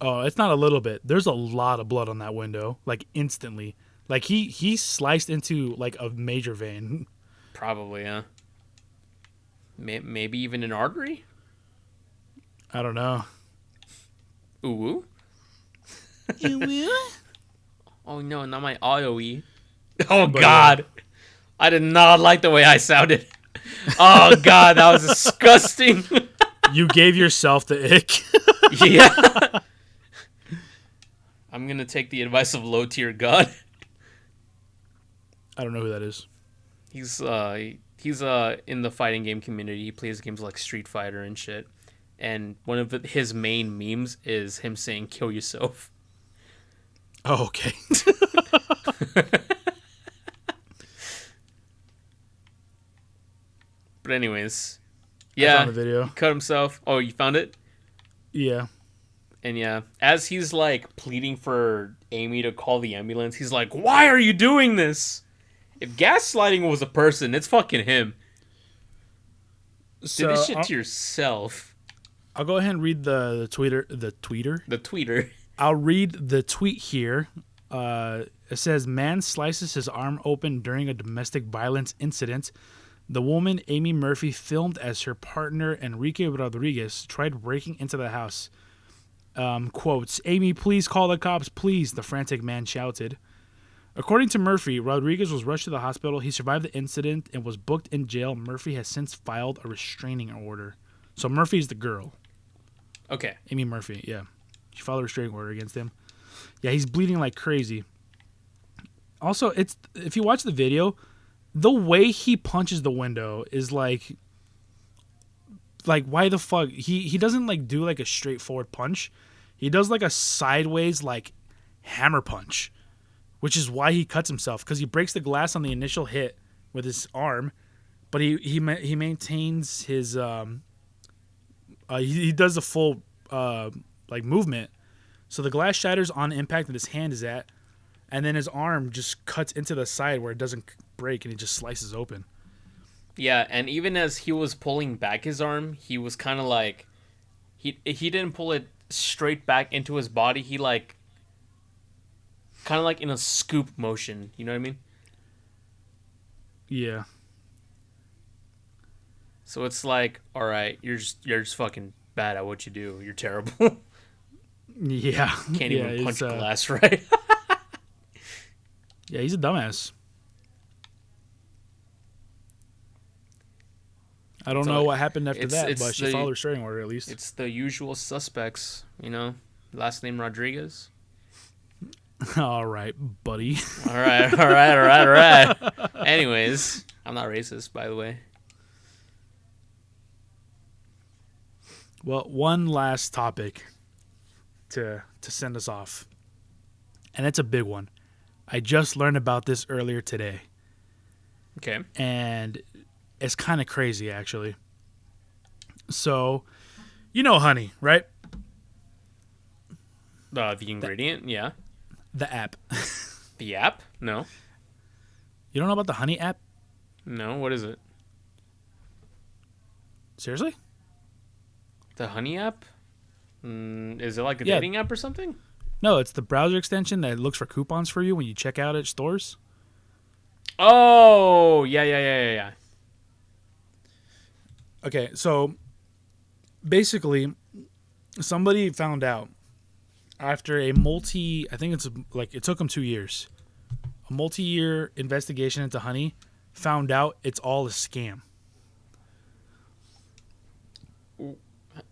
Oh, it's not a little bit. There's a lot of blood on that window, like instantly. Like he sliced into like a major vein. Probably, yeah. Maybe even an artery? I don't know. Ooh. You will? Oh no, not my IOE. Oh But, god. I did not like the way I sounded. Oh god, that was disgusting. You gave yourself the ick. Yeah. I'm gonna take the advice of low tier god. I don't know who that is. He's in the fighting game community. He plays games like Street Fighter and shit. And one of his main memes is him saying "kill yourself." Oh, okay. But anyways, I yeah, found the video. he cut himself. Oh, you found it? Yeah. And yeah, as he's like pleading for Amy to call the ambulance, he's like, "Why are you doing this? If gaslighting was a person, it's fucking him. Do So this shit to yourself." I'll go ahead and read the tweeter. The tweeter. The tweeter. I'll read the tweet here. It says, "Man slices his arm open during a domestic violence incident. The woman, Amy Murphy, filmed as her partner, Enrique Rodriguez, tried breaking into the house. Quotes, 'Amy, please call the cops, please,' the frantic man shouted. According to Murphy, Rodriguez was rushed to the hospital. He survived the incident and was booked in jail. Murphy has since filed a restraining order." So Murphy's the girl. Okay. Amy Murphy, yeah. She filed a restraining order against him. Yeah, he's bleeding like crazy. Also, it's if you watch the video, the way he punches the window is like why the fuck? He doesn't like do like a straightforward punch. He does like a sideways like hammer punch, which is why he cuts himself, because he breaks the glass on the initial hit with his arm, but he maintains his he does the full like movement, so the glass shatters on impact that his hand is at, and then his arm just cuts into the side where it doesn't break and it just slices open. Yeah, and even as he was pulling back his arm, he was kind of like he didn't pull it straight back into his body. He like kind of like in a scoop motion. You know what I mean? Yeah. So it's like, all right, you're just fucking bad at what you do. You're terrible. Yeah. Can't Yeah, even punch it's, glass right. Yeah, he's a dumbass. I don't So know what happened after it's- that, it's but she the- filed a restraining order at least. It's the usual suspects, you know. Last name Rodriguez. All right, buddy. All right. Anyways, I'm not racist, by the way. Well, one last topic to send us off, and it's a big one. I just learned about this earlier today, Okay. and it's kind of crazy, actually. So, you know honey, right? The ingredient, yeah. The app. The app? No. You don't know about the honey app? No, what is it? Seriously? The Honey app? Is it like a Yeah. dating app or something? No, it's the browser extension that looks for coupons for you when you check out at stores. Oh, yeah. Okay, so basically, somebody found out after I think it's like, it took them 2 years. A multi-year investigation into honey found out it's all a scam.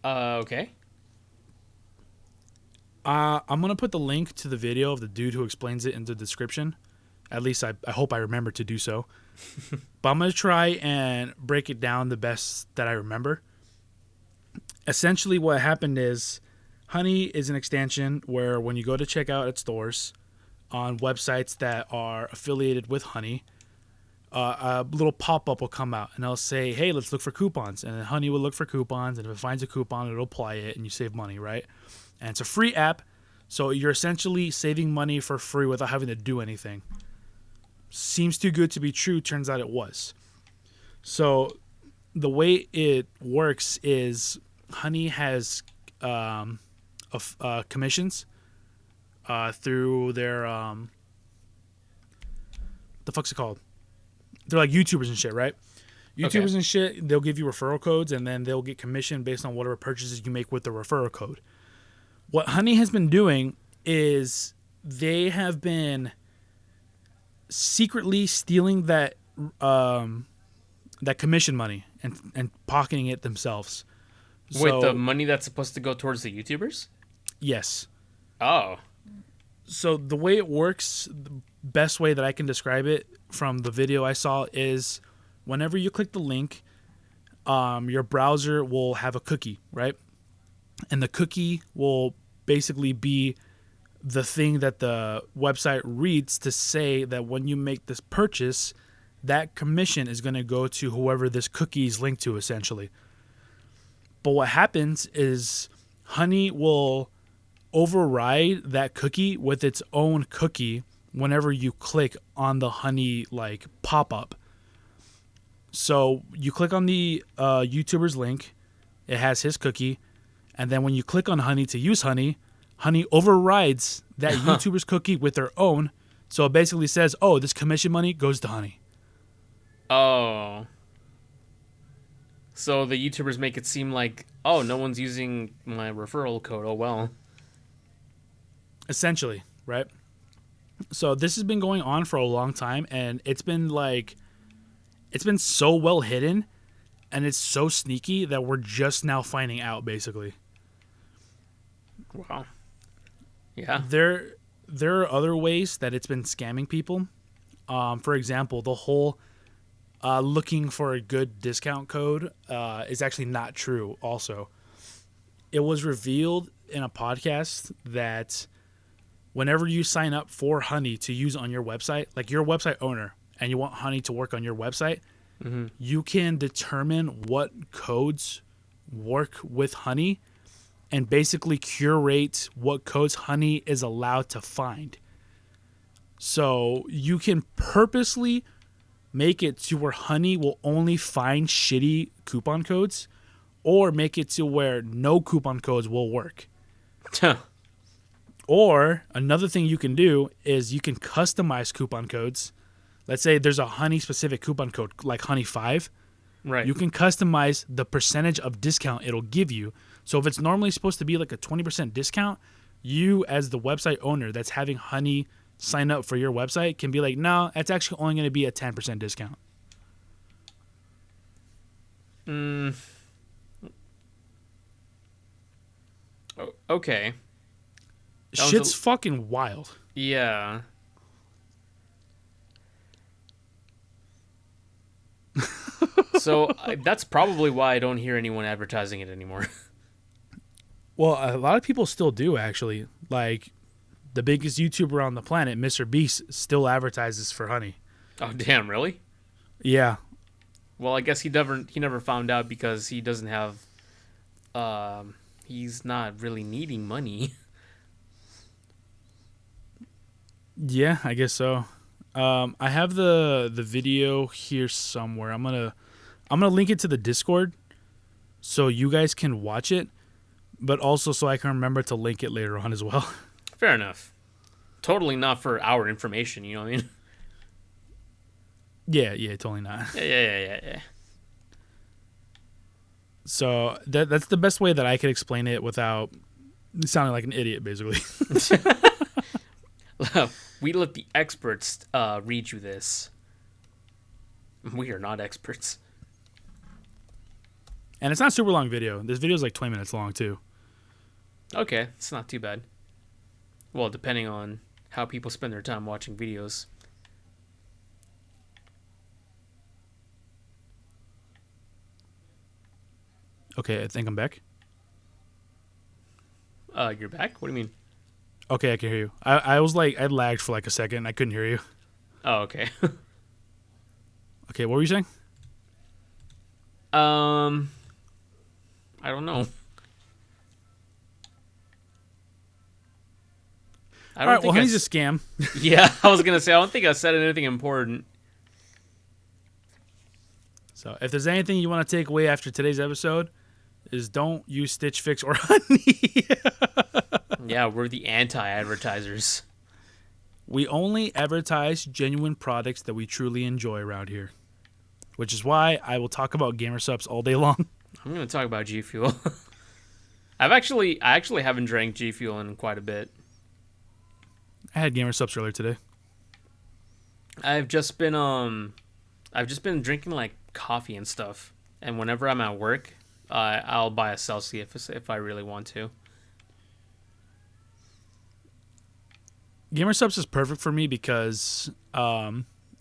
Okay. I'm going to put the link to the video of the dude who explains it in the description. At least I hope I remember to do so. But I'm going to try and break it down the best that I remember. Essentially what happened is honey is an extension where when you go to check out at stores on websites that are affiliated with honey, a little pop-up will come out and it'll say, hey, let's look for coupons. And then honey will look for coupons, and if it finds a coupon, it'll apply it and you save money, right? And it's a free app, so you're essentially saving money for free without having to do anything. Seems too good to be true. Turns out it was. So the way it works is honey has commissions through their the fuck's it called? They're like YouTubers and shit, right? YouTubers Okay. and shit, they'll give you referral codes, and then they'll get commission based on whatever purchases you make with the referral code. What Honey has been doing is they have been secretly stealing that that commission money and pocketing it themselves. Wait, So, the money that's supposed to go towards the YouTubers? yes. Oh. So the way it works, the best way that I can describe it from the video I saw is whenever you click the link, your browser will have a cookie, right? And the cookie will basically be the thing that the website reads to say that when you make this purchase, that commission is going to go to whoever this cookie is linked to, essentially. But what happens is Honey will override that cookie with its own cookie whenever you click on the Honey like pop-up. So you click on the YouTuber's link, it has his cookie, and then when you click on Honey to use Honey, Honey overrides that YouTuber's cookie with their own. So it basically says, oh, this commission money goes to Honey. Oh. So the YouTubers make it seem like, oh, no one's using my referral code. Oh, well. Essentially, right? So this has been going on for a long time, and it's been so well hidden, and it's so sneaky that we're just now finding out, basically. Wow. Yeah. There are other ways that it's been scamming people. For example, the whole looking for a good discount code is actually not true. Also, it was revealed in a podcast that whenever you sign up for Honey to use on your website, like you're a website owner and you want Honey to work on your website, you can determine what codes work with Honey and basically curate what codes Honey is allowed to find. So you can purposely make it to where Honey will only find shitty coupon codes, or make it to where no coupon codes will work. Or another thing you can do is you can customize coupon codes. Let's say there's a Honey specific coupon code like Honey 5. Right. You can customize the percentage of discount it'll give you. So if it's normally supposed to be like a 20% discount, you as the website owner that's having Honey sign up for your website can be like, no, that's actually only going to be a 10% discount. Okay. That was Shit's a- fucking wild. Yeah. So that's probably why I don't hear anyone advertising it anymore. Well, a lot of people still do, actually. Like, the biggest YouTuber on the planet, Mr. Beast, still advertises for Honey. Oh, damn, really? Yeah. Well, I guess he never found out because he doesn't have he's not really needing money. Yeah, I guess so. I have the video here somewhere. I'm gonna link it to the Discord so you guys can watch it, but also so I can remember to link it later on as well. Fair enough. Totally not for our information, you know what I mean? Yeah, totally not. Yeah. So that's the best way that I could explain it without sounding like an idiot, basically. We let the experts read you this. We are not experts. And it's not a super long video. This video is like 20 minutes long too. Okay, it's not too bad. Well, depending on how people spend their time watching videos. Okay, I think I'm back. You're back? What do you mean? Okay, I can hear you. I was like, I lagged for like a second. I couldn't hear you. Oh, okay. Okay, what were you saying? I don't know. I All don't right, well, think Honey's a scam. Yeah, I was gonna say I don't think I said anything important. So if there's anything you want to take away after today's episode, is don't use Stitch Fix or Honey. Yeah, we're the anti-advertisers. We only advertise genuine products that we truly enjoy around here, which is why I will talk about Gamer Subs all day long. I'm gonna talk about G Fuel. I actually haven't drank G Fuel in quite a bit. I had Gamer Subs earlier today. I've just been drinking like coffee and stuff, and whenever I'm at work, I'll buy a Celsius if I really want to. Gamer Subs is perfect for me because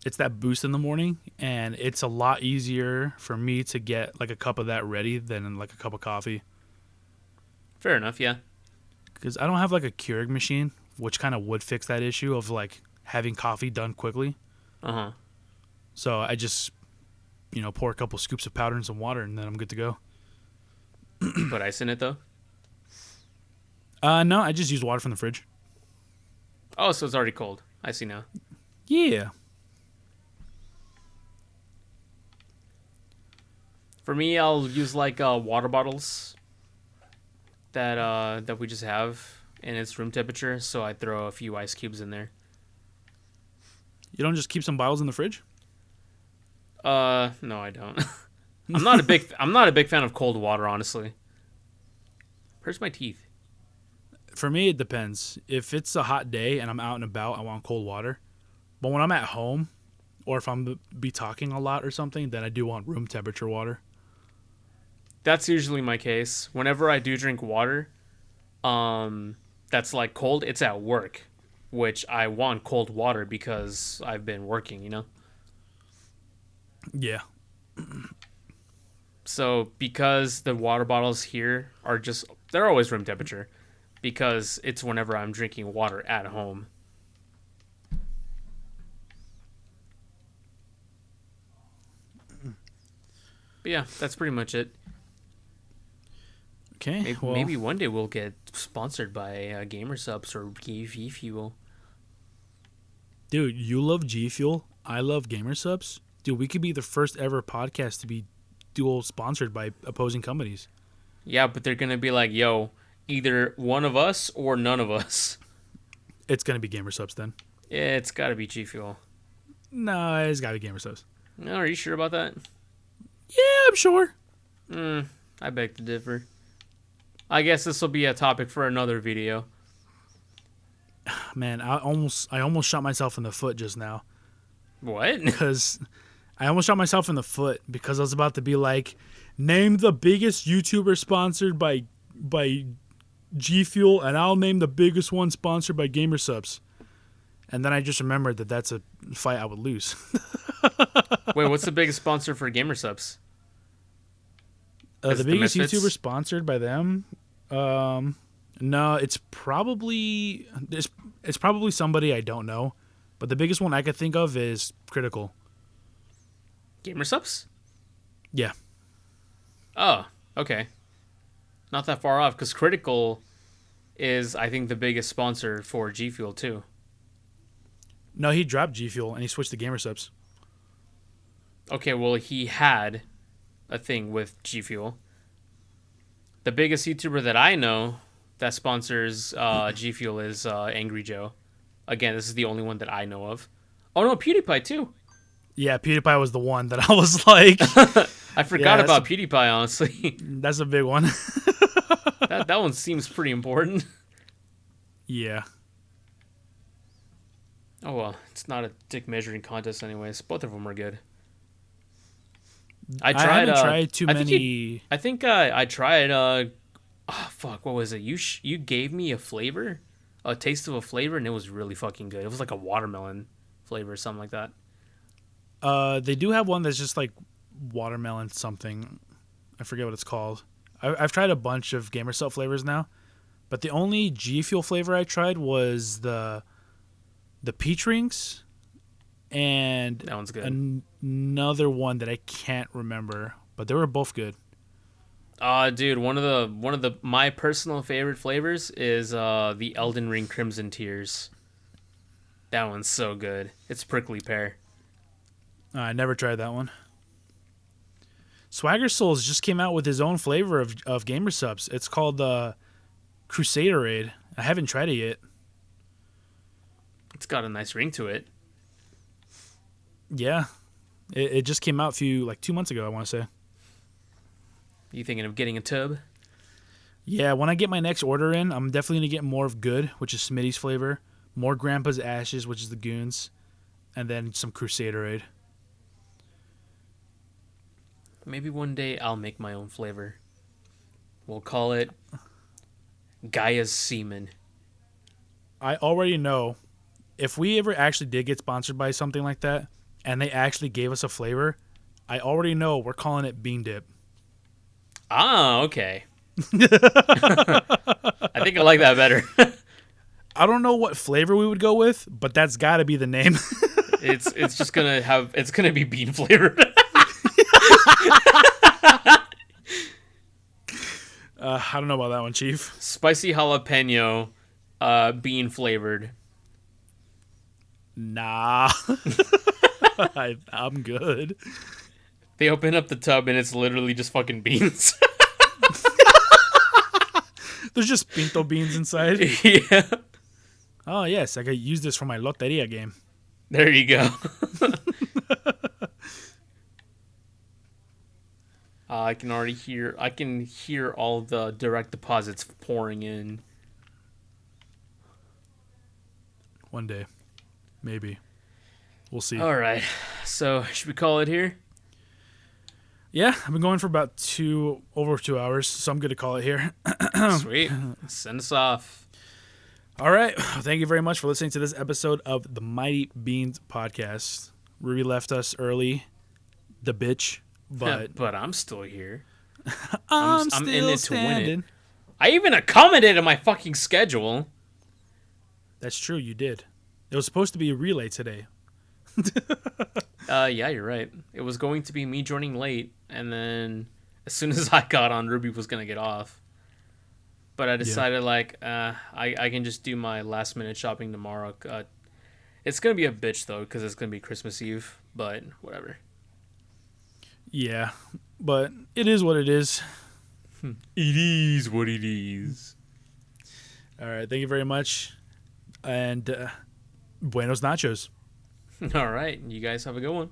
it's that boost in the morning, and it's a lot easier for me to get like a cup of that ready than like a cup of coffee. Fair enough, yeah. Because I don't have like a Keurig machine, which kind of would fix that issue of like having coffee done quickly. Uh-huh. So I just, pour a couple scoops of powder and some water, and then I'm good to go. Put ice in it though. No, I just use water from the fridge. Oh, so it's already cold. I see now. Yeah. For me, I'll use like water bottles that we just have, and it's room temperature. So I throw a few ice cubes in there. You don't just keep some bottles in the fridge? No, I don't. I'm not a big fan of cold water, honestly. Hurts my teeth. For me, it depends. If it's a hot day and I'm out and about, I want cold water. But when I'm at home, or if I'm be talking a lot or something, then I do want room temperature water. That's usually my case. Whenever I do drink water, that's like cold, it's at work, which I want cold water because I've been working, Yeah. So because the water bottles here are they're always room temperature because it's whenever I'm drinking water at home. But yeah, that's pretty much it. Okay. Maybe one day we'll get sponsored by Gamer Subs or G Fuel. Dude, you love G Fuel. I love Gamer Subs. Dude, we could be the first ever podcast to be dual sponsored by opposing companies. Yeah, but they're going to be like, yo, either one of us or none of us. It's going to be Gamer Subs then. Yeah, it's got to be G Fuel. No, it's got to be Gamer Subs. No, are you sure about that? Yeah, I'm sure. I beg to differ. I guess this will be a topic for another video. Man, I almost shot myself in the foot just now. What? Because I almost shot myself in the foot because I was about to be like, name the biggest YouTuber sponsored by G Fuel, and I'll name the biggest one sponsored by Gamer Subs. And then I just remembered that that's a fight I would lose. Wait, what's the biggest sponsor for Gamer Subs? The biggest Misfits? YouTuber sponsored by them? No, it's probably somebody I don't know. But the biggest one I could think of is Critical. Gamer Subs? Yeah. Oh, okay. Not that far off, because Critical is, I think, the biggest sponsor for G Fuel, too. No, he dropped G Fuel and he switched to Gamer Subs. Okay, well, he had a thing with G Fuel. The biggest YouTuber that I know that sponsors G Fuel is Angry Joe. Again, this is the only one that I know of. Oh, no, PewDiePie, too. Yeah, PewDiePie was the one that I was like... I forgot about PewDiePie, honestly. That's a big one. that one seems pretty important. Yeah. Oh, well, it's not a dick measuring contest anyways. Both of them are good. I haven't tried too many... I think I tried... oh, fuck, what was it? You gave me a flavor? A taste of a flavor, and it was really fucking good. It was like a watermelon flavor or something like that. They do have one that's just like watermelon something. I forget what it's called. I've tried a bunch of Gamer Sub flavors now, but the only G Fuel flavor I tried was the peach rings, and that one's good. Another one that I can't remember, but they were both good. Dude, one of my personal favorite flavors is the Elden Ring Crimson Tears. That one's so good. It's prickly pear. I never tried that one. Swagger Souls just came out with his own flavor of Gamer Subs. It's called Crusaderade. I haven't tried it yet. It's got a nice ring to it. Yeah, it just came out 2 months ago, I want to say. You thinking of getting a tub? Yeah, when I get my next order in, I'm definitely gonna get more of Good, which is Smitty's flavor, more Grandpa's Ashes, which is the Goons, and then some Crusaderade. Maybe one day I'll make my own flavor. We'll call it Gaia's Semen. I already know if we ever actually did get sponsored by something like that, and they actually gave us a flavor, I already know we're calling it Bean Dip. Ah, okay. I think I like that better. I don't know what flavor we would go with, but that's got to be the name. It's just gonna be bean flavored. I don't know about that one, Chief. Spicy jalapeno, bean flavored. Nah. I'm good. They open up the tub and it's literally just fucking beans. There's just pinto beans inside. Yeah. Oh, yes. I could use this for my Loteria game. There you go. I can hear all the direct deposits pouring in. One day. Maybe. We'll see. All right. So, should we call it here? Yeah, I've been going for about over 2 hours, so I'm good to call it here. Sweet. Send us off. All right. Thank you very much for listening to this episode of the Mighty Beans podcast. Ruby left us early, the bitch, but But I'm still here. I'm in still it to win it. standing. I even accommodated my fucking schedule. That's true. You did. It was supposed to be a relay today. Yeah, you're right. It was going to be me joining late, and then as soon as I got on, Ruby was gonna get off. But I decided I can just do my last minute shopping tomorrow. It's gonna be a bitch though, because it's gonna be Christmas Eve. But whatever. Yeah, but it is what it is. It is what it is. All right. Thank you very much. And buenos nachos. All right, you guys have a good one.